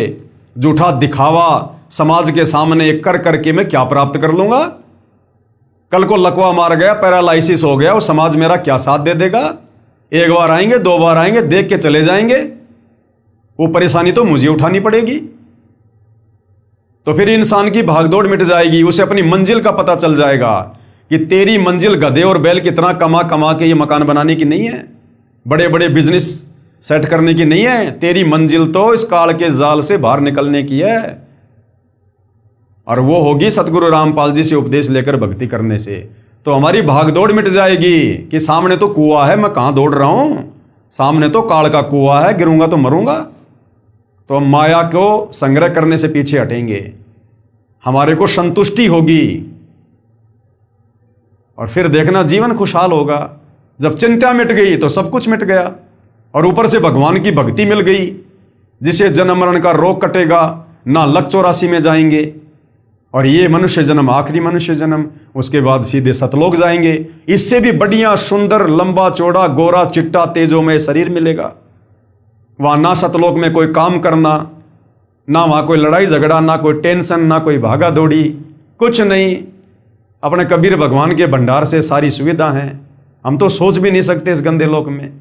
झूठा दिखावा समाज के सामने कर करके मैं क्या प्राप्त कर लूंगा? कल को लकवा मार गया, पैरालाइसिस हो गया, वो समाज मेरा क्या साथ दे देगा? एक बार आएंगे, दो बार आएंगे, देख के चले जाएंगे, वो परेशानी तो मुझे उठानी पड़ेगी। तो फिर इंसान की भागदौड़ मिट जाएगी, उसे अपनी मंजिल का पता चल जाएगा कि तेरी मंजिल गधे और बैल कितना कमा कमा के ये मकान बनाने की नहीं है, बड़े बड़े बिजनेस सेट करने की नहीं है। तेरी मंजिल तो इस काल के जाल से बाहर निकलने की है, और वो होगी सतगुरु रामपाल जी से उपदेश लेकर भक्ति करने से। तो हमारी भागदौड़ मिट जाएगी कि सामने तो कुआं है, मैं कहां दौड़ रहा हूं, सामने तो काल का कुआं है, गिरूंगा तो मरूंगा। तो हम माया को संग्रह करने से पीछे हटेंगे, हमारे को संतुष्टि होगी, और फिर देखना जीवन खुशहाल होगा। जब चिंता मिट गई तो सब कुछ मिट गया, और ऊपर से भगवान की भक्ति मिल गई, जिसे जन्म मरण का रोग कटेगा, ना लक 84 में जाएंगे, और ये मनुष्य जन्म आखिरी मनुष्य जन्म, उसके बाद सीधे सतलोक जाएंगे। इससे भी बढ़िया सुंदर लंबा चौड़ा गोरा चिट्टा तेजोमय शरीर मिलेगा। वहां ना सतलोक में कोई काम करना, ना वहां कोई लड़ाई झगड़ा, ना कोई टेंशन, ना कोई भागा दौड़ी, कुछ नहीं। अपने कबीर भगवान के भंडार से सारी सुविधा है, हम तो सोच भी नहीं सकते इस गंदे लोक में।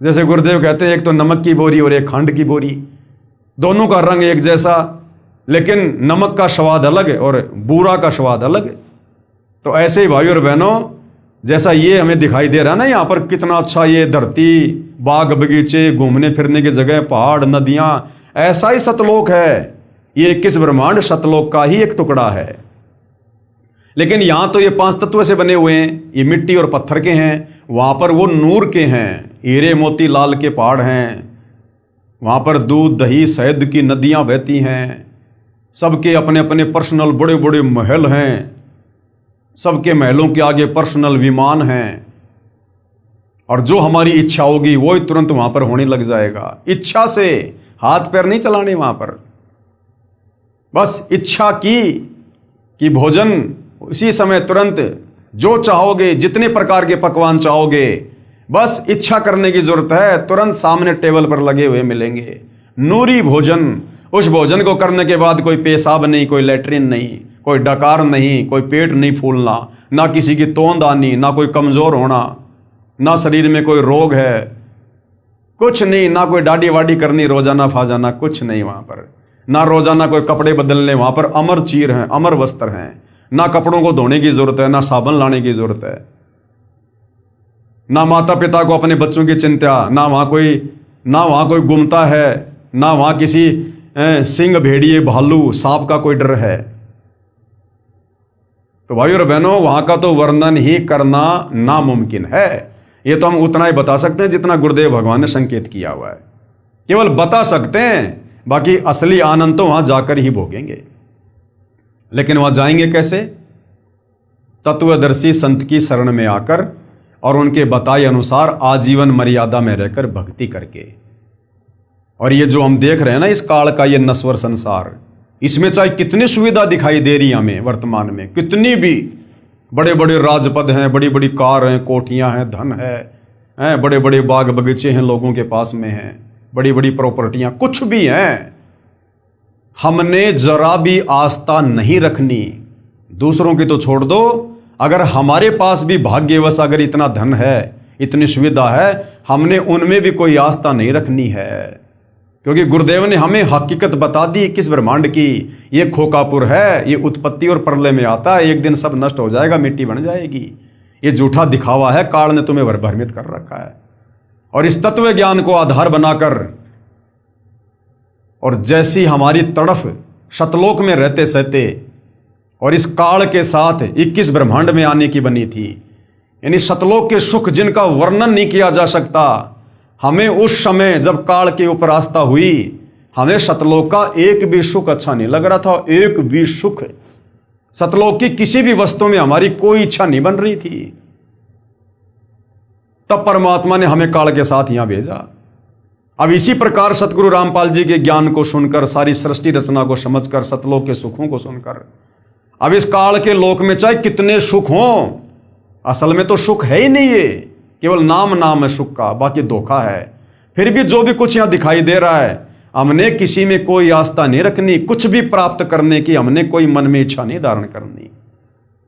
जैसे गुरुदेव कहते हैं, एक तो नमक की बोरी और एक खंड की बोरी, दोनों का रंग एक जैसा, लेकिन नमक का स्वाद अलग और बूरा का स्वाद अलग। तो ऐसे ही भाइयों और बहनों, जैसा ये हमें दिखाई दे रहा है ना यहाँ पर, कितना अच्छा ये धरती, बाग बगीचे, घूमने फिरने की जगह, पहाड़, नदियां, ऐसा ही सतलोक है। ये 21 ब्रह्मांड सतलोक का ही एक टुकड़ा है। लेकिन यहां तो ये 5 तत्व से बने हुए हैं, ये मिट्टी और पत्थर के हैं, वहां पर वो नूर के हैं, हीरे मोती लाल के पहाड़ हैं, वहां पर दूध दही शहद की नदियां बहती हैं, सबके अपने अपने पर्सनल बड़े बड़े महल हैं, सबके महलों के आगे पर्सनल विमान हैं, और जो हमारी इच्छा होगी वो ही तुरंत वहां पर होने लग जाएगा। इच्छा से, हाथ पैर नहीं चलाने वहां पर, बस इच्छा की कि भोजन उसी समय तुरंत जो चाहोगे, जितने प्रकार के पकवान चाहोगे, बस इच्छा करने की जरूरत है, तुरंत सामने टेबल पर लगे हुए मिलेंगे। नूरी भोजन, उस भोजन को करने के बाद कोई पेशाब नहीं, कोई लेटरिन नहीं, कोई डकार नहीं, कोई पेट नहीं फूलना, ना किसी की तोंद आनी, ना कोई कमजोर होना, ना शरीर में कोई रोग है, कुछ नहीं, ना कोई दाढ़ी वाड़ी करनी रोजाना फाजाना, कुछ नहीं वहां पर, ना रोजाना कोई कपड़े बदलने, वहां पर अमर चीर हैं, अमर वस्त्र हैं, ना कपड़ों को धोने की जरूरत है, ना साबुन लाने की जरूरत है, ना माता पिता को अपने बच्चों की चिंता, ना वहां कोई गुमता है, ना वहां किसी सिंह, भेड़िए, भालू, सांप का कोई डर है। तो भाइयों और बहनों, वहां का तो वर्णन ही करना नामुमकिन है। ये तो हम उतना ही बता सकते हैं जितना गुरुदेव भगवान ने संकेत किया हुआ है, केवल बता सकते हैं, बाकी असली आनंद तो वहां जाकर ही भोगेंगे। लेकिन वहां जाएंगे कैसे? तत्वदर्शी संत की शरण में आकर और उनके बताए अनुसार आजीवन मर्यादा में रहकर भक्ति करके। और ये जो हम देख रहे हैं ना, इस काल का ये नश्वर संसार, इसमें चाहे कितनी सुविधा दिखाई दे रही है हमें वर्तमान में, कितनी भी बड़े बड़े राजपद हैं, बड़ी बड़ी कार हैं, कोठियां हैं, धन है, बड़े बड़े बाग बगीचे हैं, लोगों के पास में हैं, बड़ी बड़ी प्रॉपर्टियां, कुछ भी हैं, हमने जरा भी आस्था नहीं रखनी। दूसरों की तो छोड़ दो, अगर हमारे पास भी भाग्यवश अगर इतना धन है, इतनी सुविधा है, हमने उनमें भी कोई आस्था नहीं रखनी है। क्योंकि गुरुदेव ने हमें हकीकत बता दी किस ब्रह्मांड की, ये खोकापुर है, ये उत्पत्ति और प्रलय में आता है, एक दिन सब नष्ट हो जाएगा, मिट्टी बन जाएगी। ये झूठा दिखावा है, काल ने तुम्हें भ्रमित कर रखा है। और इस तत्व ज्ञान को आधार बनाकर, और जैसी हमारी तड़फ सतलोक में रहते सहते और इस काल के साथ 21 ब्रह्मांड में आने की बनी थी, यानी सतलोक के सुख जिनका वर्णन नहीं किया जा सकता, हमें उस समय जब काल के ऊपर आस्था हुई, हमें सतलोक का एक भी सुख अच्छा नहीं लग रहा था, एक भी सुख, सतलोक की किसी भी वस्तु में हमारी कोई इच्छा नहीं बन रही थी। तब परमात्मा ने हमें काल के साथ यहां भेजा। अब इसी प्रकार सतगुरु रामपाल जी के ज्ञान को सुनकर, सारी सृष्टि रचना को समझकर, सतलोक के सुखों को सुनकर, अब इस काल के लोक में चाहे कितने सुख हों, असल में तो सुख है ही नहीं, ये केवल नाम है सुख का, बाकी धोखा है। फिर भी जो भी कुछ यहां दिखाई दे रहा है, हमने किसी में कोई आस्था नहीं रखनी, कुछ भी प्राप्त करने की हमने कोई मन में इच्छा नहीं धारण करनी,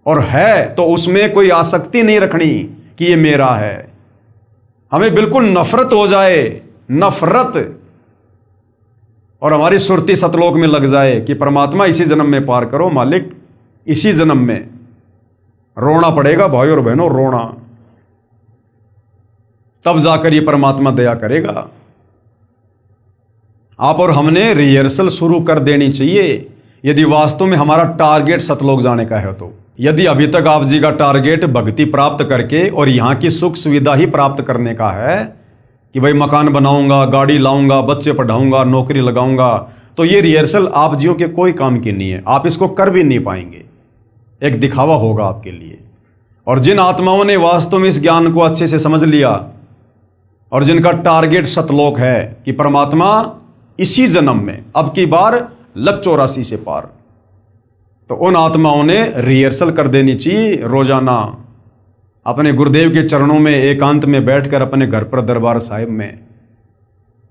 और है तो उसमें कोई आसक्ति नहीं रखनी कि ये मेरा है। हमें बिल्कुल नफरत हो जाए, नफरत, और हमारी सुरती सतलोक में लग जाए कि परमात्मा इसी जन्म में पार करो, मालिक इसी जन्म में। रोना पड़ेगा भाई और बहनों, रोना, तब जाकर ये परमात्मा दया करेगा। आप और हमने रिहर्सल शुरू कर देनी चाहिए, यदि वास्तव में हमारा टारगेट सतलोक जाने का है तो। यदि अभी तक आप जी का टारगेट भक्ति प्राप्त करके और यहां की सुख सुविधा ही प्राप्त करने का है कि भाई मकान बनाऊंगा, गाड़ी लाऊंगा, बच्चे पढ़ाऊंगा, नौकरी लगाऊंगा, तो ये रिहर्सल आप जियो के कोई काम की नहीं है, आप इसको कर भी नहीं पाएंगे, एक दिखावा होगा आपके लिए। और जिन आत्माओं ने वास्तव में इस ज्ञान को अच्छे से समझ लिया और जिनका टारगेट सतलोक है कि परमात्मा इसी जन्म में, अब की बार लग 84 से पार, तो उन आत्माओं ने रिहर्सल कर देनी चाहिए रोजाना अपने गुरुदेव के चरणों में एकांत में बैठकर अपने घर पर दरबार साहिब में,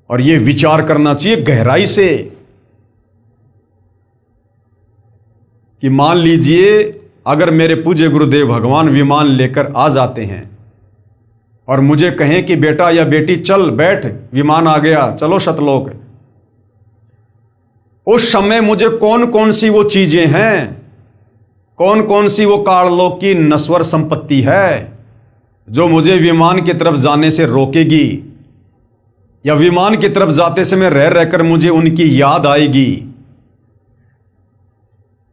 और ये विचार करना चाहिए गहराई से कि मान लीजिए अगर मेरे पूज्य गुरुदेव भगवान विमान लेकर आ जाते हैं और मुझे कहें कि बेटा या बेटी चल बैठ, विमान आ गया, चलो सतलोक, उस समय मुझे कौन कौन सी वो चीजें हैं, कौन कौन सी वो काललोक की नश्वर संपत्ति है जो मुझे विमान की तरफ जाने से रोकेगी, या विमान की तरफ जाते समय रह रहकर मुझे उनकी याद आएगी।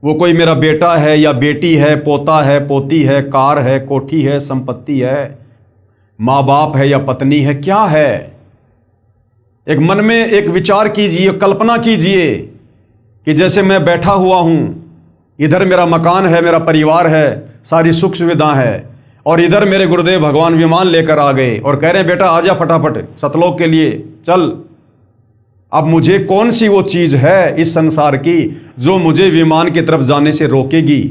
वो कोई मेरा बेटा है या बेटी है, पोता है, पोती है, कार है, कोठी है, संपत्ति है, माँ बाप है या पत्नी है, क्या है। एक मन में एक विचार कीजिए, कल्पना कीजिए कि जैसे मैं बैठा हुआ हूं, इधर मेरा मकान है, मेरा परिवार है, सारी सुख सुविधा है, और इधर मेरे गुरुदेव भगवान विमान लेकर आ गए और कह रहे हैं बेटा आजा फटाफट सतलोक के लिए चल। अब मुझे कौन सी वो चीज है इस संसार की जो मुझे विमान की तरफ जाने से रोकेगी?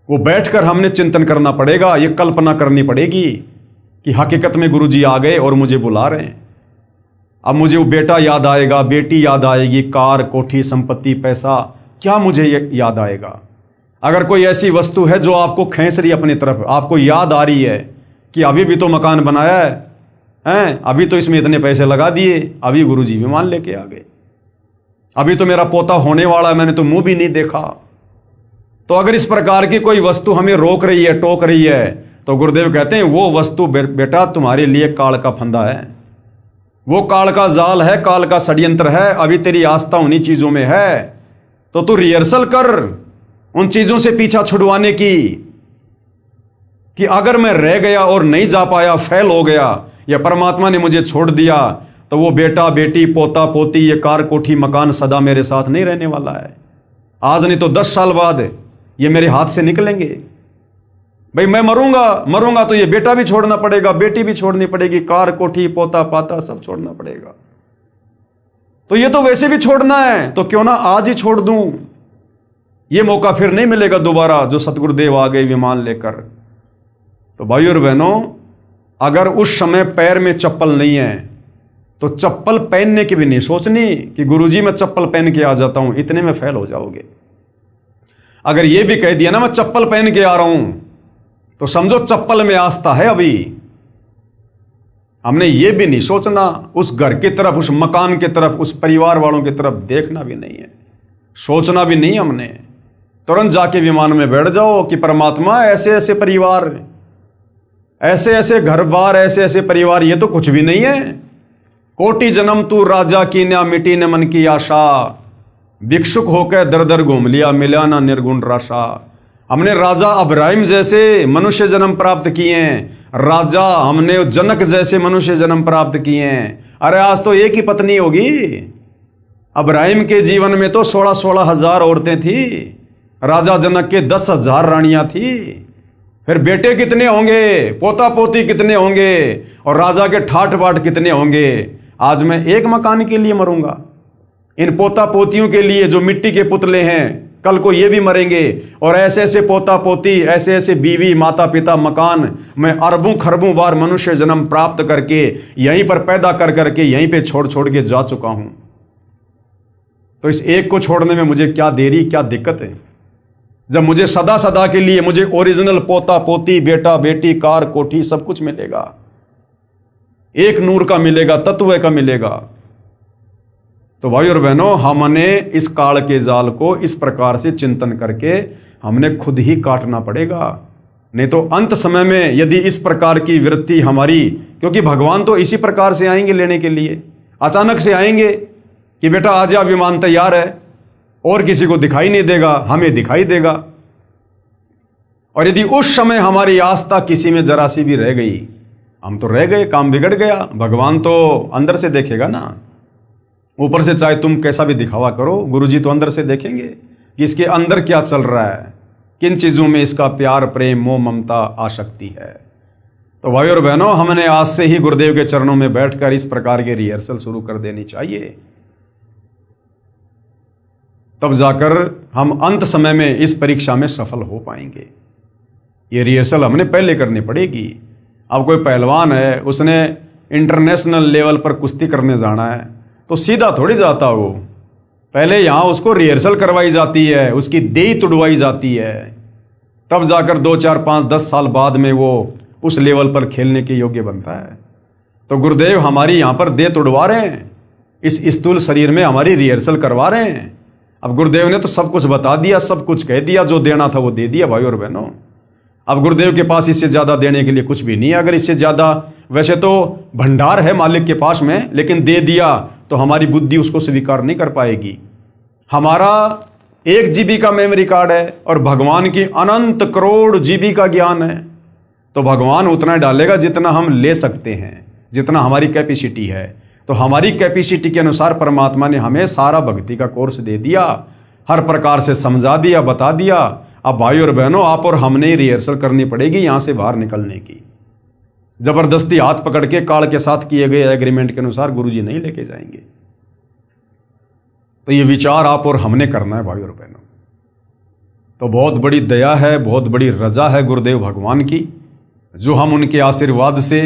वो बैठकर हमने चिंतन करना पड़ेगा, ये कल्पना करनी पड़ेगी कि हकीकत में गुरुजी आ गए और मुझे बुला रहे हैं। अब मुझे वो बेटा याद आएगा, बेटी याद आएगी, कार, कोठी, संपत्ति, पैसा, क्या मुझे याद आएगा? अगर कोई ऐसी वस्तु है जो आपको खींच रही है अपनी तरफ, आपको याद आ रही है कि अभी भी तो मकान बनाया है, अभी तो इसमें इतने पैसे लगा दिए, अभी गुरुजी विमान लेके आ गए, अभी तो मेरा पोता होने वाला है, मैंने तो मुंह भी नहीं देखा। तो अगर इस प्रकार की कोई वस्तु हमें रोक रही है, टोक रही है, तो गुरुदेव कहते हैं वो वस्तु बेटा तुम्हारे लिए काल का फंदा है, वो काल का जाल है, काल का षड्यंत्र है। अभी तेरी आस्था उन्हीं चीजों में है, तो तू रिहर्सल कर उन चीजों से पीछा छुड़वाने की, कि अगर मैं रह गया और नहीं जा पाया, फेल हो गया, या परमात्मा ने मुझे छोड़ दिया, तो वो बेटा, बेटी, पोता, पोती, ये कार, कोठी, मकान सदा मेरे साथ नहीं रहने वाला है। आज नहीं तो 10 साल बाद ये मेरे हाथ से निकलेंगे। भाई मैं मरूंगा तो ये बेटा भी छोड़ना पड़ेगा, बेटी भी छोड़नी पड़ेगी, कार, कोठी, पोता, पाता सब छोड़ना पड़ेगा। तो ये तो वैसे भी छोड़ना है, तो क्यों ना आज ही छोड़ दूं। ये मौका फिर नहीं मिलेगा दोबारा, जो सतगुरुदेव आ गए विमान लेकर। तो भाइयों और बहनों, अगर उस समय पैर में चप्पल नहीं है तो चप्पल पहनने की भी नहीं सोचनी कि गुरुजी मैं चप्पल पहन के आ जाता हूं, इतने में फेल हो जाओगे। अगर ये भी कह दिया ना मैं चप्पल पहन के आ रहा हूं, तो समझो चप्पल में आस्था है। अभी हमने ये भी नहीं सोचना उस घर की तरफ, उस मकान की तरफ, उस परिवार वालों की तरफ देखना भी नहीं है, सोचना भी नहीं। हमने तुरंत जाके विमान में बैठ जाओ कि परमात्मा ऐसे ऐसे परिवार, ऐसे ऐसे घर बार, ऐसे ऐसे परिवार, ये तो कुछ भी नहीं है। कोटि जन्म तू राजा की न मिटी न मन की आशा, भिक्षुक होकर दर दर घूम लिया, मिला ना निर्गुण राशा। हमने राजा अब्राहिम जैसे मनुष्य जन्म प्राप्त किए हैं, राजा हमने जनक जैसे मनुष्य जन्म प्राप्त किए हैं। अरे आज तो एक ही पत्नी होगी, अब्राहिम के जीवन में तो 16-16 हजार औरतें थी, राजा जनक के 10,000 रानियां थी। फिर बेटे कितने होंगे, पोता पोती कितने होंगे, और राजा के ठाट बाट कितने होंगे। आज मैं एक मकान के लिए मरूंगा, इन पोता पोतियों के लिए जो मिट्टी के पुतले हैं, कल को ये भी मरेंगे, और ऐसे ऐसे पोता पोती, ऐसे ऐसे बीवी, माता पिता, मकान, मैं अरबों खरबों बार मनुष्य जन्म प्राप्त करके यहीं पर पैदा कर करके यहीं पे छोड़ छोड़ के जा चुका हूं। तो इस एक को छोड़ने में मुझे क्या देरी, क्या दिक्कत है, जब मुझे सदा सदा के लिए मुझे ओरिजिनल पोता पोती, बेटा बेटी, कार कोठी सब कुछ मिलेगा, एक नूर का मिलेगा, तत्व का मिलेगा। तो भाई और बहनों, हमने इस काल के जाल को इस प्रकार से चिंतन करके हमने खुद ही काटना पड़ेगा। नहीं तो अंत समय में यदि इस प्रकार की वृत्ति हमारी, क्योंकि भगवान तो इसी प्रकार से आएंगे लेने के लिए, अचानक से आएंगे कि बेटा आ जा, विमान तैयार है, और किसी को दिखाई नहीं देगा, हमें दिखाई देगा। और यदि उस समय हमारी आस्था किसी में जरा सी भी रह गई, हम तो रह गए, काम बिगड़ गया। भगवान तो अंदर से देखेगा ना, ऊपर से चाहे तुम कैसा भी दिखावा करो, गुरुजी तो अंदर से देखेंगे कि इसके अंदर क्या चल रहा है, किन चीजों में इसका प्यार, प्रेम, मोह, ममता, आसक्ति है। तो भाई और बहनों, हमने आज से ही गुरुदेव के चरणों में बैठकर इस प्रकार के रिहर्सल शुरू कर देनी चाहिए, तब जाकर हम अंत समय में इस परीक्षा में सफल हो पाएंगे। ये रिहर्सल हमने पहले करनी पड़ेगी। अब कोई पहलवान है, उसने इंटरनेशनल लेवल पर कुश्ती करने जाना है, तो सीधा थोड़ी जाता वो, पहले यहाँ उसको रिहर्सल करवाई जाती है, उसकी देही तुड़वाई जाती है, तब जाकर 2, 4, 5, 10 साल बाद में वो उस लेवल पर खेलने के योग्य बनता है। तो गुरुदेव हमारी यहाँ पर देह तुड़वा रहे हैं, इस स्थूल शरीर में हमारी रिहर्सल करवा रहे हैं। अब गुरुदेव ने तो सब कुछ बता दिया, सब कुछ कह दिया, जो देना था वो दे दिया भाई और बहनों। अब गुरुदेव के पास इससे ज्यादा देने के लिए कुछ भी नहीं है। अगर इससे ज्यादा, वैसे तो भंडार है मालिक के पास में, लेकिन दे दिया तो हमारी बुद्धि उसको स्वीकार नहीं कर पाएगी। हमारा 1 GB का मेमोरी कार्ड है और भगवान की अनंत करोड़ GB का ज्ञान है, तो भगवान उतना डालेगा जितना हम ले सकते हैं, जितना हमारी कैपेसिटी है। तो हमारी कैपेसिटी के अनुसार परमात्मा ने हमें सारा भक्ति का कोर्स दे दिया, हर प्रकार से समझा दिया, बता दिया। अब भाई और बहनों, आप और हमने ही रिहर्सल करनी पड़ेगी यहां से बाहर निकलने की। जबरदस्ती हाथ पकड़ के काल के साथ किए गए एग्रीमेंट के अनुसार गुरुजी नहीं लेके जाएंगे। तो ये विचार आप और हमने करना है भाई और बहनों। तो बहुत बड़ी दया है, बहुत बड़ी रजा है गुरुदेव भगवान की, जो हम उनके आशीर्वाद से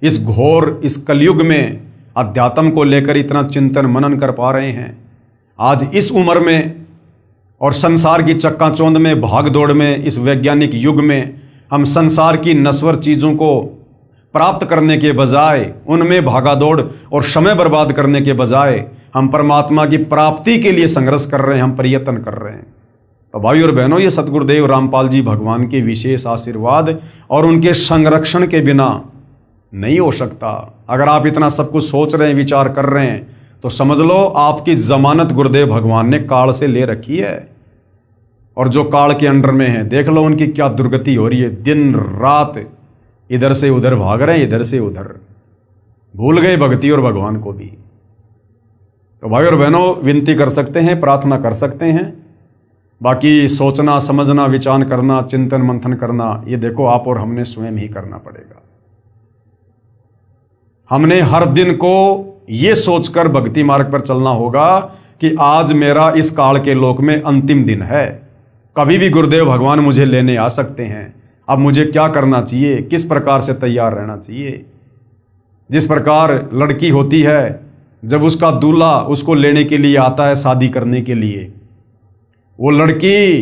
इस घोर, इस कलयुग में अध्यात्म को लेकर इतना चिंतन मनन कर पा रहे हैं। आज इस उम्र में और संसार की चक्काचौंध में, भाग दौड़ में, इस वैज्ञानिक युग में हम संसार की नश्वर चीजों को प्राप्त करने के बजाय, उनमें भागा दौड़ और समय बर्बाद करने के बजाय हम परमात्मा की प्राप्ति के लिए संघर्ष कर रहे हैं, हम प्रयत्न कर रहे हैं। तो भाई और बहनों, ये सतगुरुदेव रामपाल जी भगवान के विशेष आशीर्वाद और उनके संरक्षण के बिना नहीं हो सकता। अगर आप इतना सब कुछ सोच रहे हैं, विचार कर रहे हैं, तो समझ लो आपकी जमानत गुरुदेव भगवान ने काल से ले रखी है। और जो काल के अंडर में है, देख लो उनकी क्या दुर्गति हो रही है, दिन रात इधर से उधर भाग रहे हैं, इधर से उधर, भूल गए भक्ति और भगवान को भी। तो भाई और बहनों, विनती कर सकते हैं, प्रार्थना कर सकते हैं, बाकी सोचना, समझना, विचार करना, चिंतन मंथन करना, ये देखो आप और हमने स्वयं ही करना पड़ेगा। हमने हर दिन को ये सोचकर भक्ति मार्ग पर चलना होगा कि आज मेरा इस काल के लोक में अंतिम दिन है, कभी भी गुरुदेव भगवान मुझे लेने आ सकते हैं। अब मुझे क्या करना चाहिए, किस प्रकार से तैयार रहना चाहिए। जिस प्रकार लड़की होती है, जब उसका दूल्हा उसको लेने के लिए आता है शादी करने के लिए, वो लड़की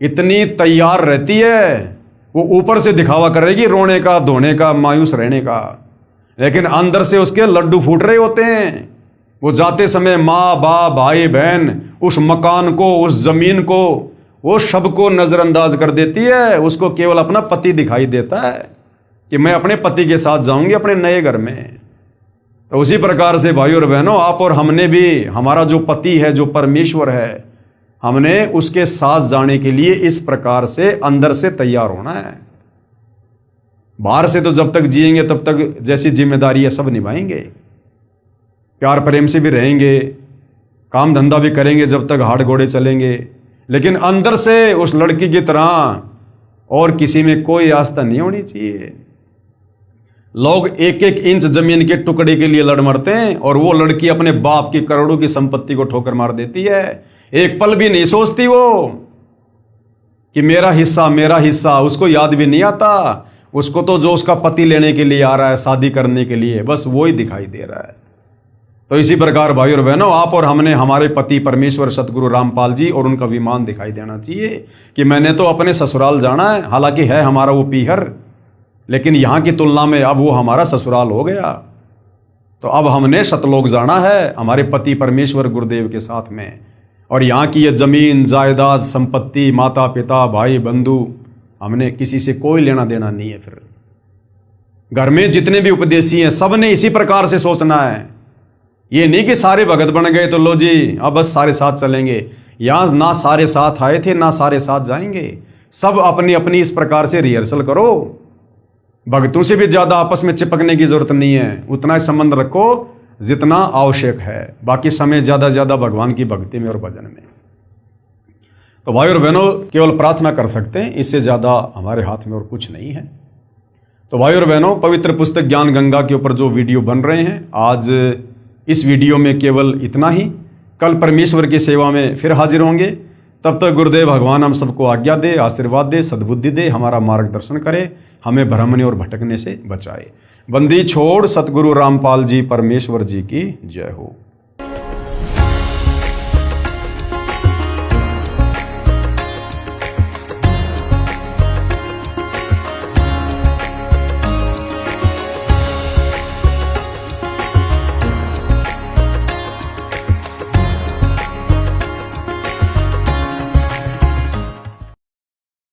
इतनी तैयार रहती है, वो ऊपर से दिखावा करेगी रोने का, धोने का, मायूस रहने का, लेकिन अंदर से उसके लड्डू फूट रहे होते हैं। वो जाते समय माँ बाप, भाई बहन, उस मकान को, उस जमीन को, वो सबको नजरअंदाज कर देती है। उसको केवल अपना पति दिखाई देता है कि मैं अपने पति के साथ जाऊंगी अपने नए घर में। तो उसी प्रकार से भाई और बहनों, आप और हमने भी, हमारा जो पति है, जो परमेश्वर है, हमने उसके साथ जाने के लिए इस प्रकार से अंदर से तैयार होना है। बाहर से तो जब तक जिएंगे तब तक जैसी जिम्मेदारी है सब निभाएंगे, प्यार प्रेम से भी रहेंगे, काम धंधा भी करेंगे जब तक हाथ घोड़े चलेंगे, लेकिन अंदर से उस लड़की की तरह और किसी में कोई आस्था नहीं होनी चाहिए। लोग 1-1 इंच जमीन के टुकड़े के लिए लड़ मरते हैं, और वो लड़की अपने बाप की करोड़ों की संपत्ति को ठोकर मार देती है। एक पल भी नहीं सोचती वो कि मेरा हिस्सा, उसको याद भी नहीं आता। उसको तो जो उसका पति लेने के लिए आ रहा है, शादी करने के लिए, बस वो ही दिखाई दे रहा है। तो इसी प्रकार भाई और बहनों, आप और हमने हमारे पति परमेश्वर सतगुरु रामपाल जी और उनका विमान दिखाई देना चाहिए कि मैंने तो अपने ससुराल जाना है, हालांकि है हमारा वो पीहर, लेकिन यहाँ की तुलना में अब वो हमारा ससुराल हो गया। तो अब हमने सतलोक जाना है हमारे पति परमेश्वर गुरुदेव के साथ में। और यहाँ की ये जमीन जायदाद संपत्ति, माता पिता भाई बंधु, हमने किसी से कोई लेना देना नहीं है। फिर घर में जितने भी उपदेशी हैं सब ने इसी प्रकार से सोचना है। ये नहीं कि सारे भगत बन गए तो लो जी अब बस सारे साथ चलेंगे। यहाँ ना सारे साथ आए थे ना सारे साथ जाएंगे। सब अपनी अपनी इस प्रकार से रिहर्सल करो। भक्तों से भी ज्यादा आपस में चिपकने की जरूरत नहीं है, उतना ही संबंध रखो जितना आवश्यक है। बाकी समय ज्यादा भगवान की भक्ति में और भजन में। तो भाई और बहनों, केवल प्रार्थना कर सकते हैं, इससे ज्यादा हमारे हाथ में और कुछ नहीं है। तो भाई और बहनों, पवित्र पुस्तक ज्ञान गंगा के ऊपर जो वीडियो बन रहे हैं, आज इस वीडियो में केवल इतना ही। कल परमेश्वर की सेवा में फिर हाजिर होंगे। तब तक गुरुदेव भगवान हम सबको आज्ञा दे, आशीर्वाद दे, सद्बुद्धि दे, हमारा मार्गदर्शन करे, हमें भ्रमने और भटकने से बचाए। बंदी छोड़ सतगुरु रामपाल जी परमेश्वर जी की जय हो।